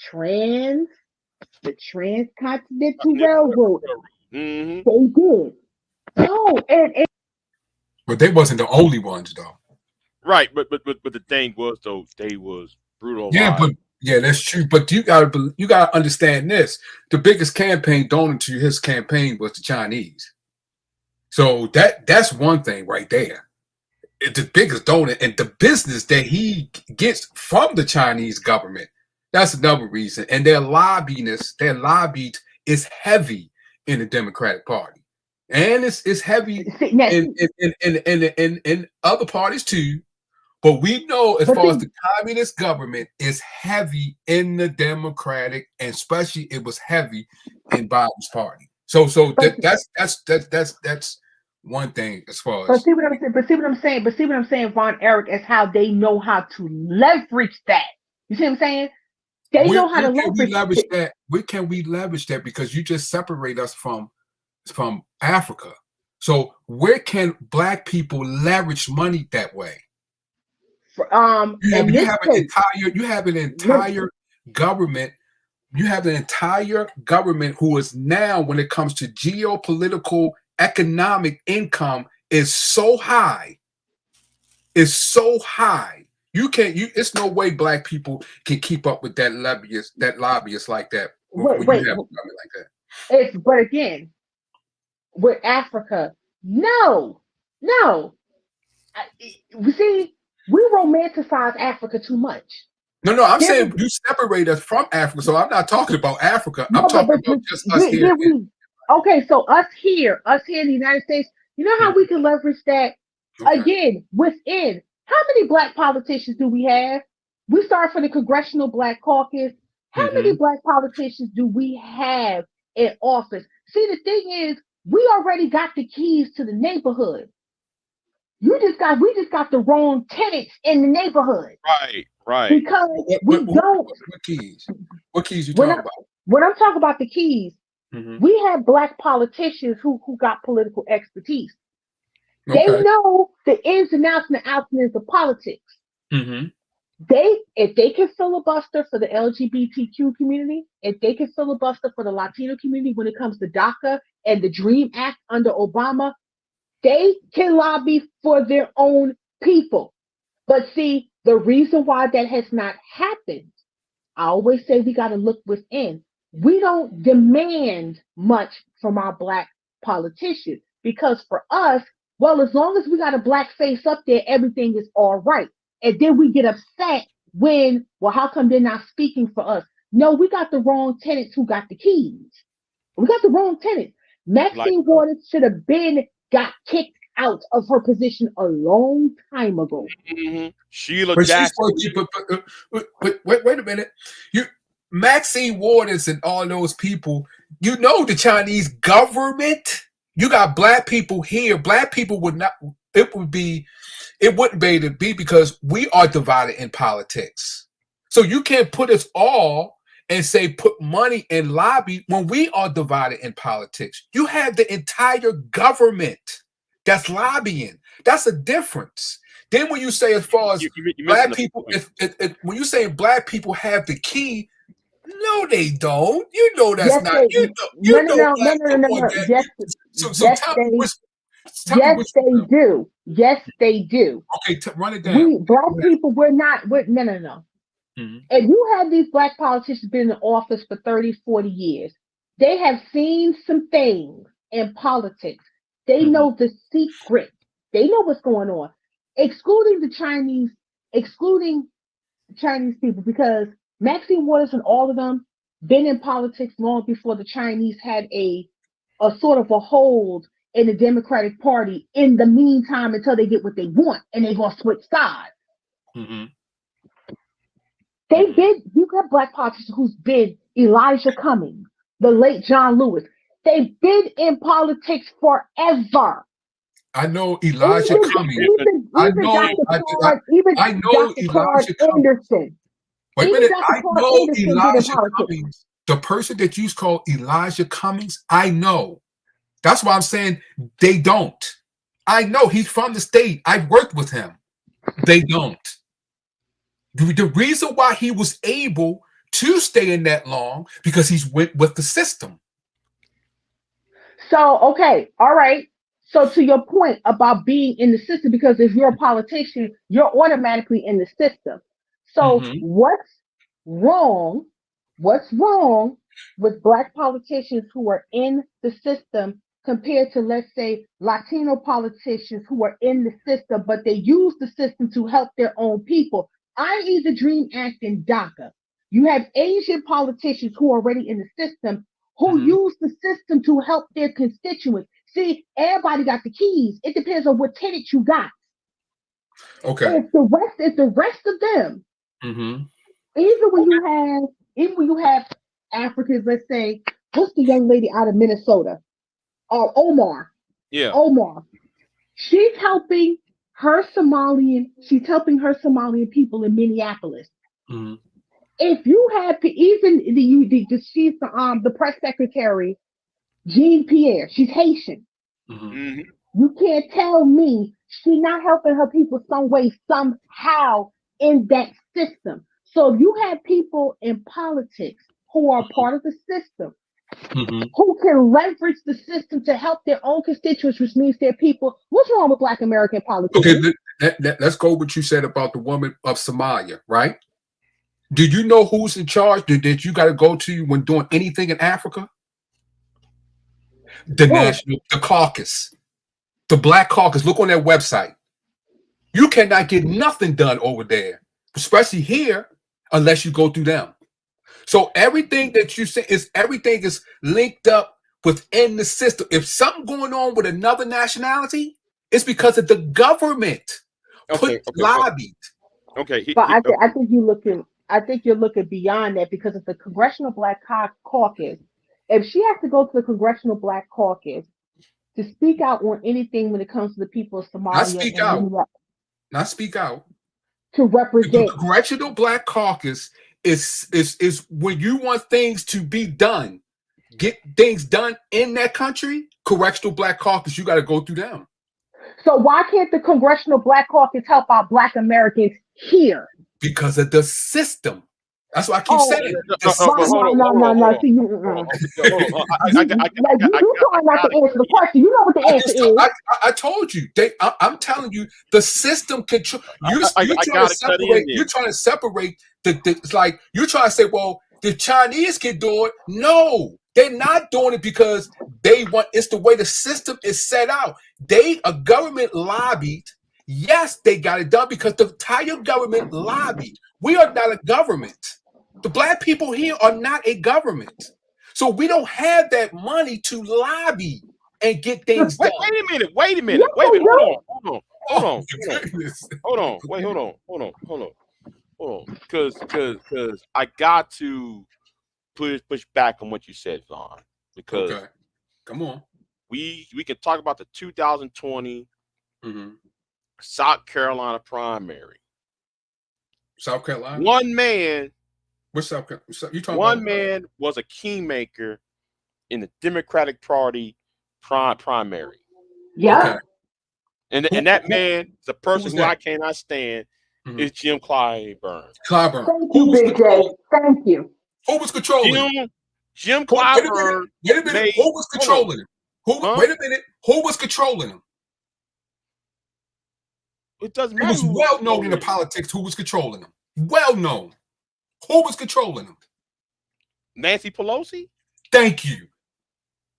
transcontinental railroad, Mm-hmm. they did. Oh, and But they wasn't the only ones though. Right. But the thing was though, they was Yeah, brutalized. but yeah, that's true. But you gotta understand this. The biggest campaign donor to his campaign was the Chinese. So that's one thing right there. It's the biggest donor and the business that he gets from the Chinese government. That's another reason. And their lobby is heavy in the Democratic Party. And it's heavy see, now, in other parties too. But we know as but far as see, the communist government is heavy in the Democratic, and especially it was heavy in Biden's party. So But that's one thing as far but as see what I'm saying. But see what I'm saying. But see what I'm saying, Von Eric, is how they know how to leverage that. You see what I'm saying? They where know how to can we leverage leverage it. that? Where can we leverage that? Because you just separate us from Africa. So where can black people leverage money that way? In You this have case, an when, entire government. You have an entire government who is now, when it comes to geopolitical economic income, is so high. Is so high. You can't. It's no way black people can keep up with that lobbyists like that. wait, When you wait, have a government like that. it's but again with Africa, no, no. We see, we romanticize Africa too much. No. I'm There saying was you separate us from Africa. So I'm not talking about Africa. I'm no, talking but about just us here. did we? Okay, so us here in the United States, you know how we can leverage that Okay. again within. How many black politicians do we have? We start from the Congressional Black Caucus. How Mm-hmm. many black politicians do we have in office? See, the thing is, we already got the keys to the neighborhood. We just got the wrong tenants in the neighborhood Right, right. because we don't. What keys? What keys you When I talking about? when I'm talking about the keys, Mm-hmm. we have black politicians who got political expertise. They Okay. know the ins and outs and the outlines of politics. Mm-hmm. If they can filibuster for the LGBTQ community, if they can filibuster for the Latino community when it comes to DACA and the Dream Act under Obama, they can lobby for their own people. But see, the reason why that has not happened, I always say we got to look within. We don't demand much from our black politicians because for us, well, as long as we got a black face up there, everything is all right. And then we get upset when, well, how come they're not speaking for us? No, we got the wrong tenants who got the keys. We got the wrong tenants. Like Maxine Waters should have been got kicked out of her position a long time ago. Sheila But she's Jackson. supposed to. Wait a minute. You Maxine Waters and all those people. You know the Chinese government. You got black people here. Black people would not. It would be. It wouldn't be able to be because we are divided in politics. So you can't put us all and say put money in lobby when we are divided in politics. You have the entire government that's lobbying. That's a difference. Then when you say as far as You're missing black the people, point. when you say black people have the key, no, they don't. You know that's Yes, not. they You know no black. no no Come no on, no. Dad. Yes, So yes they tell me which. do. Yes they do. Okay, run it down. We black people, we're no no no. Mhm. And you have these black politicians been in office for 30, 40 years. They have seen some things in politics. They Mhm. know the secret. They know what's going on. Excluding the Chinese, excluding Chinese people, because Maxine Waters and all of them been in politics long before the Chinese had a sort of a hold in the Democratic Party in the meantime until they get what they want and they're gonna switch sides. Mhm. They've Mhm. been, you got black politicians who's been Elijah Cummings, the late John Lewis. They've been in politics forever. I know Elijah Even Cummings. I even know. Dr. Claude, even I know Dr. Claude Elijah Cummings. Anderson. Wait a Even minute. Dr. I Claude know Anderson been in Elijah politics. Cummings. The person that you call Elijah Cummings, I know. That's why I'm saying they don't. I know he's from the state. I've worked with him. They don't. The reason why he was able to stay in that long because he's went with the system. So, okay, all right. So, to your point about being in the system, because if you're a politician, you're automatically in the system. So, Mm-hmm. wrong? What's wrong with black politicians who are in the system compared to, let's say, Latino politicians who are in the system, but they use the system to help their own people, i.e., the Dream Act and DACA? You have Asian politicians who are already in the system who Mm-hmm. use the system to help their constituents. See, everybody got the keys. It depends on what tenant you got. Okay. If the rest of them, Mm-hmm. even when you have Africans, let's say, What's the young lady out of Minnesota? Omar. Yeah. Omar. She's helping She's helping her Somalian people in Minneapolis. Mhm. If you have even she's the press secretary, Jean Pierre, she's Haitian. Mhm. Hmm. You can't tell me she's not helping her people some way, somehow in that system. So if you have people in politics who are part of the system, Mhm. who can leverage the system to help their own constituents, which means their people, what's wrong with Black American Okay, politicians? let's go what you said about the woman of Somalia, right? Do you know who's in charge that you got to go to when doing anything in Africa? Who? The caucus, the Black Caucus. Look on their website. You cannot get nothing done over there, especially here, unless you go through them. So everything that you say everything is linked up within the system. If something going on with another nationality, it's because of the government Okay. Okay. But lobbied. okay. But I think you're looking beyond that because of the Congressional Caucus. If she has to go to the Congressional Black Caucus to speak out on anything when it comes to the people of Not Somalia speak and out. Minnesota, Not speak out. to The represent. Congressional Black Caucus is when you want things to be done, get things done in that country. Correctional Black Caucus, you got to go through them So why can't the Congressional Black Caucus help out Black Americans here? because of the system. That's what I keep Oh, saying. but hold on. Hold on. Hold no. on. See, Hold on. Hold on. you trying not I to answer the question. You know what the I answer just is. I told you. I'm telling you, the system control. You I trying to gotta cut in separate. there. You're trying to separate it's like you're trying to say, well, the Chinese can do it. No, they're not doing it because they want. It's the way the system is set out. They a government lobbied. Yes, they got it done because the entire government lobbied. We are not a government. The black people here are not a government. So we don't have that money to lobby and get things Wait, done. wait a minute. Wait a minute. Yes, Wait a they minute. Hold do. on. Hold on. Hold Oh on. my goodness. Hold on. Wait. Hold on. Hold on. Hold on. Hold on. Because I got to push back on what you said, Vaughn. Okay. Because Come on. we can talk about the 2020 Mm-hmm. South Carolina primary. South Carolina? One man, What's South Carolina? You talking one about? man was a kingmaker in the Democratic Party primary. Okay. Yep. And that man, the who person was who I that? cannot stand, Mm-hmm. is Jim Clyburn. Clyburn. Thank you, Who was Big J. controlling? Thank you. Who was controlling him? Jim Wait a minute. Clyburn Wait a minute. made Who was hold on, controlling him? Who? huh? Wait a minute. Who was controlling him? It doesn't It matter was who was well known in the controlling him. politics who was controlling him. Well known. Who was controlling him? Nancy Pelosi, Thank you.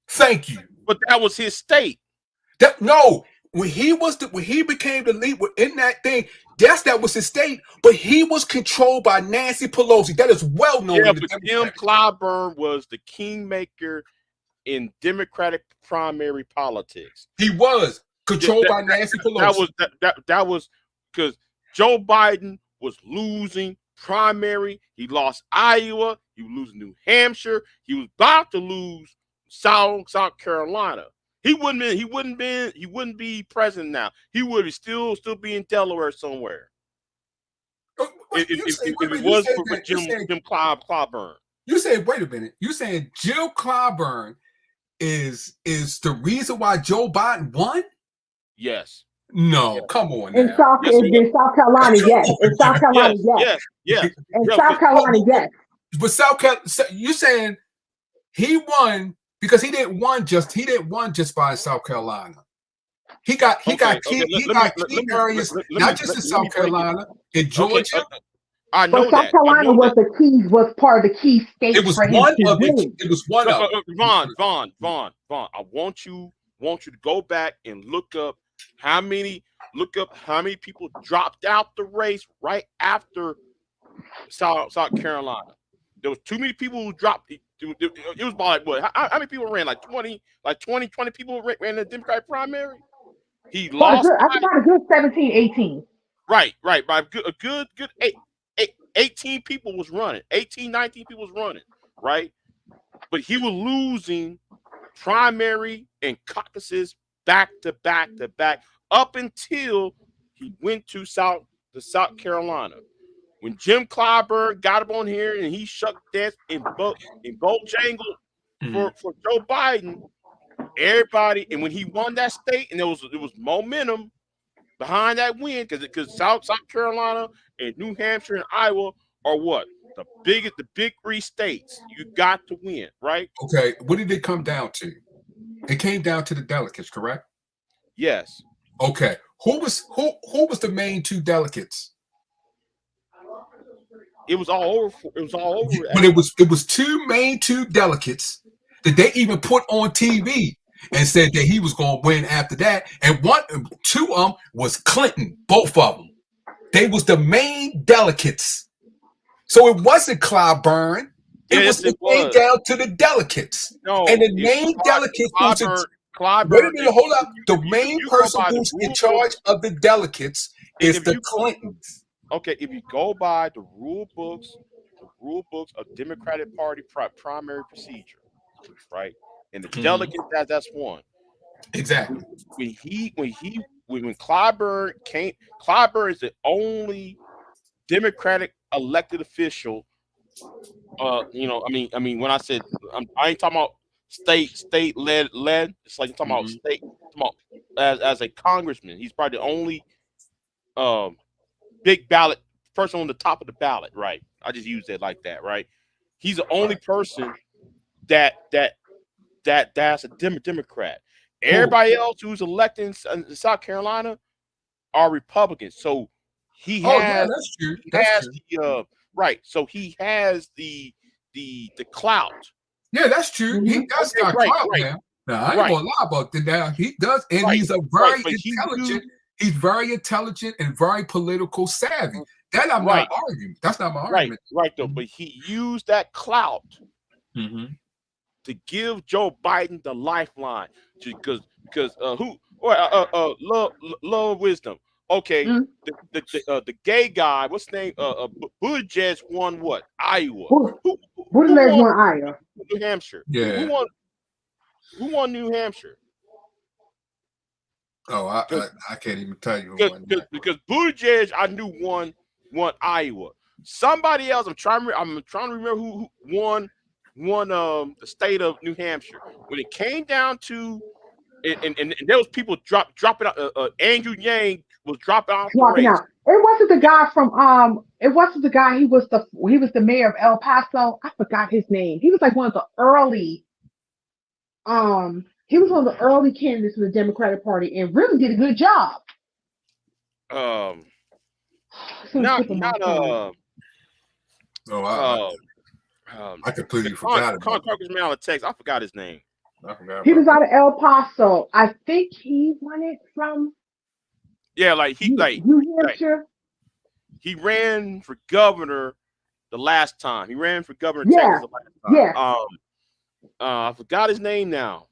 Thank you. but that was his state. No, when he became the lead in that thing, that was his state, but he was controlled by Nancy Pelosi. That is well known Yeah, in the but Jim Democrats. Clyburn was the kingmaker in Democratic primary politics. He was That, controlled that, by Nancy that Pelosi. was that was because Joe Biden was losing primary. He lost Iowa. He was losing New Hampshire. He was about to lose South Carolina. He wouldn't be president now. He would still be in Delaware somewhere. Wait, you say, If wait a it minute, you wasn't said for that Jim Clyburn. you said, wait a minute, you saying Jill Clyburn is the reason why Joe Biden won? Yes. No, Yes. come on In now. South Carolina, yes. In South Carolina, Yes. yes. Yes. Yes. In Yeah, South Carolina, yes. But South Carolina, you saying he won because he didn't won just by South Carolina. He got okay. key areas, not just in Let me South break it. Carolina, in Okay. Georgia. I But know South that. I Carolina know that. was part of the key It states was for him one to of the. win. It was one of them. Vaughn. I want you to go back and look up how many people dropped out the race right after South Carolina. There was too many people who dropped. It was about like what? How many people ran? Like 20 people ran the Democratic primary. He lost. I thought a good 17, 18. Right. By a good 18 people was running. 18, 19 people was running. Right. but he was losing primary and caucuses back to back to back up until he went to South Carolina. When Jim Clyburn got up on here and he shook that and Bojangle for Joe Biden, everybody, and when he won that state, and it was momentum behind that win because South Carolina and New Hampshire and Iowa are what? The big three states. You got to win, right? Okay. What did it come down to? It came down to the delegates, correct? Yes. Okay. Who was the main two delegates? It was all over. It was all over. But it was two delegates that they even put on TV and said that he was going to win after that. And two of them was Clinton. Both of them. They was the main delegates. So it wasn't Clyburn. It came down to the delegates. No, and the main delegates hold up. The main person who's in charge of the delegates is the Clintons. Okay, if you go by the rule books of Democratic Party primary procedure, right? And the delegates, that's one. Exactly. When Clyburn came, Clyburn is the only Democratic elected official. I mean, when I said I ain't talking about state led. It's like you're talking about state. As a congressman, he's probably the only big ballot person on the top of the ballot, right? I just use it like that, right? He's the only person that's a Democrat. Everybody else who's elected in South Carolina are Republicans. So he has that's true. Right. So he has the clout. Yeah, that's true. He does got clout now. Now, I ain't gonna lie about that. Now he does, and he's a very intelligent. He's very intelligent and very political savvy. That I'm not arguing. That's not my argument. Right, though. But he used that clout to give Joe Biden the lifeline. Because love wisdom. Okay, the gay guy, what's his name? Buttigieg won what? Iowa. Buttigieg won Iowa. New Hampshire. Yeah. Who won New Hampshire? Oh, I can't even tell you who won. Because Buttigieg, I knew won Iowa. Somebody else, I'm trying to remember who won the state of New Hampshire. When it came down to and there was people dropping out. Andrew Yang was dropping out. It wasn't the guy from It wasn't the guy. He was the mayor of El Paso. I forgot his name. He was like one of the early. He was one of the early candidates for the Democratic Party and really did a good job. I completely forgot about Congressman out of Texas. I forgot his name. He was out of El Paso. I think he won it from. Yeah, New Hampshire. He ran for governor the last time. He ran for governor of Texas the last time. Yeah. I forgot his name now.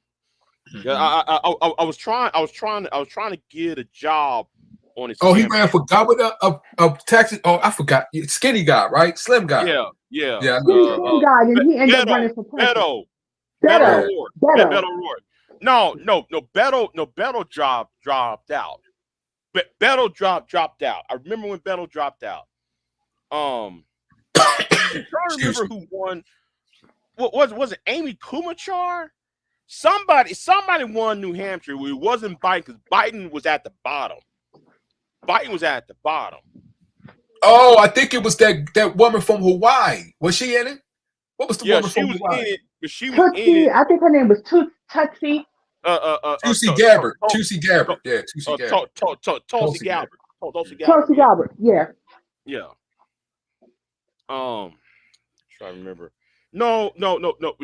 I was trying to get a job on his. He ran for governor of Texas. Oh, I forgot. Skinny guy, right? Slim guy. Yeah. Slim guy, and he ended up running for president. Beto O'Rourke. No. Beto dropped out. Beto dropped out. I remember when Beto dropped out. I'm trying to remember who won. What was it? Amy Klobuchar? Somebody won New Hampshire. It wasn't Biden because Biden was at the bottom. Oh, I think it was that woman from Hawaii. Was she in it? What was the woman from Hawaii? She was in it. I think her name was Tutsi. Tulsi Gabbard. Tulsi Gabbard. Yeah, Tulsi Gabbard. Tulsi Gabbard. Tulsi Gabbard. Yeah. Yeah. Trying to remember. No.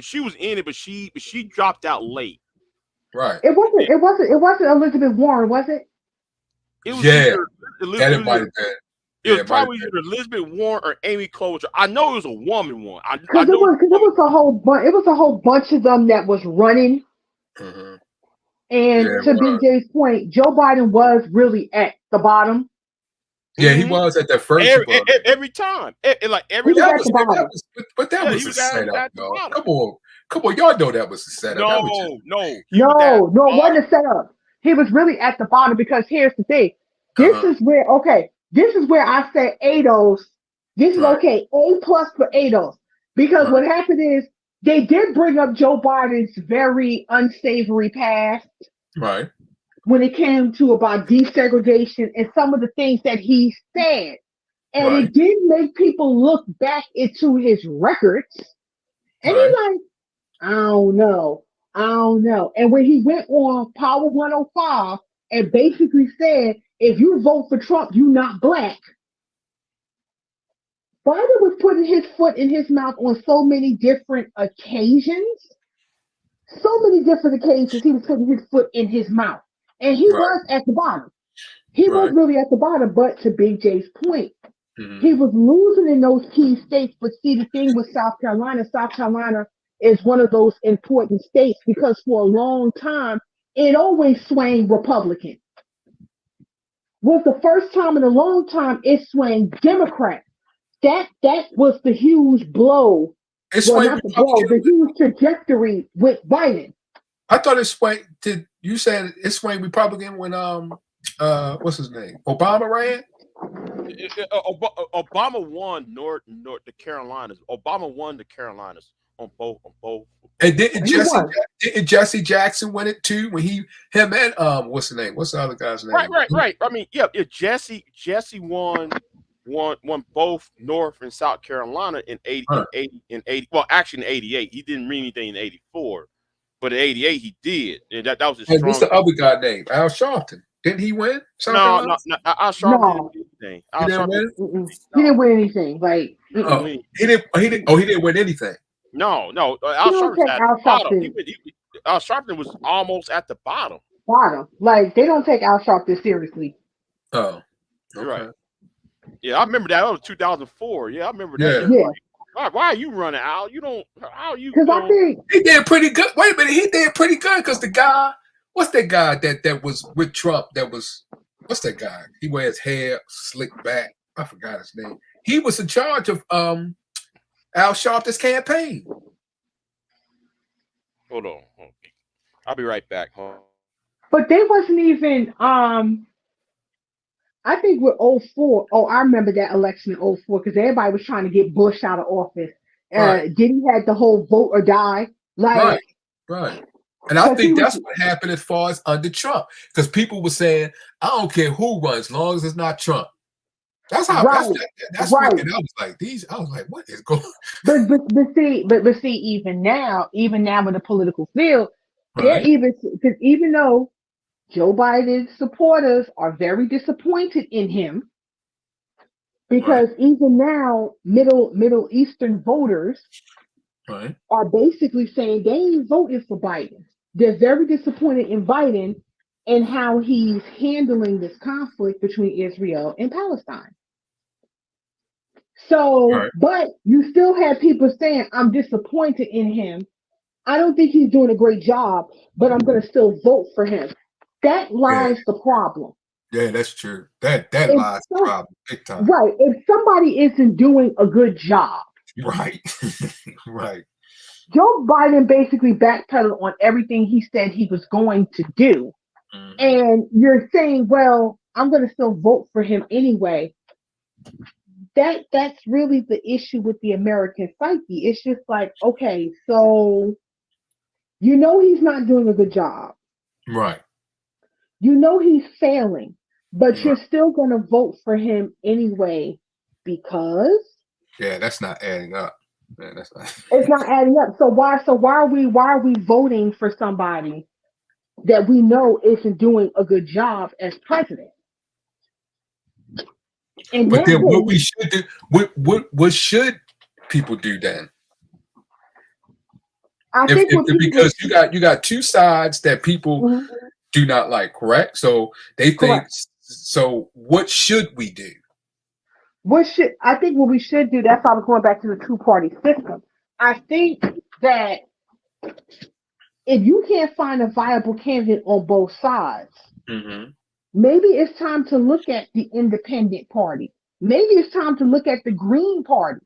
She was in it, but she dropped out late. Right. It wasn't Elizabeth Warren, was it? It was It was probably either Elizabeth Warren or Amy Klobuchar. I know it was a woman one. Because it was a whole bunch of them that was running. Mm-hmm. And to BJ's point, Joe Biden was really at the bottom. Yeah, he was at the first every time. But that was set up, y'all. Come on, Come on, y'all know that was the setup. That was just No. He was at No, the no, it bottom. wasn't a setup. He was really at the bottom because here's the thing. This uh-huh. is where this is where I say ADOS. This is Right, okay, A plus for ADOS. Because right, what happened is they did bring up Joe Biden's very unsavory past right, when it came to about desegregation and some of the things that he said. And right, it did make people look back into his records. And right. he's like, I don't know. I don't know. And when he went on Power 105 and basically said, if you vote for Trump, you're not black. Biden was putting his foot in his mouth on so many different occasions. So many different occasions he was putting his foot in his mouth. And he Right, was at the bottom. He was right. really at the bottom, but to Big J's point, Mm-hmm. he was losing in those key states. But see, the thing with South Carolina is one of those important states because for a long time, it always swung Republican. Was the first time in a long time it swung Democrat. That was the huge blow. It Well, swayed not the blow, Republican. the huge trajectory with Biden. I thought it swayed. Did you said it swayed Republican when what's his name? Obama ran? Obama won North the Carolinas. Obama won the Carolinas on both. And didn't He won. Jesse Jackson win it too when him and what's the name? What's the other guy's name? Right. I mean, yeah, Jesse won both North and South Carolina in 80 Huh. in 80. Well, actually in 88. He didn't mean anything in 84. But in 88 he did. And that was his And what's strong. the other guy name? Al Sharpton. Didn't he win? South Carolina? No. Al Sharpton No, didn't do anything. He Al didn't Sharpton, win. he didn't win anything. Like, Oh, win. he didn't. He didn't. Oh, he didn't win anything. No. he Al don't Sharpton's take at the Al bottom. Sharpton Al Sharpton was almost at the bottom. bottom. Like, they don't take Al Sharpton seriously. Oh, You're okay. right. Yeah, I remember that. That was 2004. Yeah, I remember that. Yeah. Yeah, Why are you running, Al? You don't. How you? because I think He did pretty good. Wait a minute, he did pretty good because the guy, what's that guy that was with Trump? That was what's that guy? He wears hair slicked back. I forgot his name. He was in charge of Al Sharpton's campaign. Hold on. I'll be right back. Hold on. but they wasn't even I think with '04. Oh, I remember that election in '04 because everybody was trying to get Bush out of office. Right, Diddy had the whole vote or die. right, Like, right. And I because he think was that's what happened as far as under Trump, because people were saying, "I don't care who runs, as long as it's not Trump." That's how. right, That's what. right. And I was like, these. I was like, what is going? But see, even now in the political field, they're Right, even because even though Joe Biden's supporters are very disappointed in him, right, because even now Middle Eastern voters right. are basically saying they ain't voting for Biden. They're very disappointed in Biden and how he's handling this conflict between Israel and Palestine. So, Right. but you still have people saying, I'm disappointed in him. I don't think he's doing a great job, but I'm going to still vote for him. That Yeah, lies the problem. yeah, that's true. That If lies the some, problem big time. right, if somebody isn't doing a good job, Right, right, Joe Biden basically backpedaled on everything he said he was going to do. hmm And you're saying, well, I'm going to still vote for him anyway. That's really the issue with the American psyche. It's just like, okay, so you know he's not doing a good job. right, You know he's failing, but right. you're still going to vote for him anyway because Yeah, that's not adding up. Man, that's not. it's not adding up. So why are we voting for somebody that we know isn't doing a good job as president? In But that then, what case, we should do? What should people do then? I think what people Because you got two sides that people Mhm, do not like, correct? So they think. correct. So what should we do? I think what we should do, that's why I was going back to the two-party system. I think that if you can't find a viable candidate on both sides, Mm-hmm. maybe it's time to look at the independent party. Maybe it's time to look at the Green Party,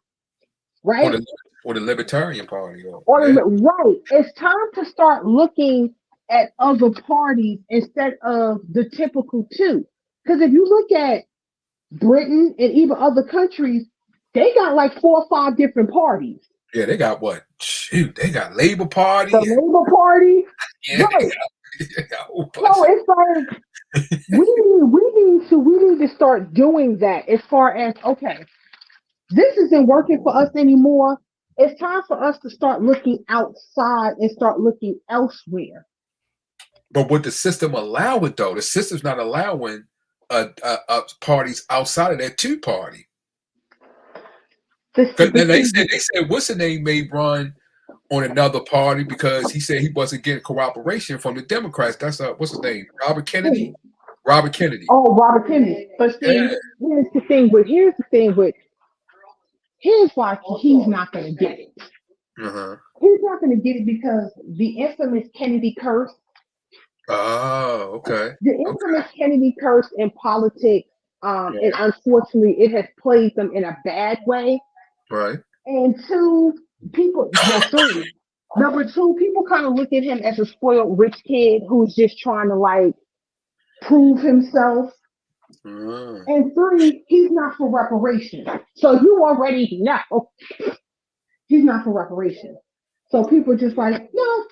Or right? or the Libertarian Party, Right. It's time to start looking at other parties instead of the typical two. Because if you look at Britain and even other countries, they got like 4 or 5 different parties. Yeah, they got what? Shoot, they got Labor Party. The Labour Party, Yeah, right? they got a whole bunch So it's like we need to start doing that. As far as, okay, this isn't working for us anymore. It's time for us to start looking outside and start looking elsewhere. But would the system allow it though? The system's not allowing parties outside of that two party. Then they said what's the name may run on another party because he said he wasn't getting cooperation from the Democrats. That's what's his name? Robert Kennedy. Robert Kennedy. Oh, Robert Kennedy. But see, here's why he's not going to get it. He's not going to get it because the infamous Kennedy curse. Oh, okay. The infamous Kennedy curse in politics, and unfortunately, it has played them in a bad way. Right. And number two, people kind of look at him as a spoiled rich kid who's just trying to like prove himself. And 3, he's not for reparations. So you already know he's not for reparations. So people just like, no.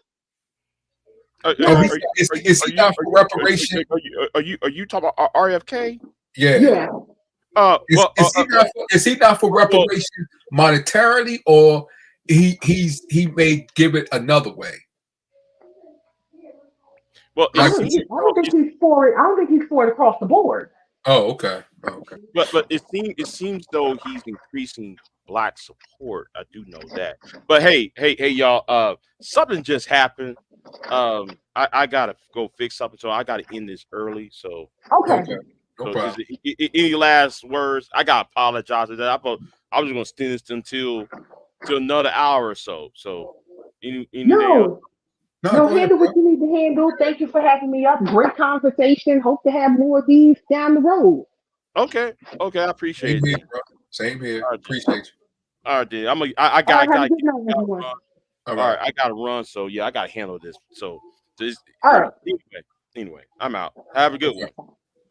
Is he not for reparations? Are you talking about RFK? Yeah. Is he not for reparations monetarily, or he may give it another way? Well, I don't think he's for it. I don't think he's for it across the board. Oh, okay. But it seems though he's increasing Black support. I do know that. But hey, y'all. Something just happened. I gotta go fix something, so I gotta end this early. So okay. No problem. Any last words? I gotta apologize for that. I was just gonna extend this until another hour or so. So No, handle what you need to handle. Thank you for having me up. Great conversation. Hope to have more of these down the road. Okay, I appreciate it. Same here. Appreciate you. All right, dude. I gotta everyone. All right, I gotta run. So yeah, I gotta handle this. So all right. Anyway, I'm out. Have a good one.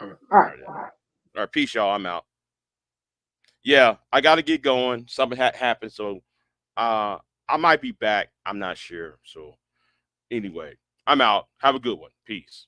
All right. All right, peace, y'all. I'm out. Yeah, I gotta get going. Something happened, so I might be back. I'm not sure. So anyway, I'm out. Have a good one. Peace.